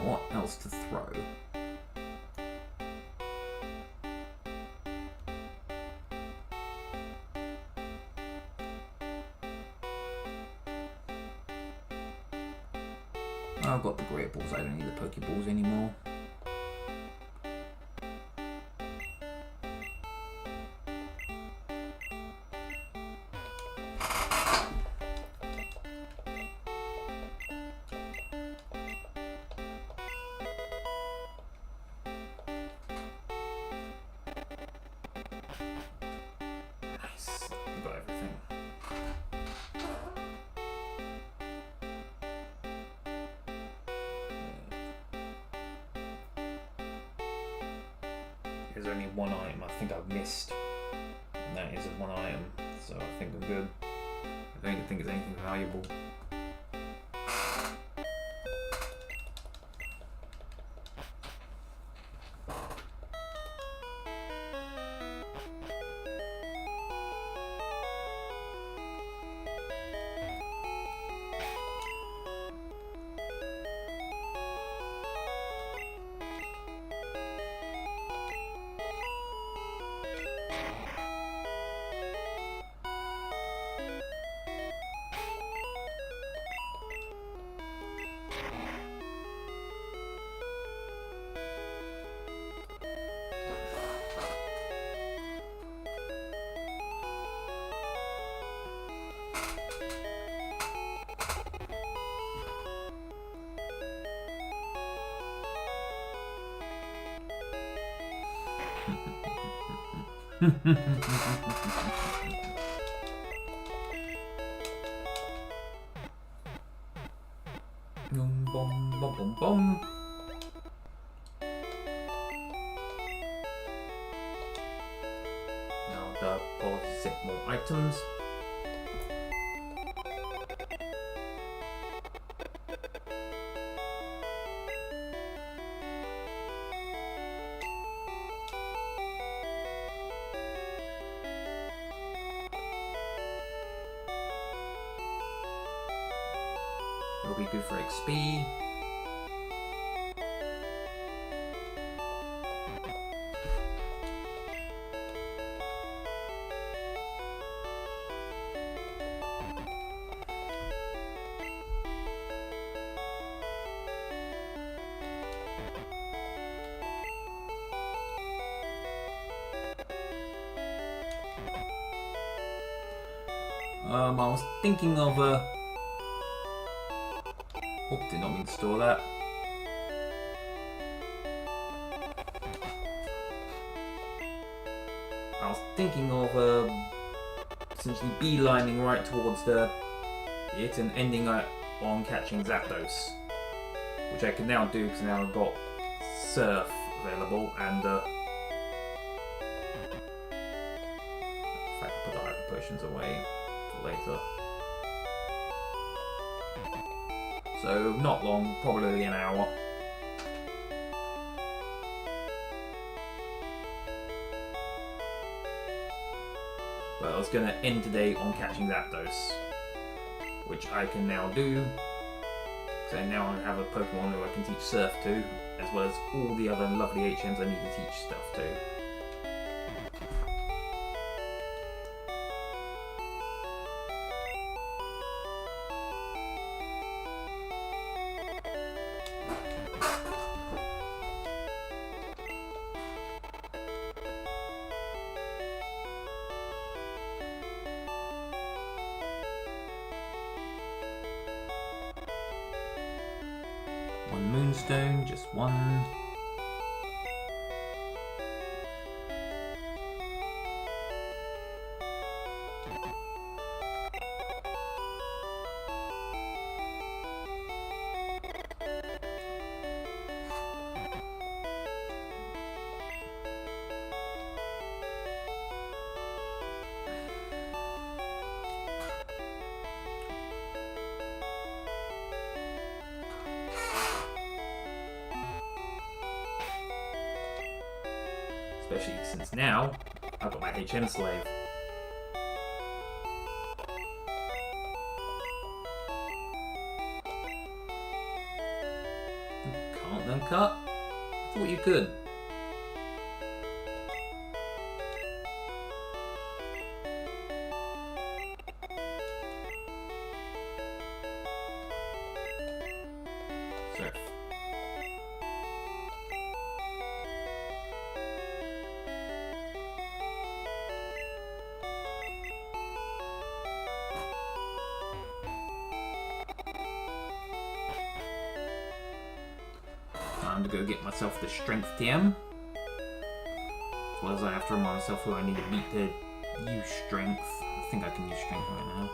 What else to throw? I've got the great balls, I don't need the Pokeballs anymore. There's only one item I think I've missed, and that is one item, so I think I'm good. I don't think it's anything valuable. Boom, boom, boom, boom, boom. Now deposit more items. be good for XP. I was thinking of oh, did not mean to store that. I was thinking of essentially beelining right towards it and ending on catching Zapdos, which I can now do because now I've got Surf available and in fact I'll put the Hyper Potions away later. So not long, probably an hour. But I was going to end today on catching Zapdos, which I can now do. So now I have a Pokemon who I can teach Surf to, as well as all the other lovely HMs I need to teach stuff to. One Moonstone, just one. Especially since now I've got my HM slave. Can't then cut? I thought you could. Surf. Time to go get myself the strength TM. As well as I have to remind myself who I need to beat to use strength. I think I can use strength right now.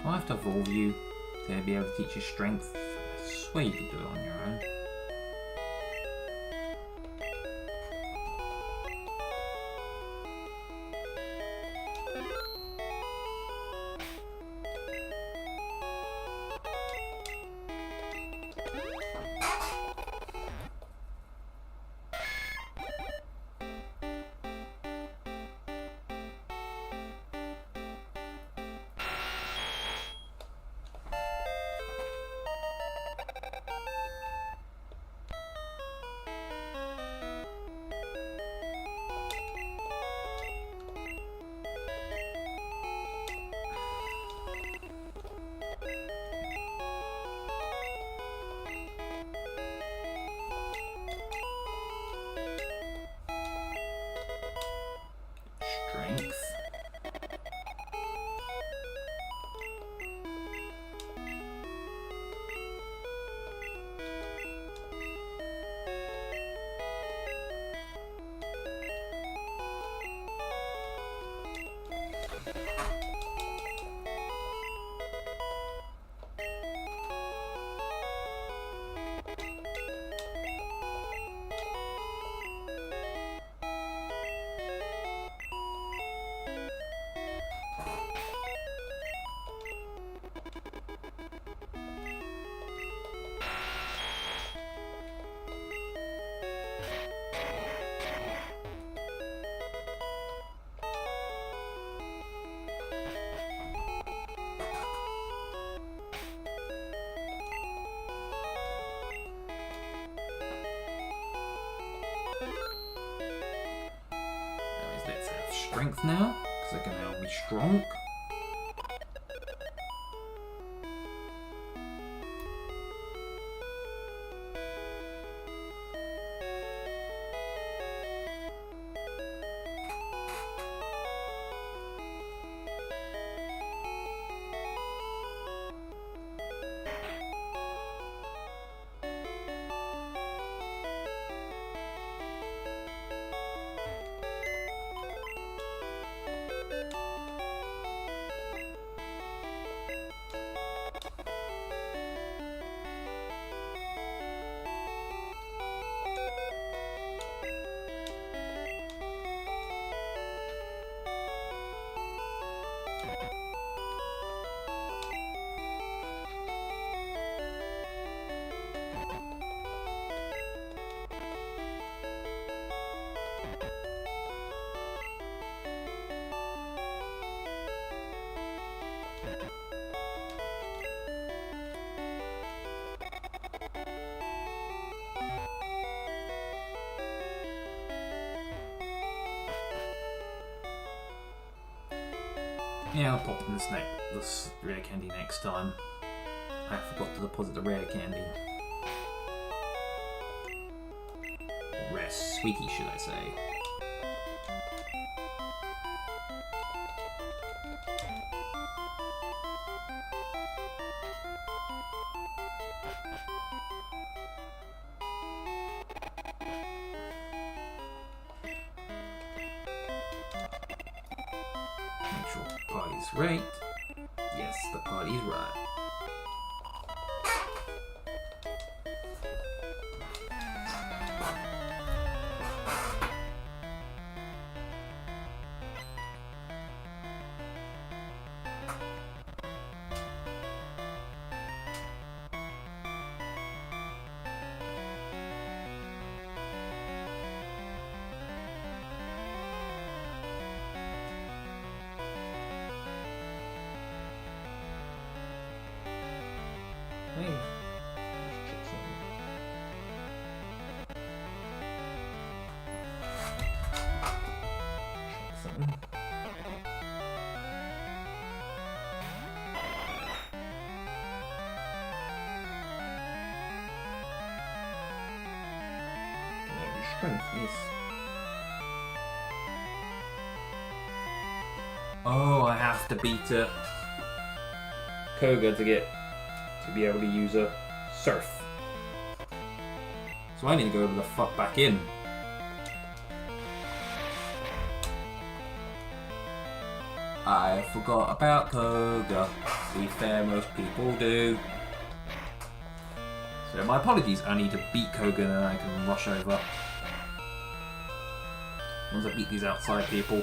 I have to evolve you to be able to teach you strength. I swear you could do it on your own. strength now, because I can now be strong. Yeah, I'll pop in this rare candy next time. I forgot to deposit the rare candy. Or rare sweetie, should I say. Make sure the party's right. Yes, the party's right. Strength, yes. Oh, I have to beat Koga to be able to use a surf. So I need to go the fuck back in. I forgot about Koga. To be fair, most people do. So my apologies, I need to beat Koga and then I can rush over. Once I beat these outside people.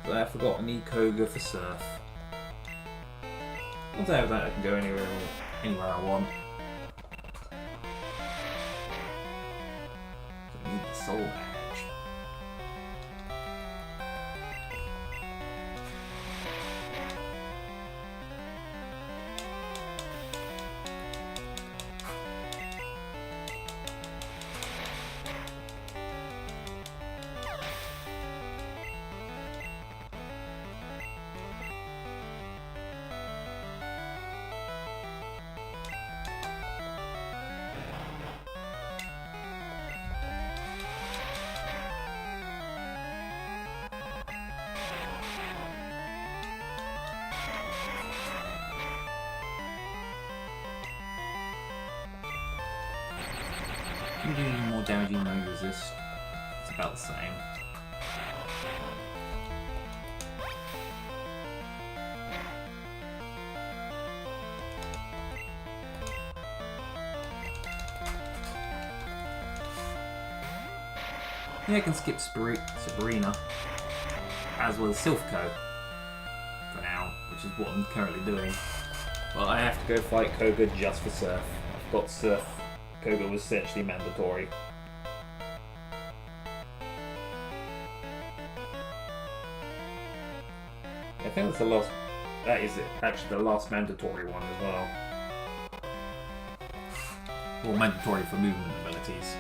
So I forgot I need Koga for surf. Once I have that, I can go anywhere I want. So I need the soul edge. You do more damage even though you resist. It's about the same. Yeah, I can skip Sabrina, as well as Silphco for now, which is what I'm currently doing. But I have to go fight Koga just for Surf. I've got Surf. Koga was essentially mandatory. I think that's the last. That is it. Actually, the last mandatory one as well. Well, mandatory for movement abilities.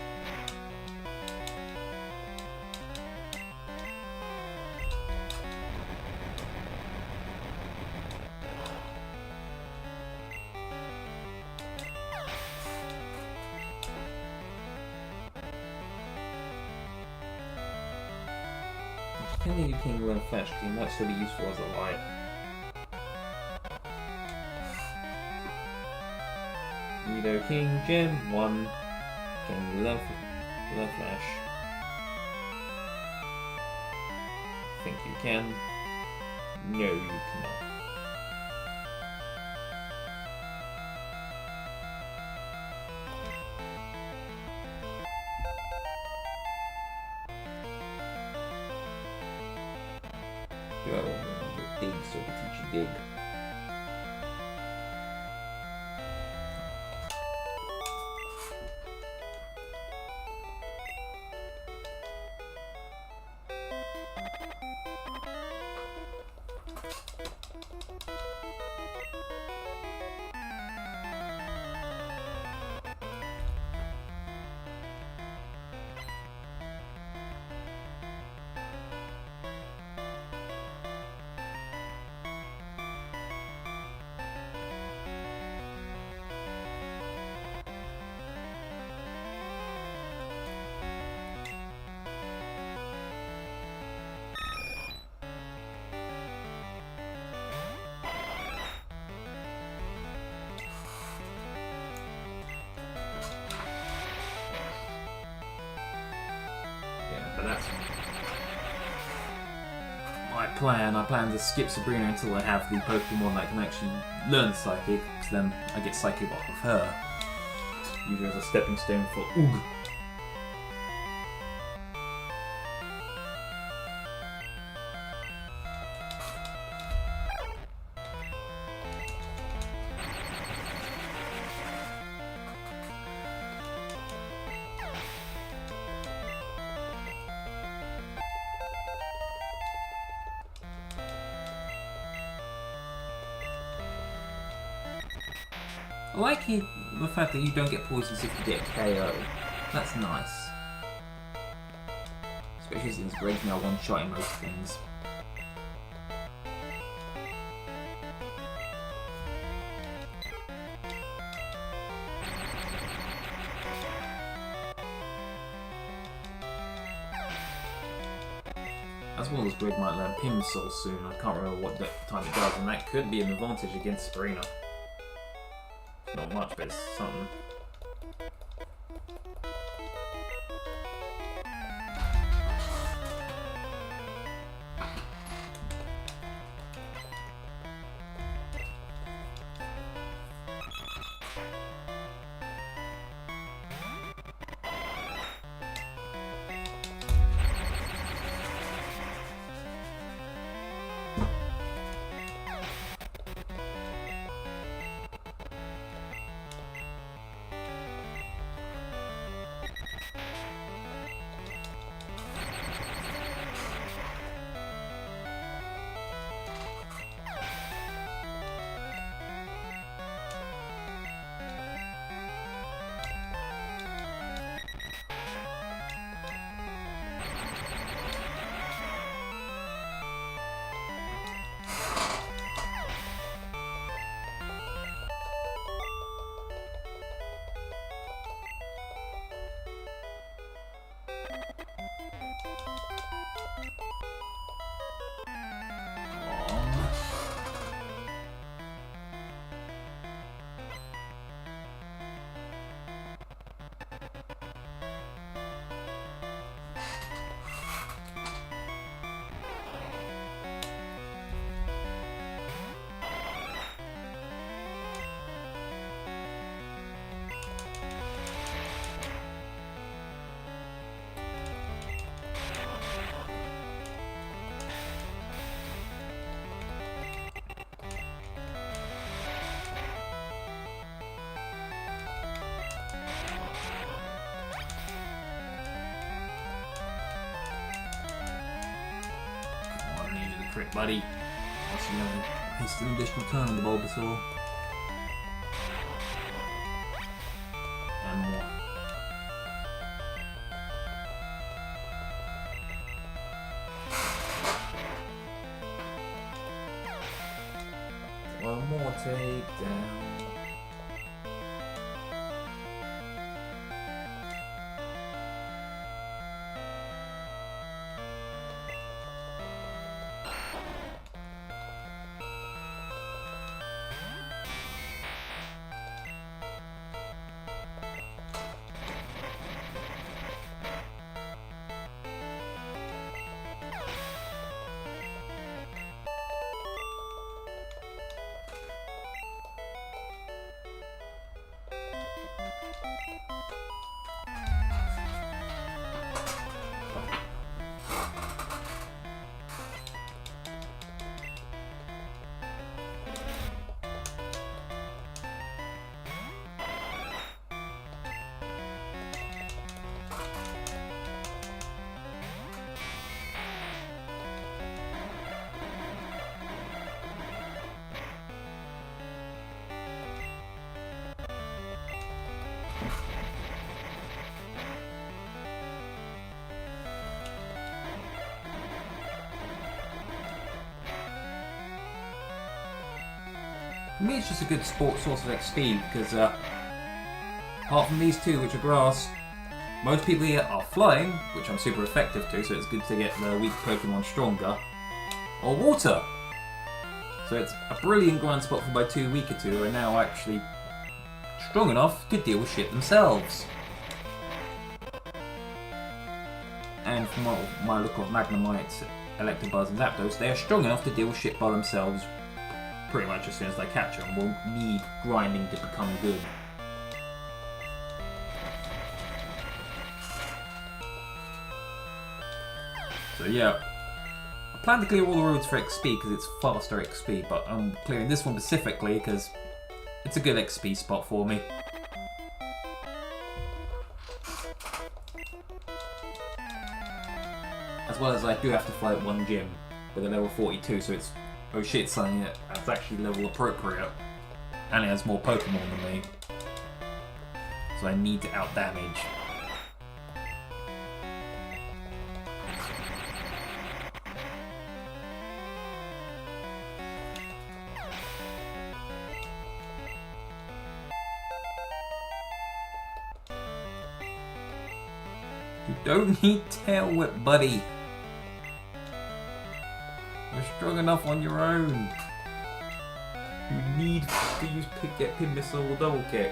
can the king learn flash? Because he might still be useful as a light. Nido King, Gem 1. Can you learn flash? I think you can. No, you cannot. Dig, so we teach you dig. But that's my plan. I plan to skip Sabrina until I have the Pokemon that can actually learn Psychic, because then I get Psychic off of her. Usually as a stepping stone for Oog. I like the fact that you don't get poisons if you get KO. That's nice. Especially since Greg's now one-shotting most things. As well as Greg might learn Pimsol soon. I can't remember what time it does, and that could be an advantage against Sabrina. Not much, but it's something. Crit, buddy. Also, you know, he's an additional turn on the Bulbasaur. And more. One more takedown. For me, it's just a good source of XP because apart from these two, which are grass, most people here are flying, which I'm super effective to, so it's good to get the weak Pokemon stronger, or water. So it's a brilliant grind spot for my two weaker two who are now actually strong enough to deal with shit themselves. And from my look of Magnemites, Electabuzz and Zapdos, they are strong enough to deal with shit by themselves pretty much as soon as they catch them. Won't need grinding to become good. So yeah, I plan to clear all the roads for XP because it's faster XP, but I'm clearing this one specifically because it's a good XP spot for me. As well as I do have to fight one gym with a level 42, so it's, oh shit, something that's actually level appropriate. And it has more Pokemon than me. So I need to out damage. You don't need Tail Whip, buddy. You're strong enough on your own. You need to use get Pin Missile or Double Kick.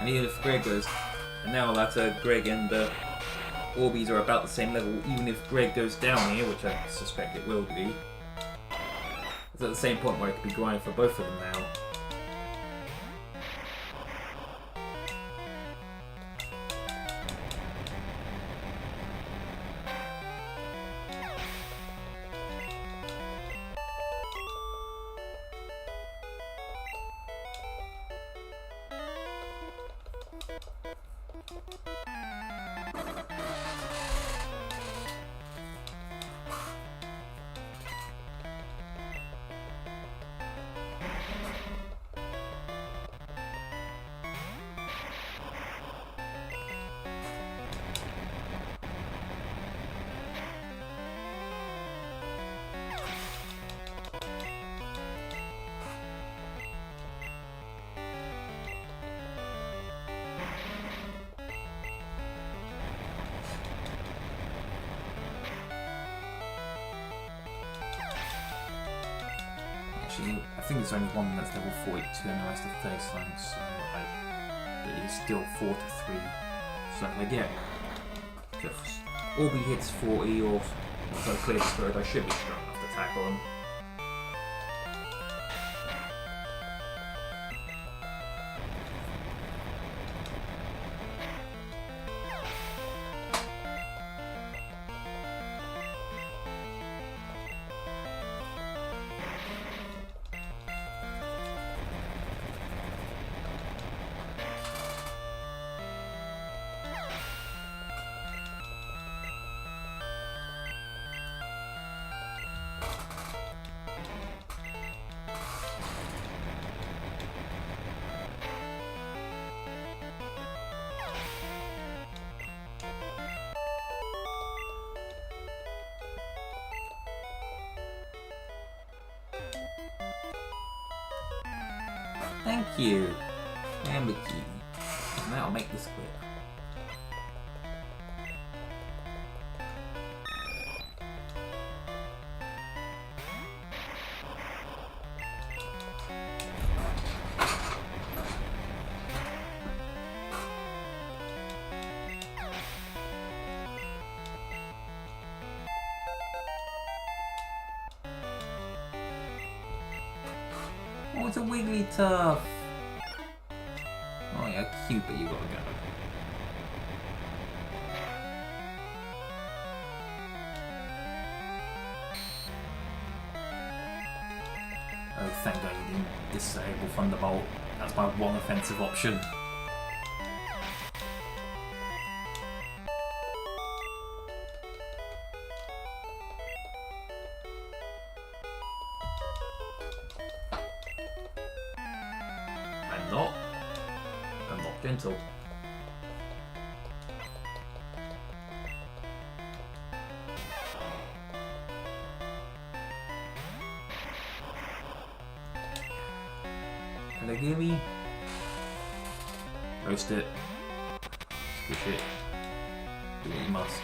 And even if Greg goes, and now that Greg and Orbeez are about the same level, even if Greg goes down here, which I suspect it will be, it's at the same point where I could be grinding for both of them now. Actually, I think there's only one that's level 42 and the rest are 39, so it's still 4 to 3. So if I get, if Orbeez hits 40 or if I clear the spirit, I should be strong enough to tackle him. Thank you. Amber key. Now I'll make this quick. Oh, it's a wiggly turf. Oh yeah, cute, but you gotta go. Oh, thank God you didn't disable Thunderbolt. That's my one offensive option. I'm not gentle. Hello, gimme. Roast it. Squish it. Do what you must.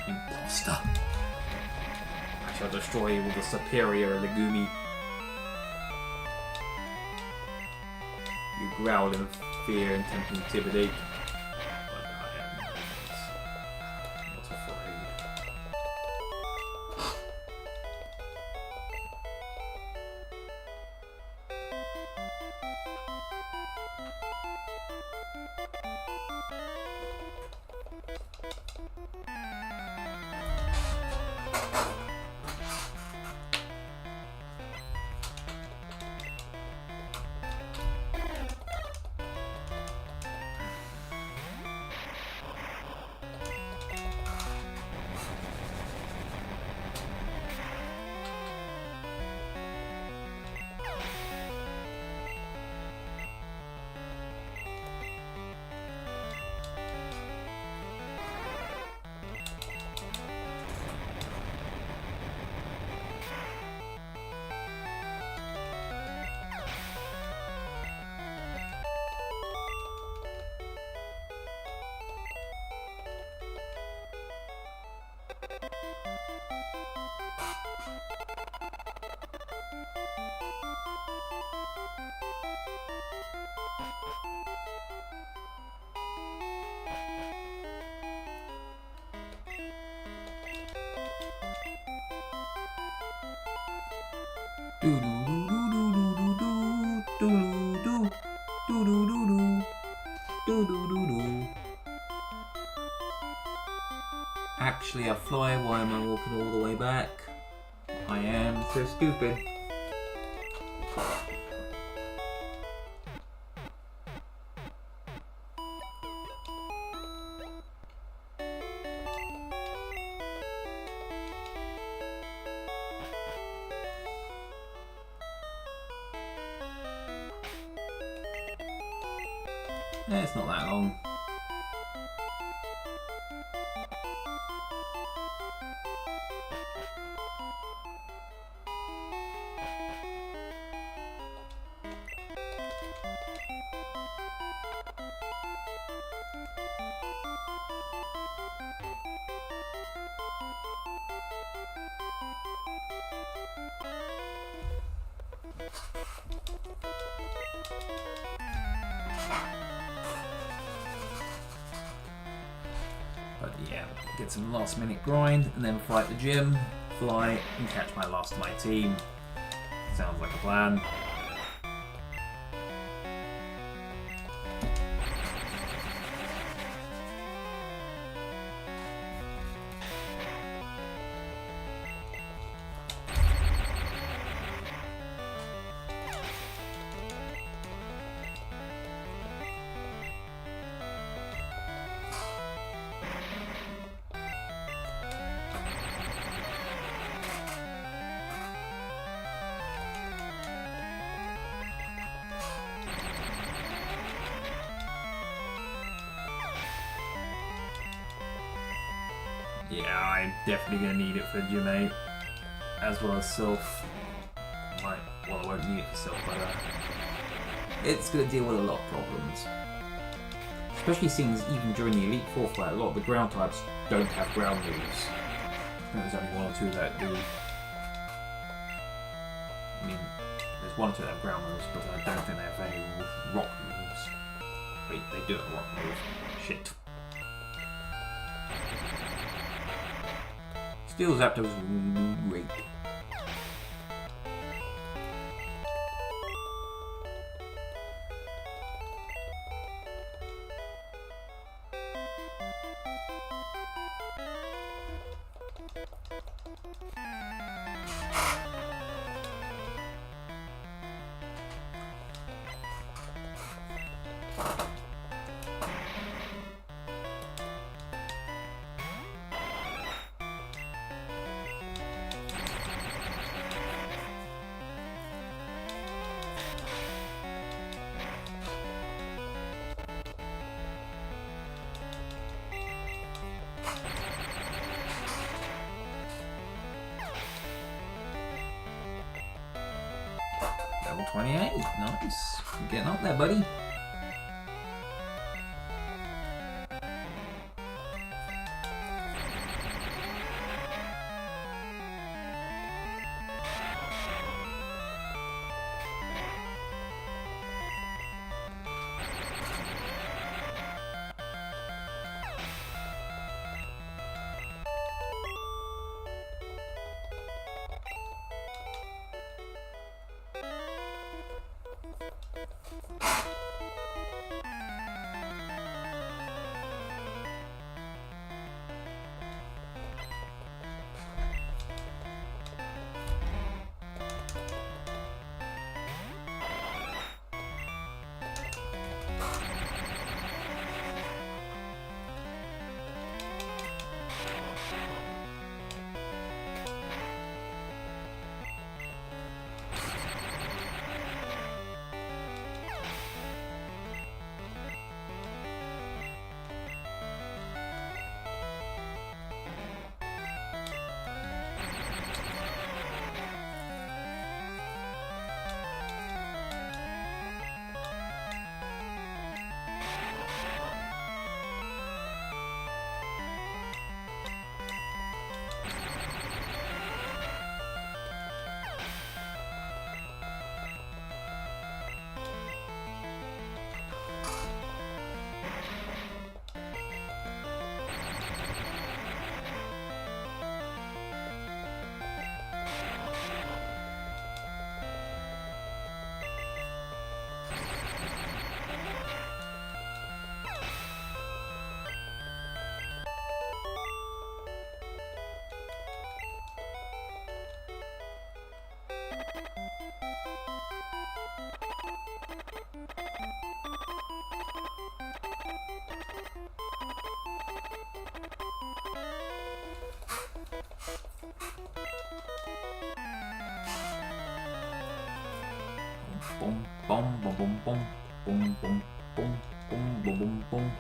Imposter. I shall destroy you with a superior Legumi. You growl in fear and attempt to intimidate. But I am not afraid. Actually, I fly. Why am I walking all the way back? I am so stupid. Yeah, it's not that long. But yeah, get some last minute grind and then fly at the gym, fly and catch my last of my team. Sounds like a plan. Yeah, I'm definitely going to need it for Jimmy, as well as Sylph. Well, I won't need it for Sylph, but it's going to deal with a lot of problems. Especially seeing as even during the Elite Four fight, a lot of the ground types don't have ground moves. I think there's only one or two that do. I mean, there's one or two that have ground moves, but I don't think they have any rock moves. Wait, they do have a rock move. Shit. Steel Zapdos great. Level 28, nice. You're getting up there, buddy. Boom, boom, boom, boom, boom, boom, boom, boom, boom, boom, boom, boom.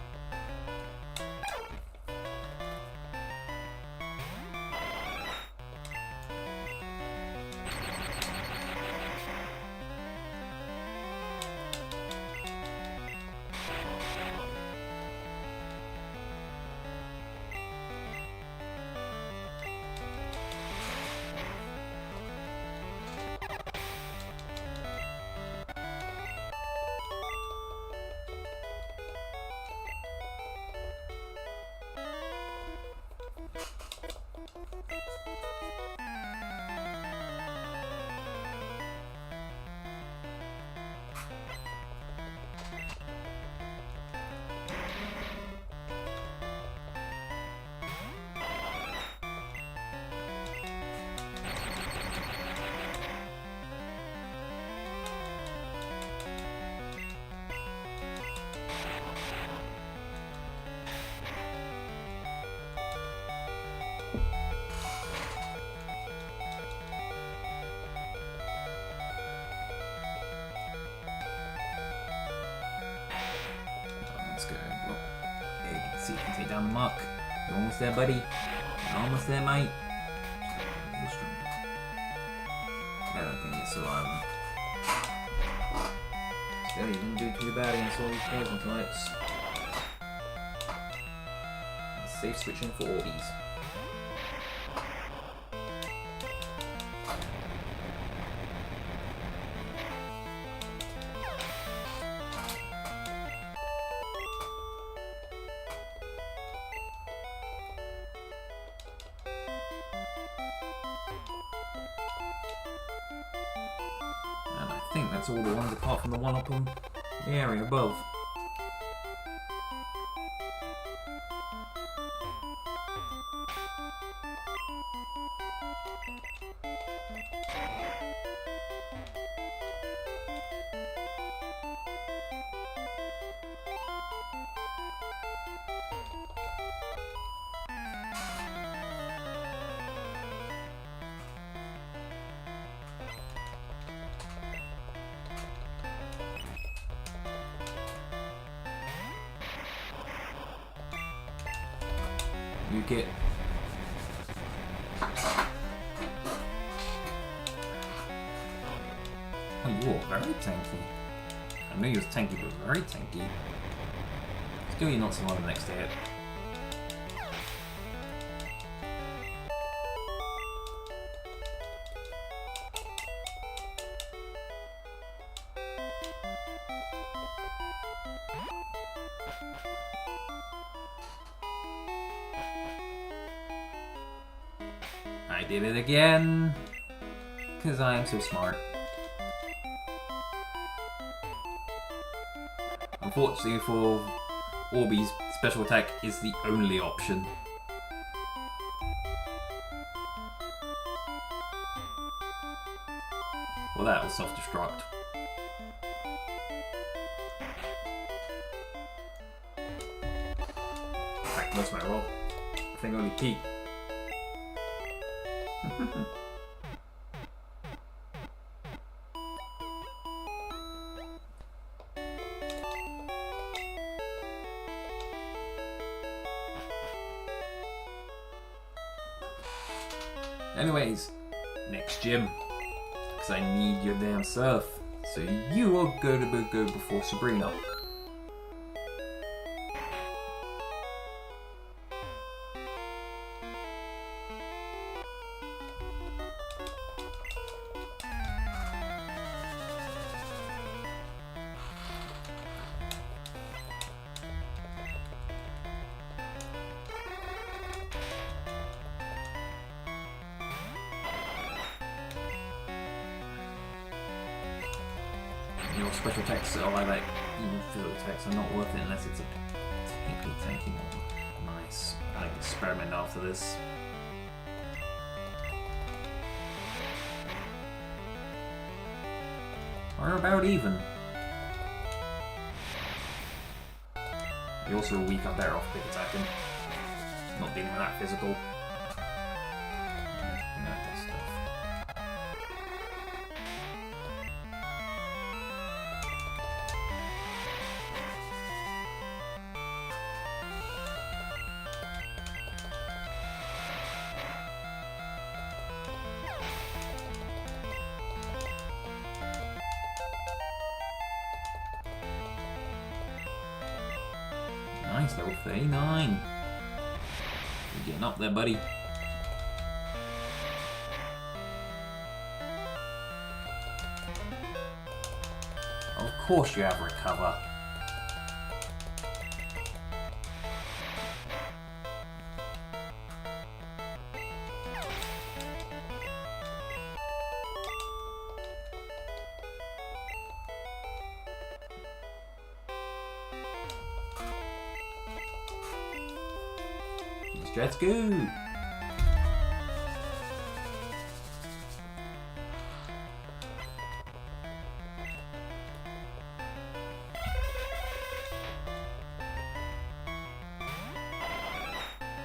Let's go. Well, hey, see if you can take down the mark. You're almost there, buddy. Almost there, mate. I don't think it's surviving. Still, you didn't do too bad against all these poison types. Safe switching for Orbeez. And I think that's all the ones apart from the one up on the area above. You get oh, you are very tanky. I knew you was tanky, but very tanky. Still, you're not surviving the next hit. I did it again, because I am so smart. Unfortunately for Orbeez, special attack is the only option. Well, that will self-destruct. In fact, most of my roll. I think only Pete. Anyways, next gym, because I need your damn surf. So you are going to go before Sabrina. Your special attacks are like even physical attacks are not worth it unless it's a particularly tanky one. Nice. I can experiment after this. Or about even. You're also weak, I'm better off big attacking. Not dealing with that physical. Nice, level 39. You're getting up there, buddy. Of course you have recover. Let's go!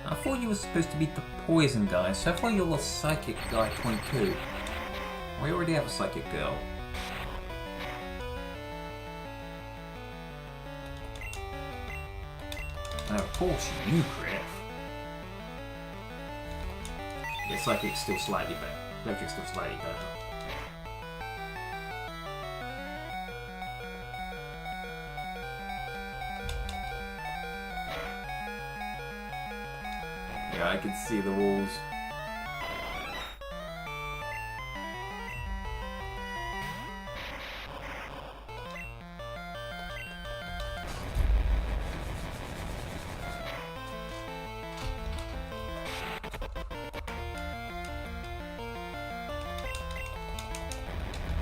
I thought you were supposed to be the poison guy, so I thought you were a psychic guy 22. We already have a psychic girl. And of course you crit. Yeah, psychic's still slightly better. Electric's still slightly better. Yeah, I can see the walls.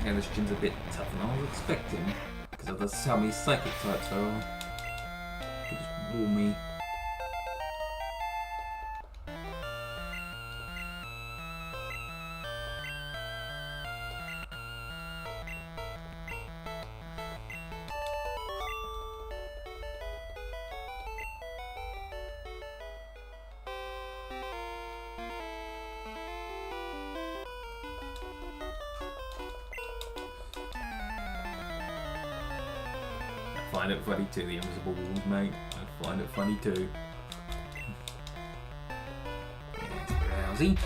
Yeah, this gym's a bit tougher than I was expecting, because of how many psychic types there are. They just wall me. I find it funny too, the invisible walls, mate. I find it funny too. Yeah, it's drowsy.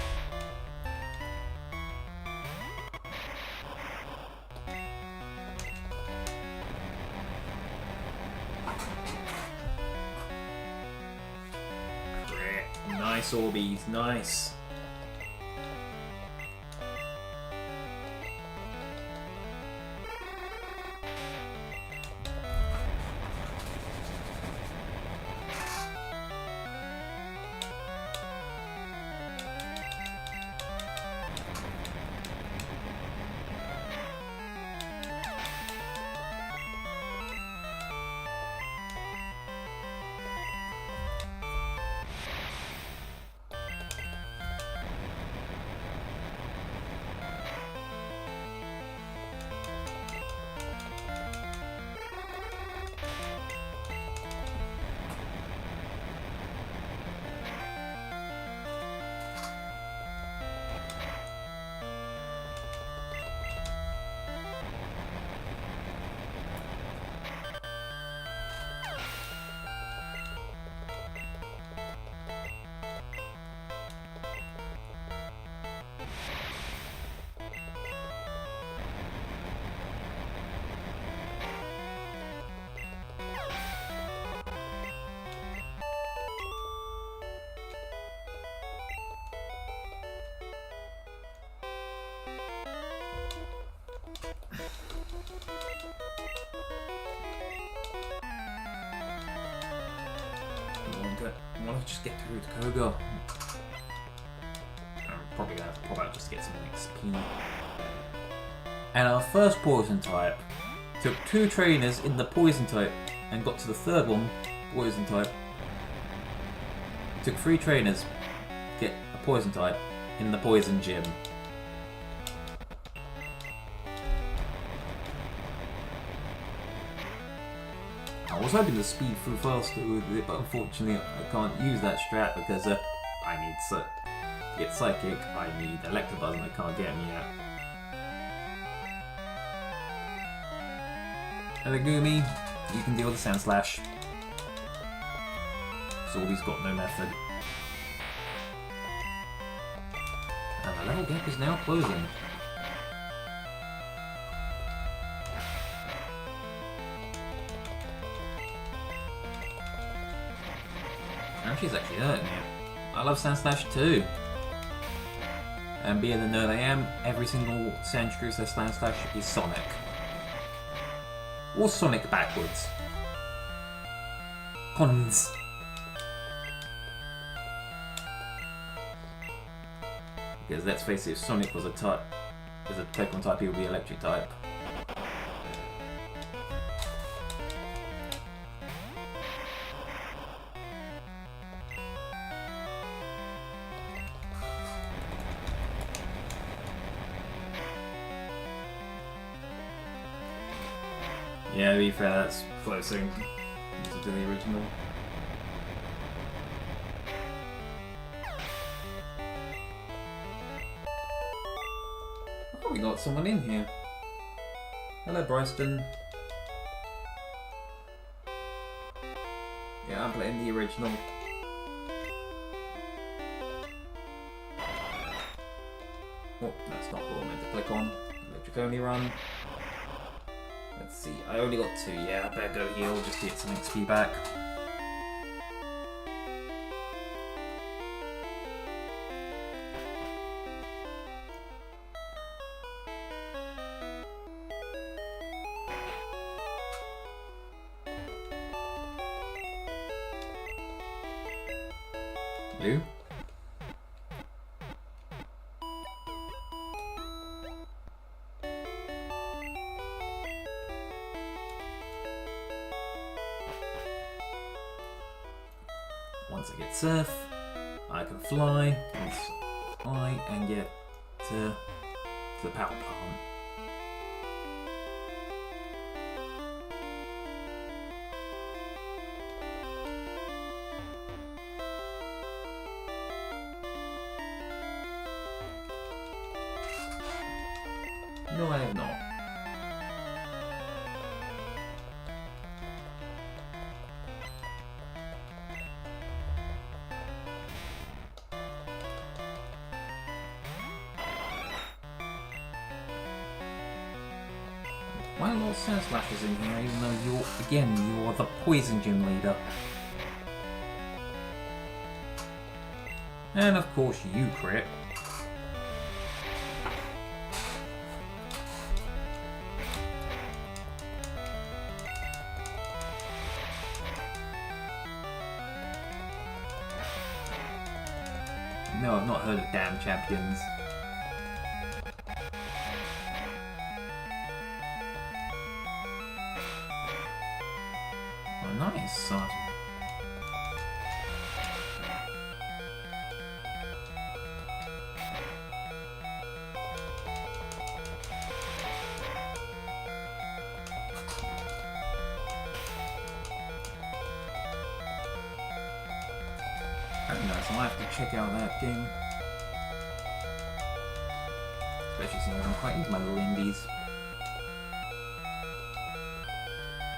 Nice Orbeez, nice. I want to just get through to Koga. I'm probably going to have to pop out just to get some XP. And our first poison type took 2 trainers in the poison type and got to the third one, poison type. It took 3 trainers to get a poison type in the poison gym. I was hoping to speed through faster with it, but unfortunately I can't use that strat because I need to get Psychic, I need Electabuzz and I can't get him yet. Elegumi, you can deal with the Sand Slash. Zorby's got no method. And the level gap is now closing. She's actually hurting it. I love Sand Slash too. And being the nerd I am, every single Sandshrew says Sand Slash is Sonic. Or Sonic backwards. Cons. Because let's face it, if Sonic was a Pokemon type, he would be Electric type. Yeah, to be fair, that's closing to the original. Oh, we got someone in here. Hello, Bryston. Yeah, I'm playing the original. Oh, that's not what I meant to click on. Electric only run. Let's see, I only got 2. Yeah, I better go heal just to get some XP back. Blue. Once I get surf, I can fly, and get to the power plant. No, I have not. Why are a lot of Sand Slashers in here, even though you're the Poison Gym leader? And of course you crit. No, I've not heard of damn champions. Oh, nice. Very nice. I'll have to check out that game. Especially since I don't quite use my little indies.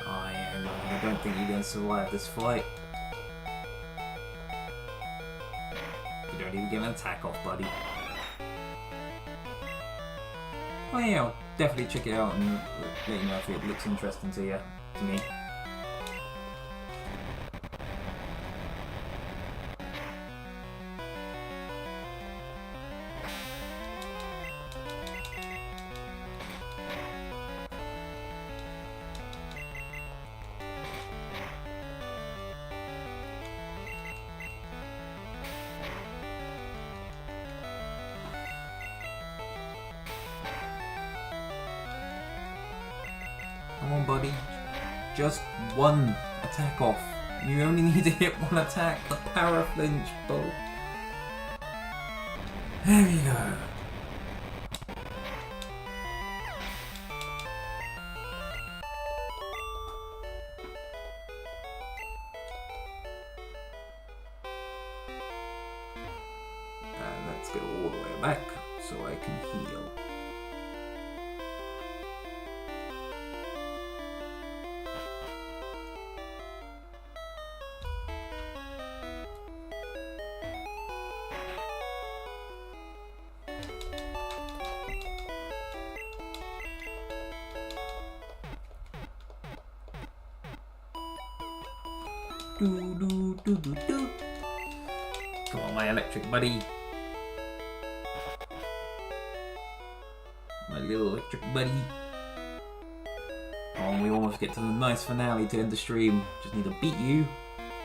I don't think you're going to survive this fight. You don't even get an attack off, buddy. Oh yeah, I'll definitely check it out and let you know if it looks interesting to you, to me. Come on, buddy. Just one attack off. You only need to hit one attack. The power flinch, bull. There we go. And let's go all the way back so I can heal. Do do do do do. Come on, my electric buddy. My little electric buddy. Oh, and we almost get to the nice finale to end the stream. Just need to beat you,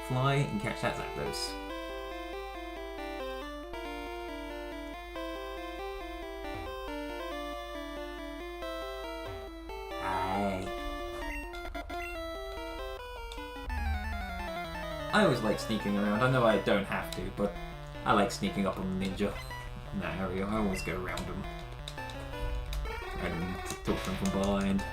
fly, and catch that Zapdos. I always like sneaking around. I know I don't have to, but I like sneaking up on the ninja in that area. I always go around them and talk to them from behind.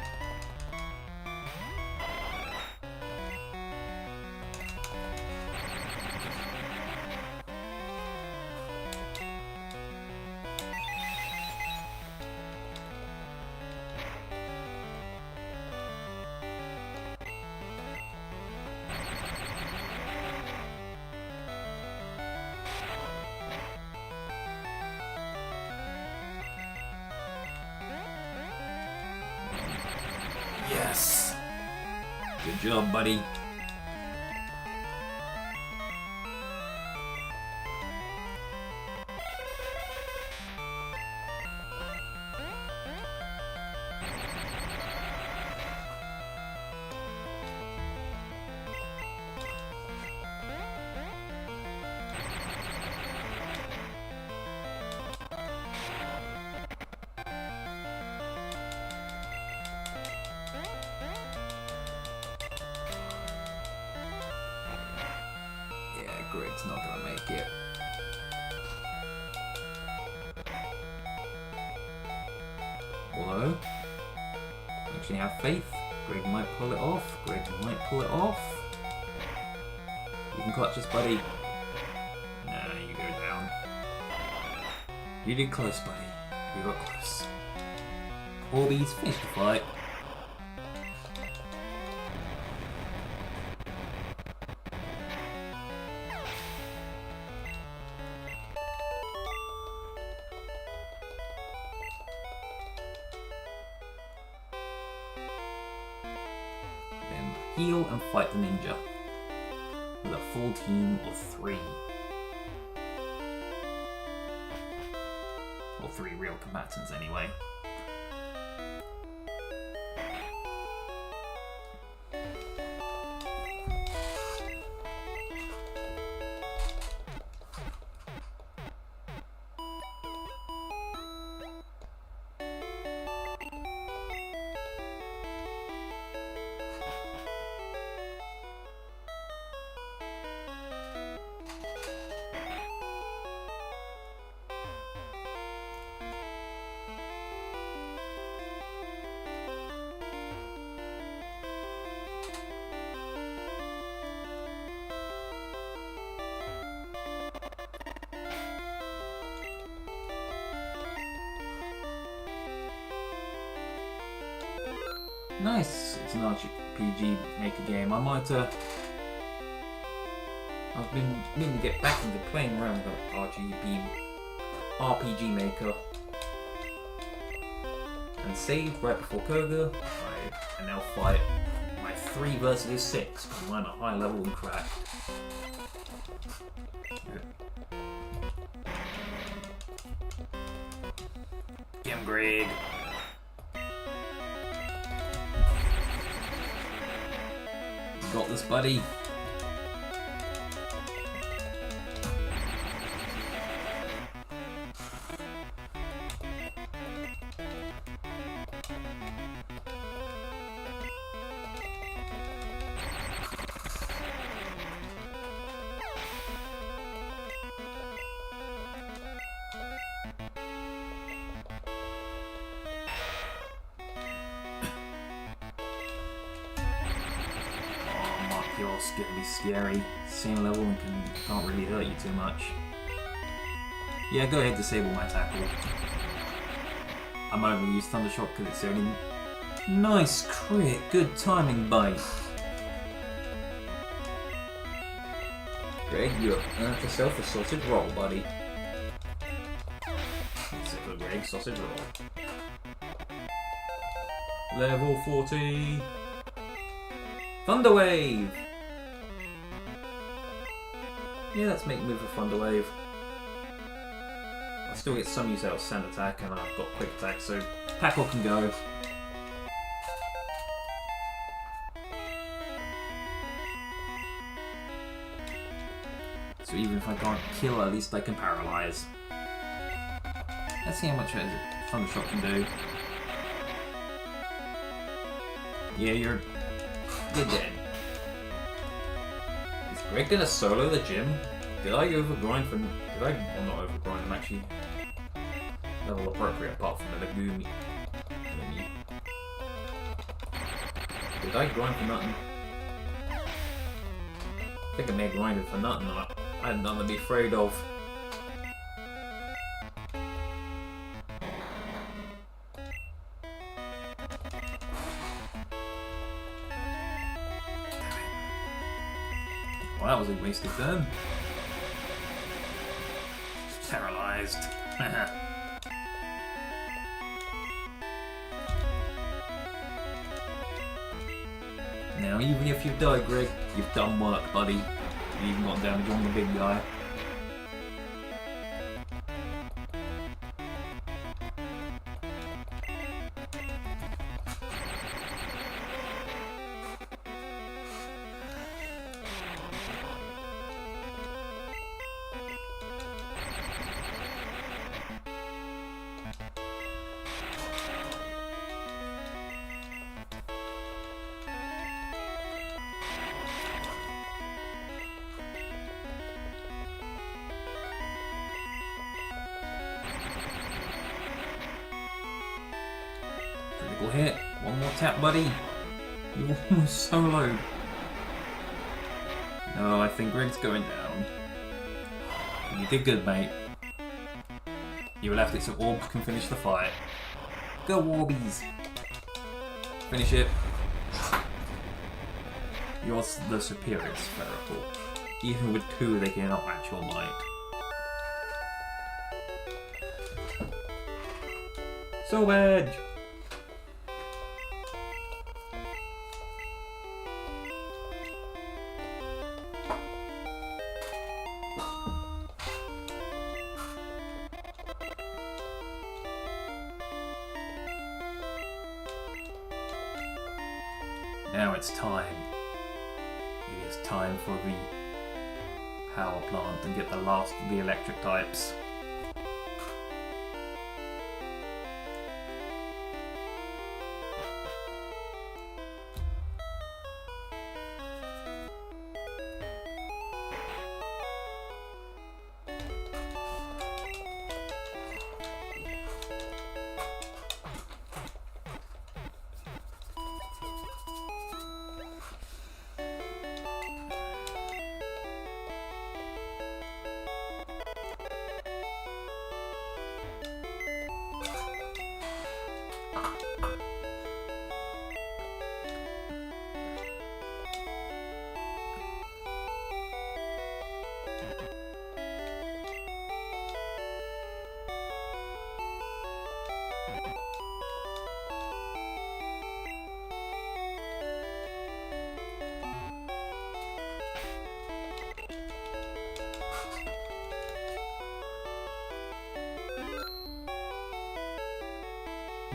Good job, buddy. Greg's not gonna make it. Although, I actually have faith. Greg might pull it off. Greg might pull it off. You can clutch this, buddy. Nah, you go down. You did close, buddy. You got close. Orbeez, finish the fight. Heal and fight the ninja with a full team of 3. Or 3 real combatants anyway. Nice, it's an RPG maker game. I've been meaning to get back into playing around with RPG maker. And saved right before Koga. I now fight my 3 versus 6, because mine are high level and cracked. Get him, Greg. Got this, buddy. Yours gonna be scary. Same level and can't really hurt you too much. Yeah, go ahead, disable my tackle. I'm only use Thundershock because it's the only... Nice crit, good timing, bite. Greg, you earned yourself a sausage roll, buddy. It's a good Greg sausage roll. Level 40. Thunder Wave! Yeah, let's make move for Thunder Wave. I still get some use out of Sand Attack and I've got Quick Attack, so Tackle can go. So even if I can't kill, at least I can paralyze. Let's see how much Thundershock can do. Yeah, you're dead. Is Greg gonna solo the gym? Did I overgrind for... Well, not overgrind, I'm actually level appropriate apart from the Megumi. Did I grind for nothing? I think I may have grinded for nothing. I had nothing to be afraid of. Well, that was a wasted turn. Paralyzed. Now, even if you die, Greg, you've done work, buddy. You even got damage on the big guy. Critical hit. One more tap, buddy. You almost soloed. No, I think Greg's going down. You did good, mate. You left it so Orbs can finish the fight. Go, Orbies! Finish it. You're the superior spherical. Even with two, they cannot match your might. So Edge! Now it's time. It is time for the power plant and get the last of the electric types.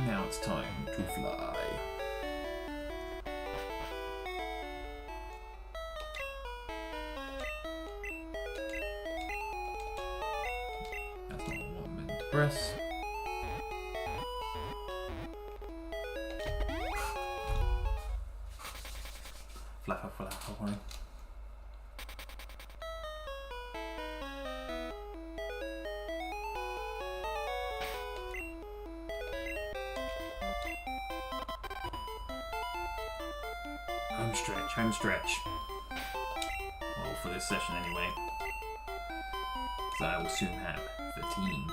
Now it's time to fly. That's not what I meant to press. Flapper, flapper. Home stretch. Well, for this session anyway. So I will soon have the team.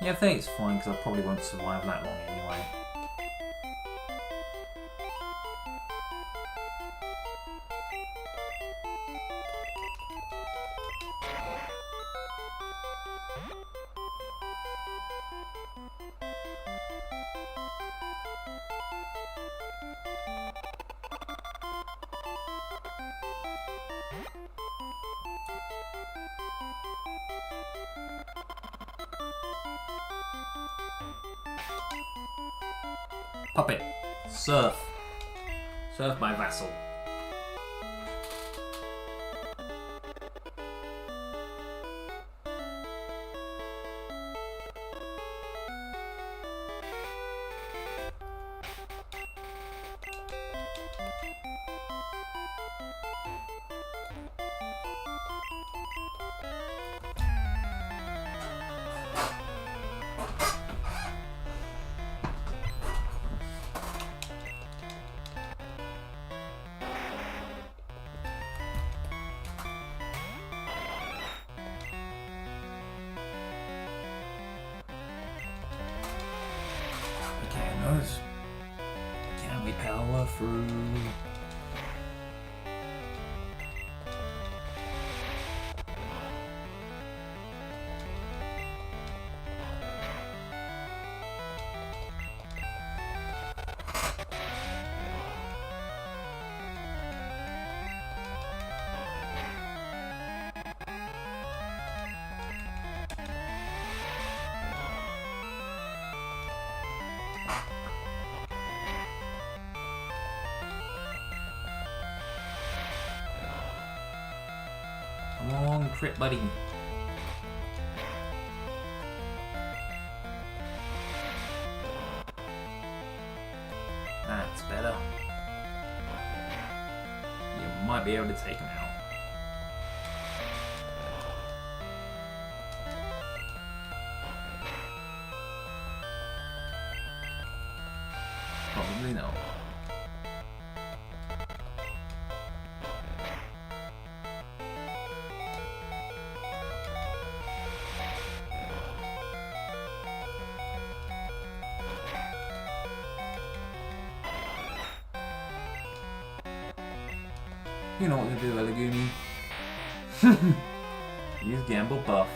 Yeah, I think it's fine because I probably won't survive that long anyway. Puppet, surf. Surf my vassal. on, crit, buddy. That's better. You might be able to take him out. Probably no. You know what to do, Elegumi. Use Gamble buff.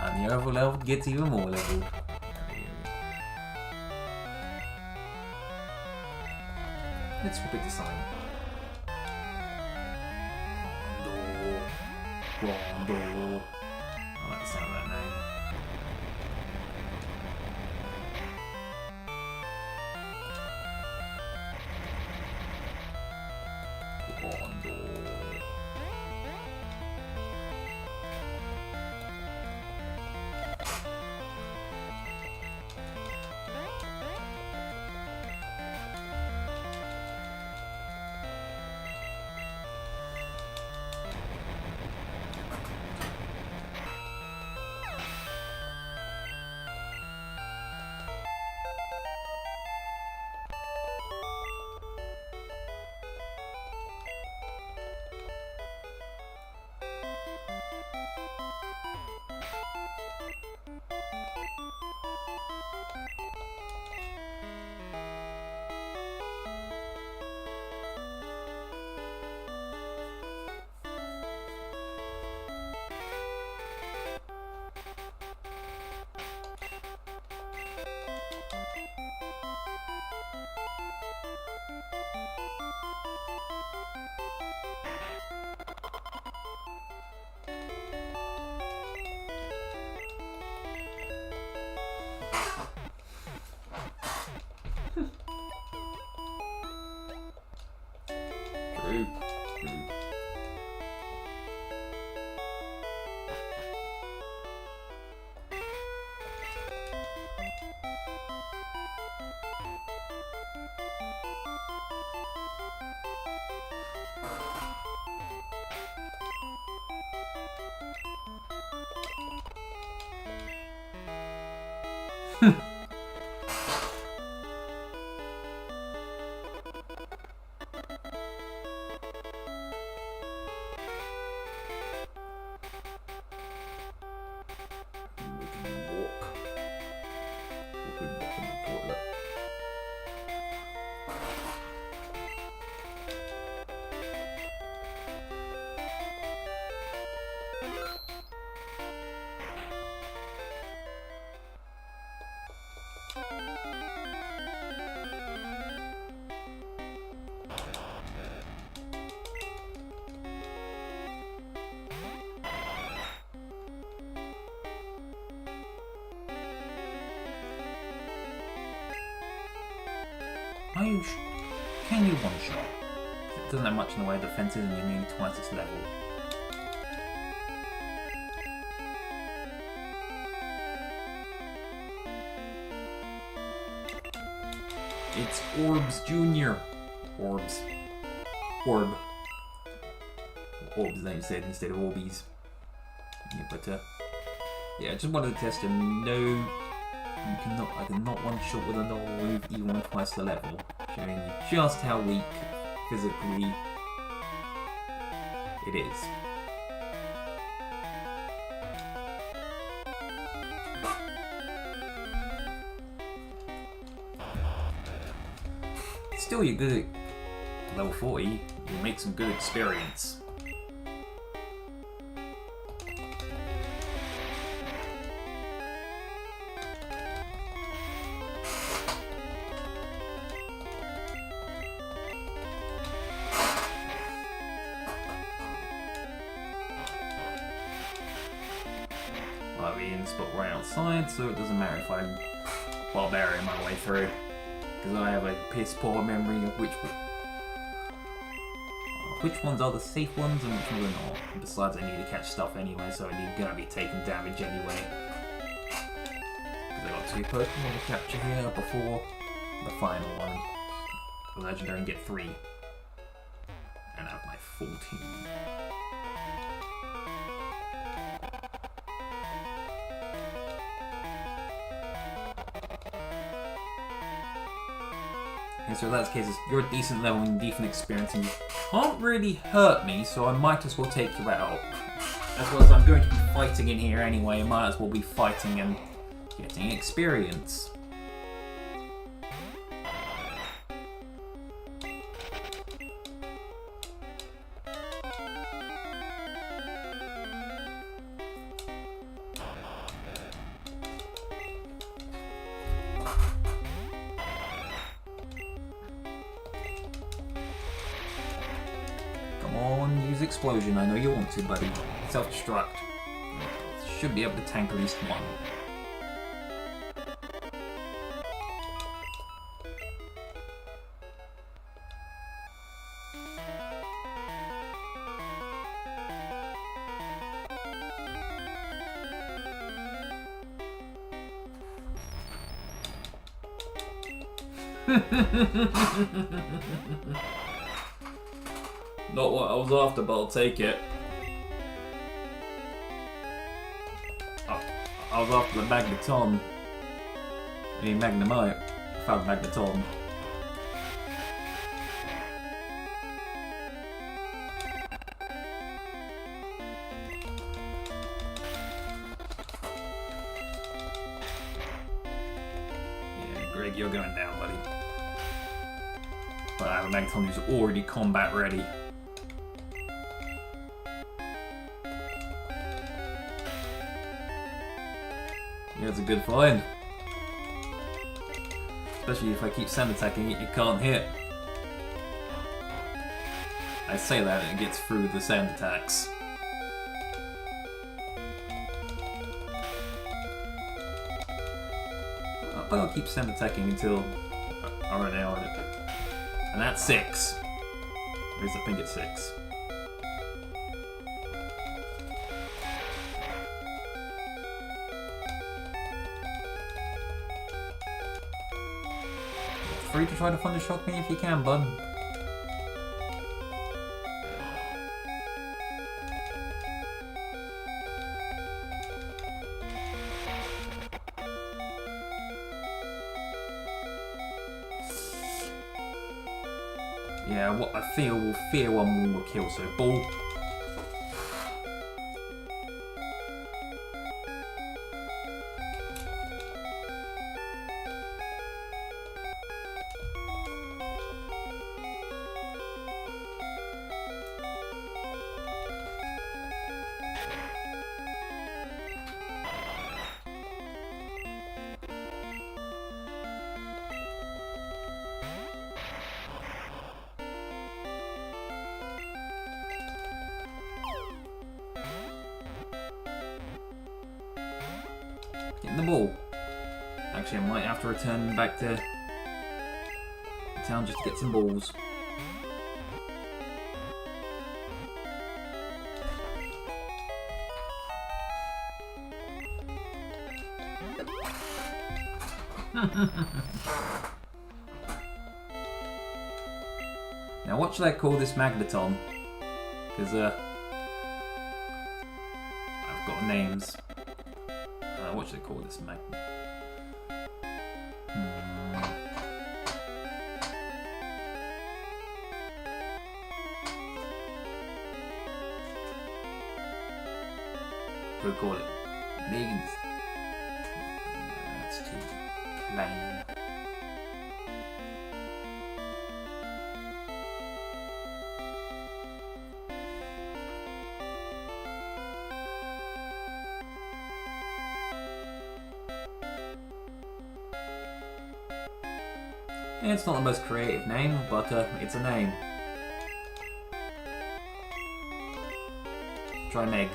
And the overleveled gets even more leveled. Let's swap it to sign. Rondo. I like the sound of that name. Rondo. True. Can you one shot? It doesn't have much in the way of defenses and you're nearly twice its level. It's Orbs Jr. Orbs. Orb. Orbs, they said, instead of Orbies. Yeah, but yeah, I just wanted to test him. No, I cannot one shot with a normal move even twice the level, showing you just how weak physically it is. Still, you're good at level 40, you make some good experience. be in the spot right outside, so it doesn't matter if I barbarian my way through. Because I have a piss poor memory of which ones are the safe ones and which ones are not. And besides, I need to catch stuff anyway, so I'm gonna be taking damage anyway. Because I got 2 Pokemon to capture here before the final one. The legendary and get 3. And I have my 14. Okay, so in that case, you're a decent level and decent experience, and you can't really hurt me, so I might as well take you out. As well as I'm going to be fighting in here anyway, I might as well be fighting and getting experience. Use explosion. I know you want to, buddy. Self-destruct. Should be able to tank at least one. Not what I was after, but I'll take it. I was after the Magneton. I mean Magnemite. I found Magneton. Yeah, Greg, you're going down, buddy. But I have a Magneton who's already combat ready. Yeah, it's a good find. Especially if I keep sand attacking it, you can't hit. I say that and it gets through the sand attacks. But I'll keep sand attacking until I run out of it. And that's 6. At least I think it's 6. Free to try to Thunder Shock me if you can, bud. Yeah, what I feel will fear one more kill, so ball. Getting the ball. Actually, I might have to return back to town just to get some balls. Now, what should I call this Magneton? Because I've got names. What should I call this magnet? Could call it Megan's. That's too plain. It's not the most creative name, but it's a name. Try Meg.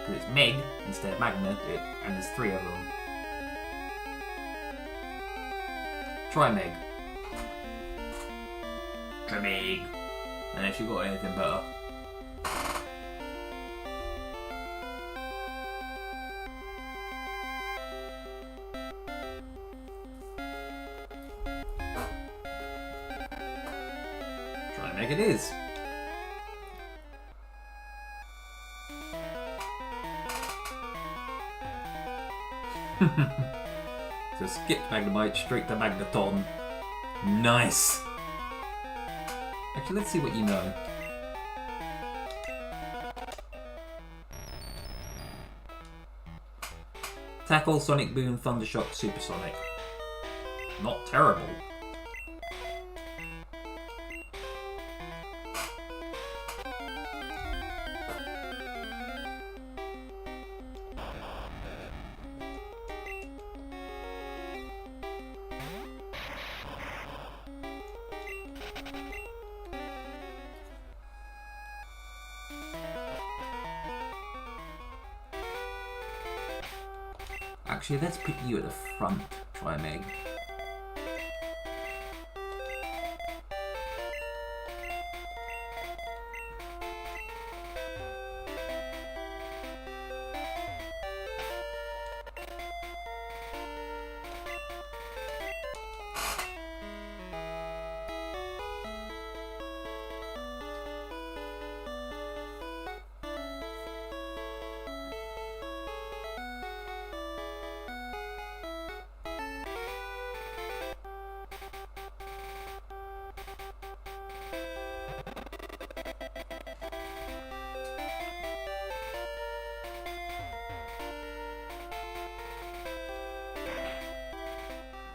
Because it's Meg instead of Magma, and there's 3 of them. Try Meg. Try Meg. Unless you got anything better. Try Meg it is. So skip Magnemite, straight to Magneton. Nice! Actually, let's see what you know. Tackle, Sonic Boom, Thundershock, Supersonic. Not terrible. Actually, let's put you at the front, try Meg.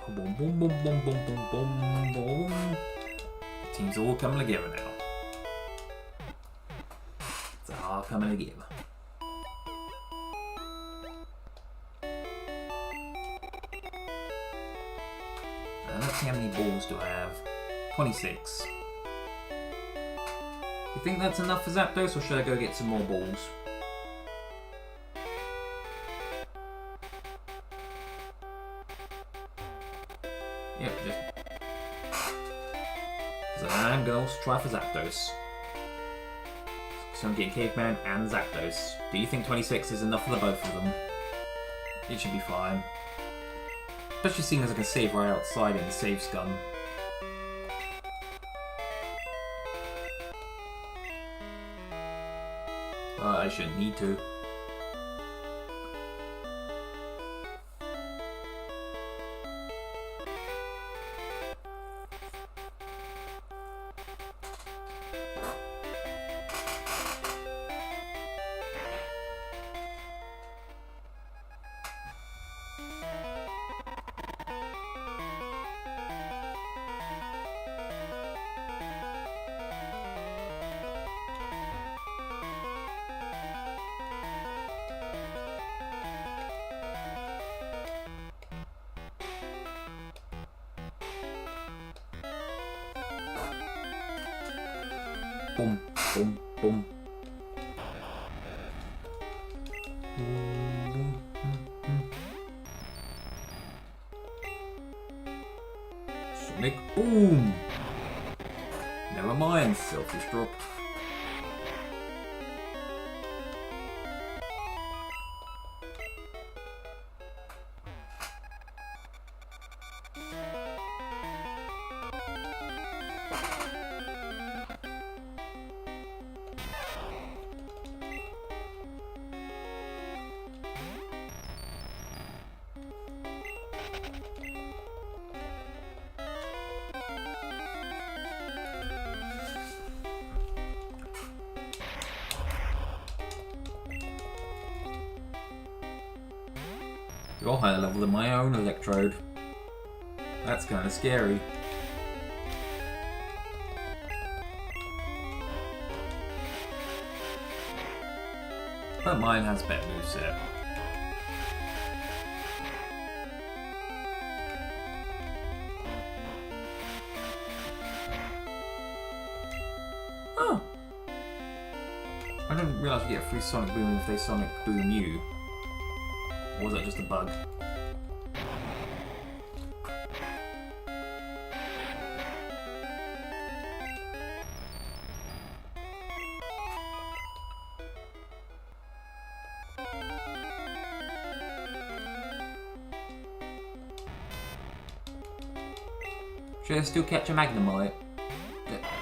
Boom, boom, boom, boom, boom, boom, boom, boom. Teams all coming together now. It's all coming together. Let's see how many balls do I have. 26. You think that's enough for Zapdos, or should I go get some more balls? Yep, just... So I'm going to also try for Zapdos. So I'm getting Caveman and Zapdos. Do you think 26 is enough for the both of them? It should be fine. Especially seeing as I can save right outside in the save scum. I shouldn't need to. Boom, boom, boom. Sonic boom! Never mind, self-destruct. You're higher level than my own Electrode. That's kind of scary. But mine has better moveset. Oh. I didn't realise you get a free Sonic Boom if they Sonic Boom you. Or was that just a bug? Should I still catch a Magnemite?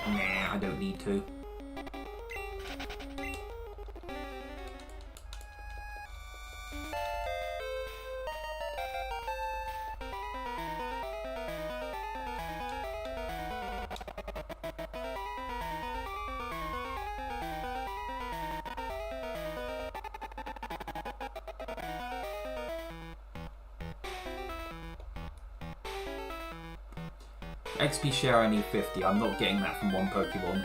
Nah, I don't need to. XP share I need 50, I'm not getting that from one Pokemon.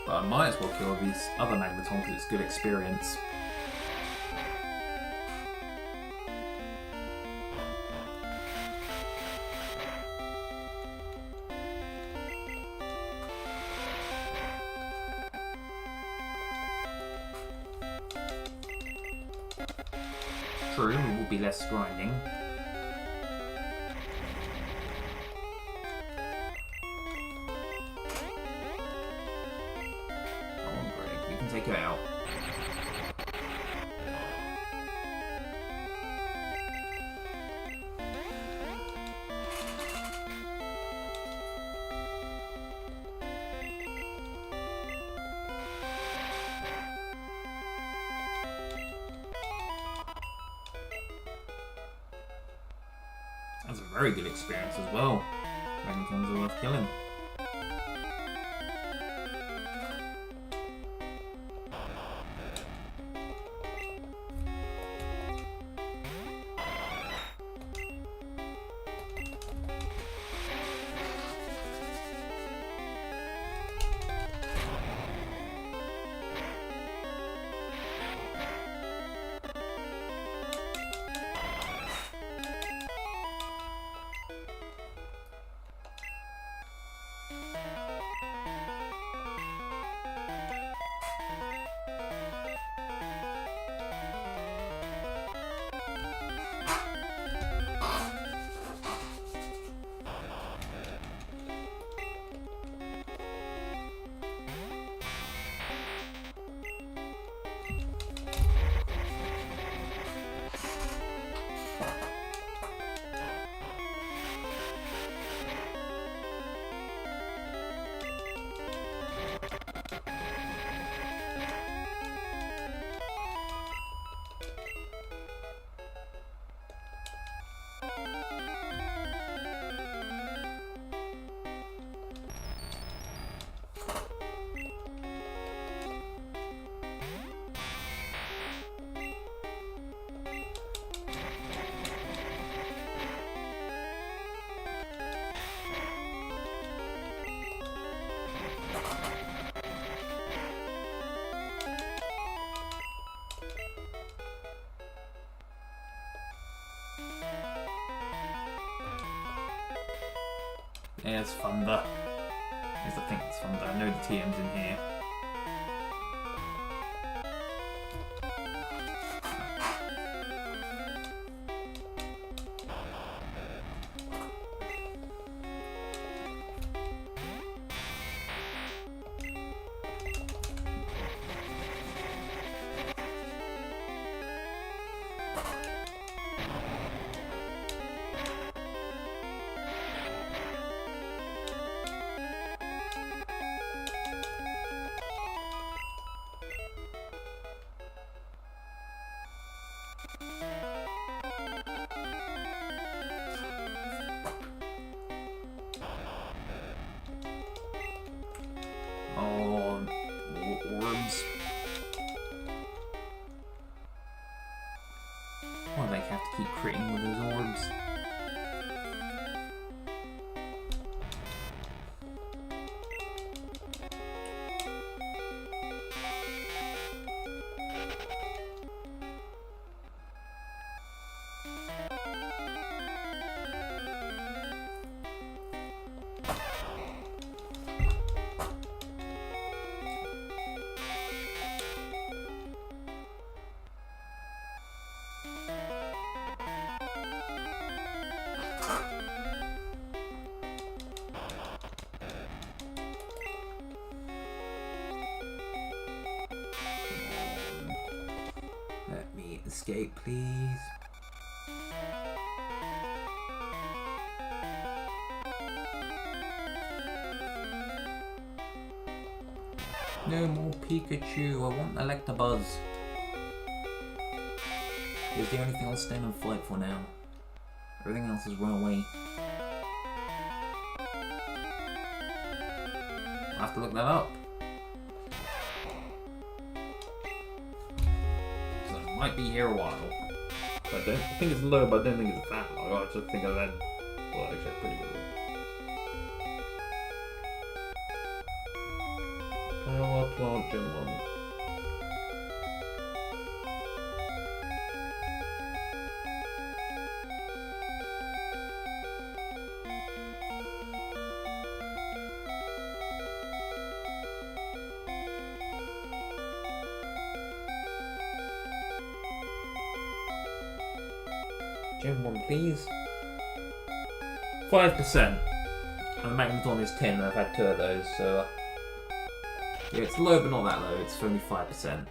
But I might as well kill these other Magneton because it's good experience. True, it will be less grinding. Come on, Greg, we can take it out. That's a very good experience as well. Magnetons are worth killing. Yeah, it's Thunder. Yes, I think it's Thunder. I know the TM's in here. Escape, please. No more Pikachu, I want Electabuzz. It's the only thing I'll stand and fight for now. Everything else has run away. I'll have to look that up. So it might be here a while. I think it's low, but I don't think it's that low. I just think I've had, well, actually pretty good. Power plant Gen 1. Gen 1, please. 5%. And the Magneton is 10, and I've had 2 of those, so... yeah, it's low, but not that low. It's only 5%.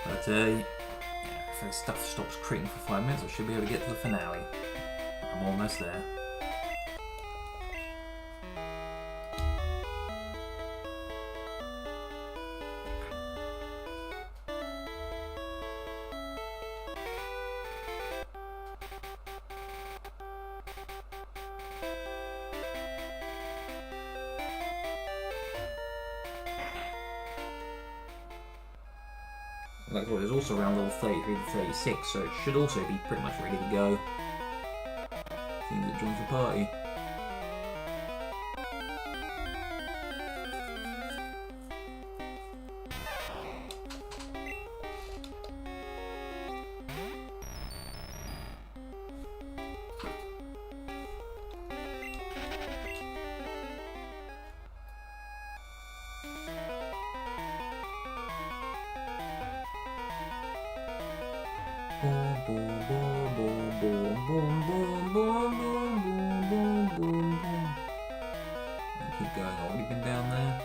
But yeah, if this stuff stops critting for 5 minutes, I should be able to get to the finale. I'm almost there. Like I thought, it's also around level 33 to 36, so it should also be pretty much ready to go. Seems it joins the party. Boom, boom, boom, boom, boom, boom, boom, boom, boom, boom, boom, boom. And keep going. I've already been down there.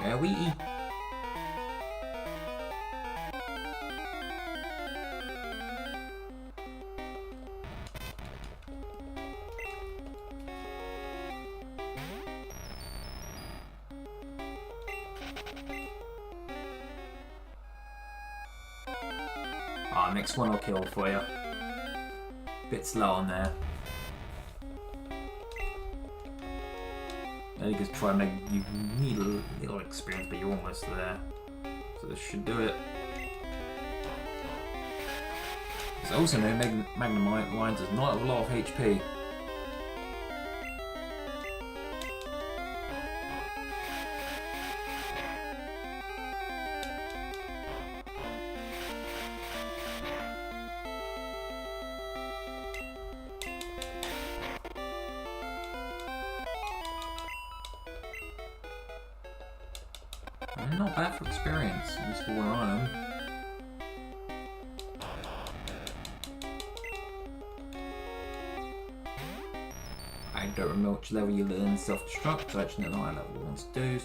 There we eat. Next one I'll kill for you. Bit slow on there. You can try and make, you need a little experience, but you're almost there. So this should do it. There's also no Magnum Mines does not have a lot of HP. Not bad for experience, at least for where I am. I don't remember which level you learn self-destruct, so I actually know the high level ones do,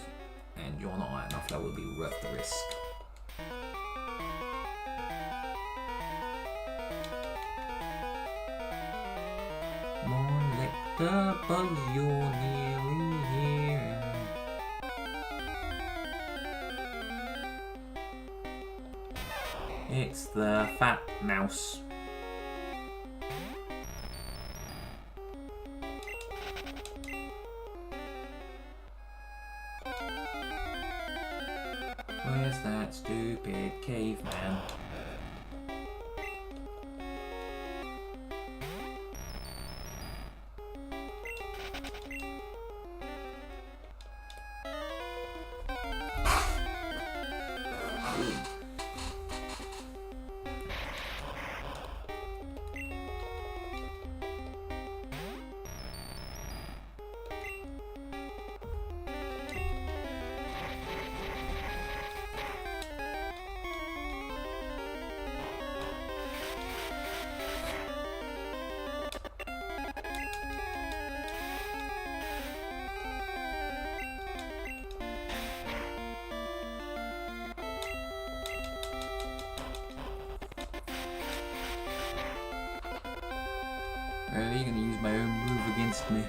and you're not high enough, that would be worth the risk. Come on, let the buzz, you're nearly here. It's the fat mouse. Where's that stupid caveman? Really? You're gonna use my own move against me?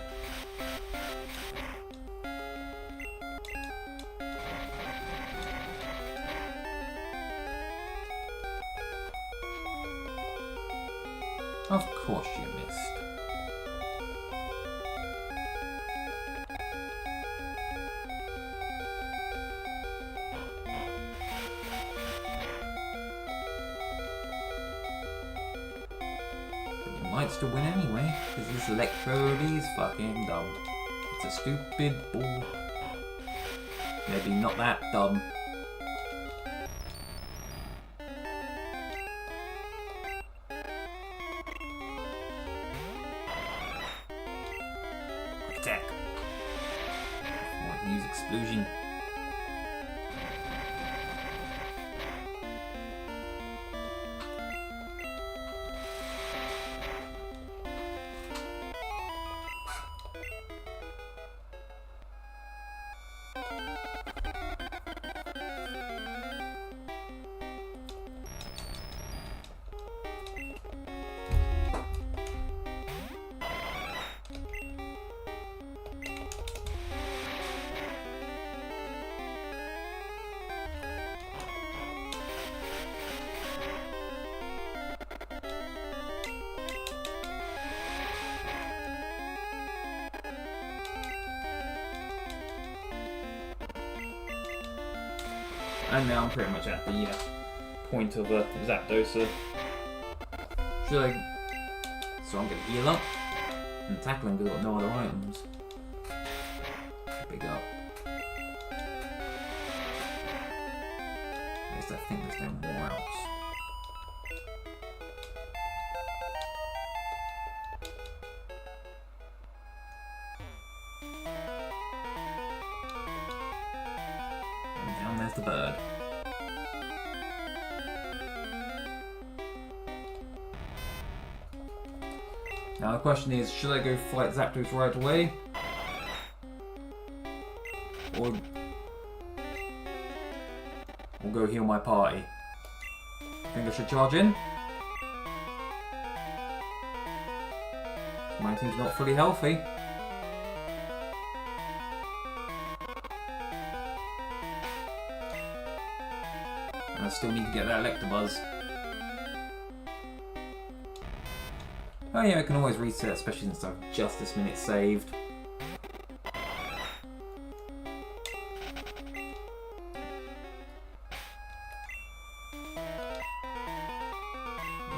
Of course you missed. Might still win anyway, because this electrode is fucking dumb. It's a stupid ball. Maybe not that dumb. Attack. I can use explosion. And now I'm pretty much at the point of Zapdos. Should I? So I'm gonna heal up and tackle him because I've got no other items. Big up. At least I think there's no more else. And down there's the bird. Now the question is, should I go fight Zapdos right away? Or go heal my party? Think I should charge in? My team's not fully healthy. And I still need to get that Electabuzz. Oh yeah, I can always reset, especially since I've just this minute saved. Yeah,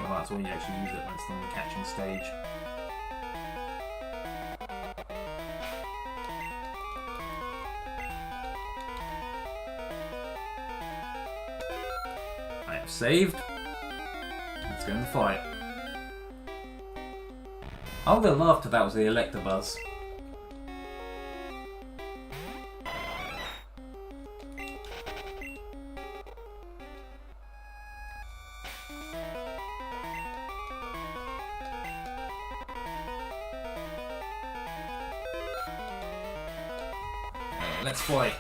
well, that's when you actually use it when it's in the catching stage. I have saved. Let's go in the fight. I would have laughed if that was the Electabuzz. let's fight.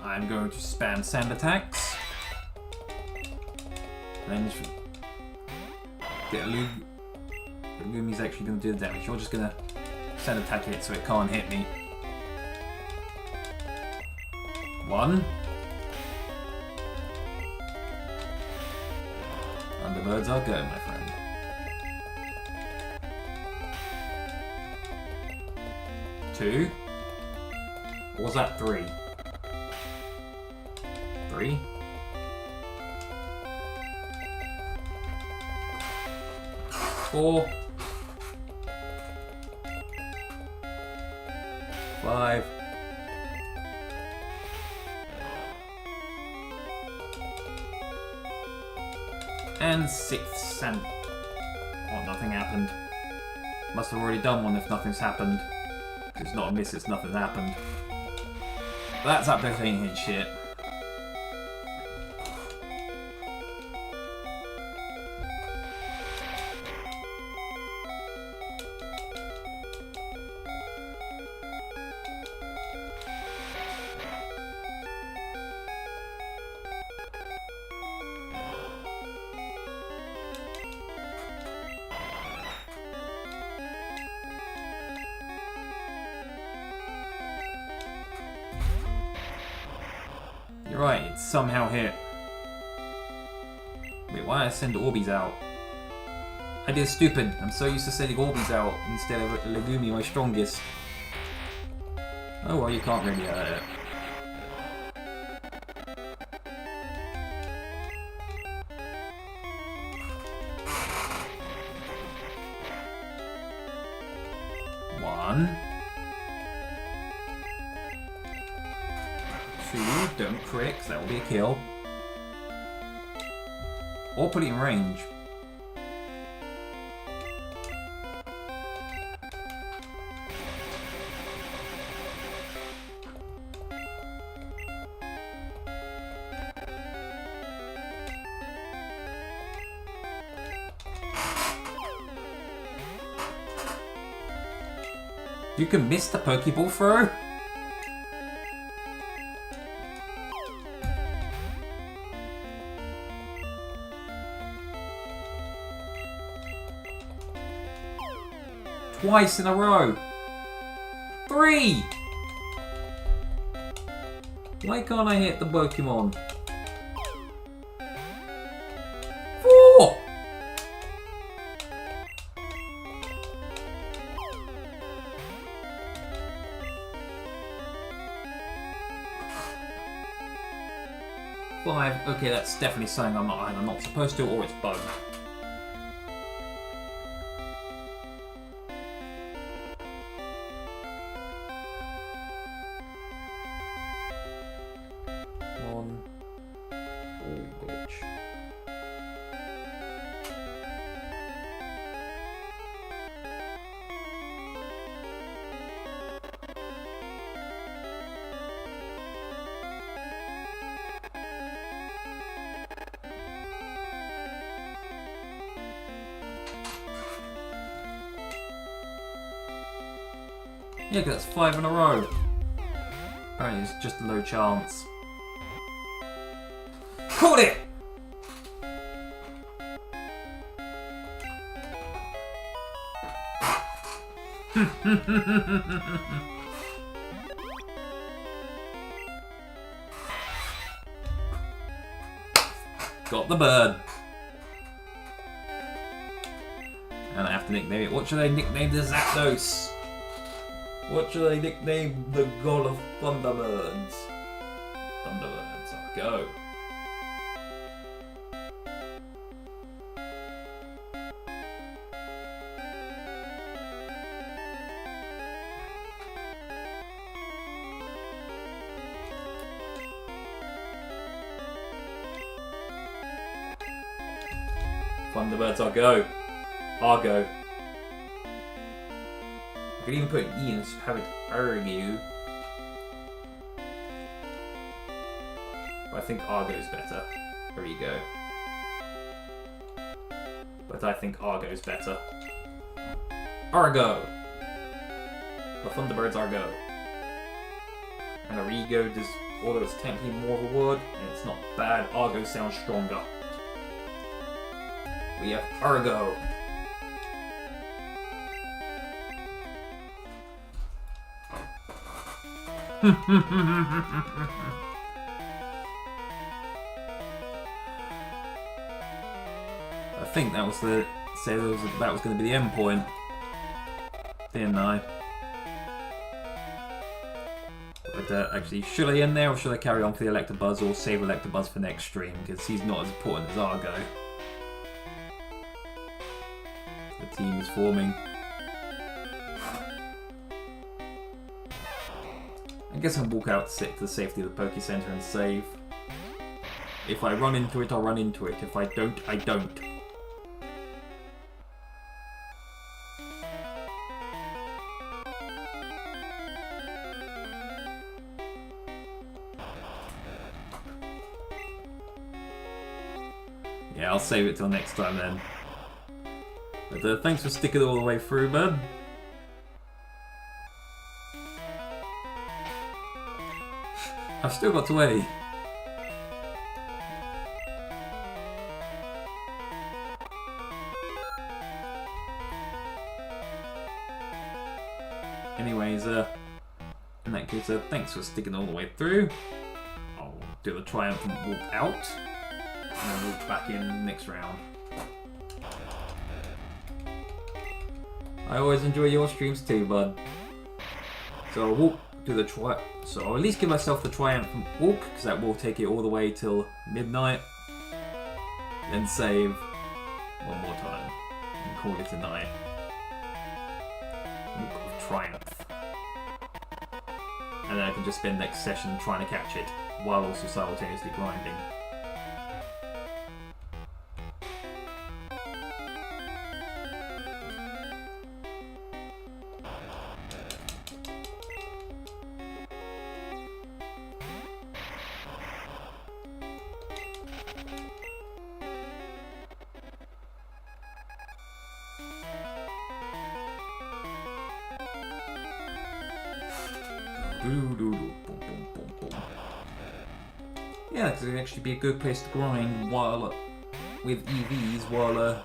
I'm going to spam sand attacks. And then get a Lumi's actually going to do the damage. You're just going to sand attack it so it can't hit me. 1. Thunderbirds are go, my friend. 2. Or was that 3? 3. 4. 5. And 6. And oh, nothing happened. Must have already done one if nothing's happened. It's not a miss, it's nothing happened. That's updating his shit. You're right, it's somehow hit. Wait, why did I send Orbeez out? I did stupid. I'm so used to sending Orbeez out instead of Legumi, my strongest. Oh well, you can't really hurt it. One. 2, don't crit, 'cause that will be a kill. Or put it in range. You can miss the Pokeball throw? Twice in a row. 3! Why can't I hit the Pokemon? 4!5. Okay, that's definitely something I'm either not supposed to or it's bugged. Yeah, that's 5 in a row. Apparently it's just a low chance. Caught it! Got the bird. And I have to nickname it. What should I nickname the Zapdos? What should I nickname the god of Thunderbirds? Thunderbirds, I'll go. Thunderbirds, I'll go. Argo. I could even put an E and have it argue. But I think Argo is better. There you go. But I think Argo is better. Argo! The Thunderbirds are go. And Arigo does, although it's technically more of a word, and it's not bad, Argo sounds stronger. We have Argo. I think that was the that was going to be the end point, didn't I? But actually, should I end there or should I carry on for the Electabuzz or save Electabuzz for next stream? Because he's not as important as Argo. The team is forming. I guess I'll walk out to the safety of the Poke Center and save. If I run into it, I'll run into it. If I don't, I don't. Yeah, I'll save it till next time then. But thanks for sticking all the way through, bud. I've still got to wait. Anyways, in that case, thanks for sticking all the way through. I'll do the triumphant walk out, and then walk back in next round. I always enjoy your streams too, bud. So I'll walk, do the so I'll at least give myself the triumphant walk, because that will take it all the way till midnight. Then save one more time and call it a night. Walk of triumph. And then I can just spend next session trying to catch it, while also simultaneously grinding. Yeah, it could actually be a good place to grind while with EVs while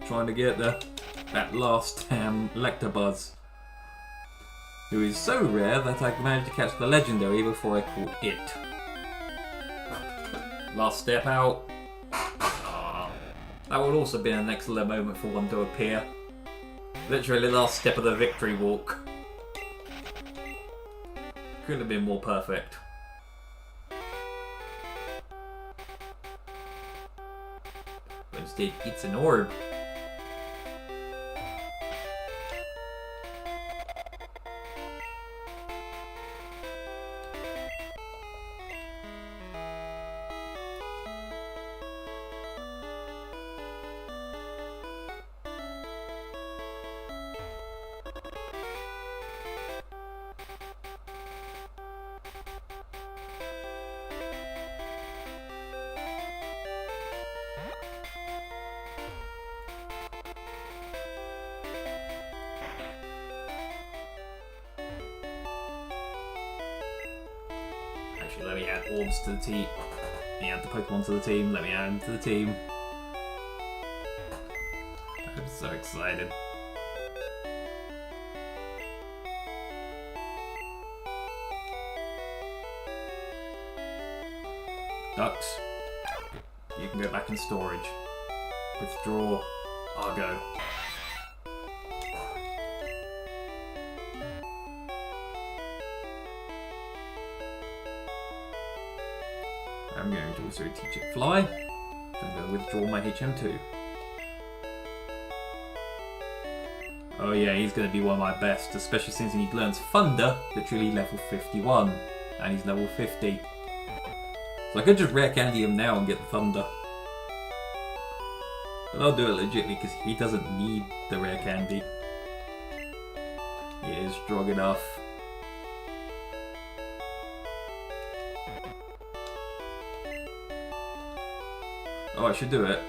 trying to get that last Electabuzz, who is so rare that I managed to catch the legendary before I caught it. Last step out. That would also be an excellent moment for one to appear. Literally the last step of the victory walk. Could have been more perfect. But instead, it's an orb. Let me add orbs to the team. Let me add the Pokemon to the team. Let me add them to the team. I'm so excited. Ducks, you can go back in storage. Withdraw. Argo. I'm going to also teach it Fly, so I'm going to withdraw my HM2. Oh yeah, he's going to be one of my best, especially since he learns Thunder, literally level 51, and he's level 50. So I could just rare candy him now and get the Thunder. But I'll do it legitly because he doesn't need the rare candy. He is strong enough. Oh, I should do it.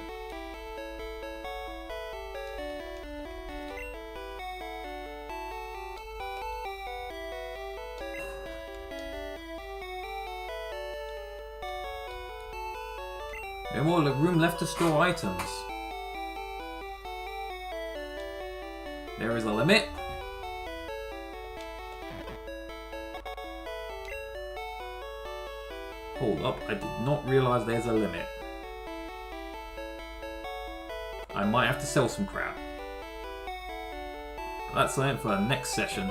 No more room left to store items. There is a limit. Hold up, I did not realise there's a limit. I might have to sell some crap. That's something for the next session.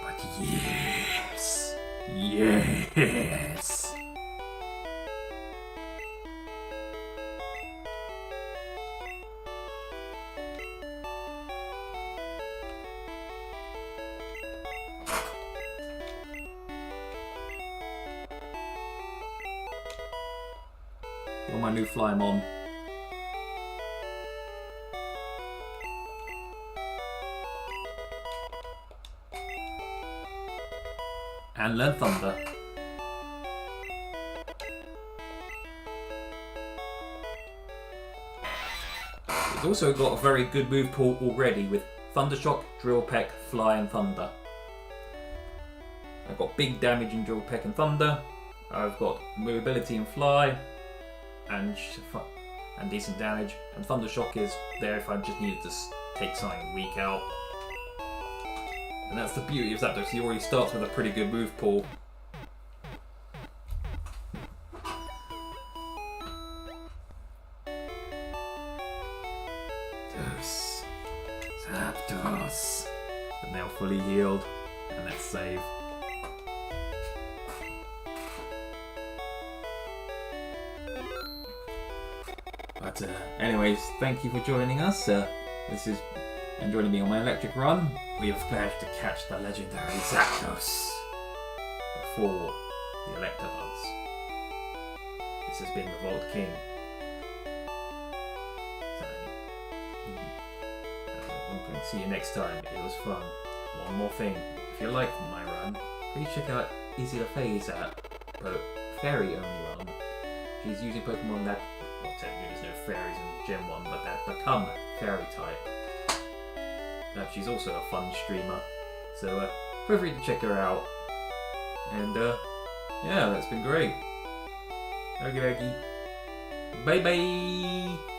But yes! Yes! Got my new Flymon. And learn Thunder. It's also got a very good move pool already with Thunder Shock, Drill Peck, Fly and Thunder. I've got big damage in Drill Peck and Thunder. I've got mobility and Fly. And decent damage. And Thunder Shock is there if I just needed to take something weak out. And that's the beauty of Zapdos, he already starts with a pretty good move pool. Zapdos. But now fully healed. And let's save. But anyways, thank you for joining us. This is joining me on my electric run. We have managed to catch the legendary Zapdos before the Electabuzz. This has been the Volt King. See you next time. It was fun. One more thing. If you like my run, please check out Easy to Phase at Fairy only run. She's using Pokemon that, well, technically there's no fairies in Gen 1, but that become fairy type. She's also a fun streamer, so feel free to check her out. And yeah, that's been great. Okie dokie. Bye bye!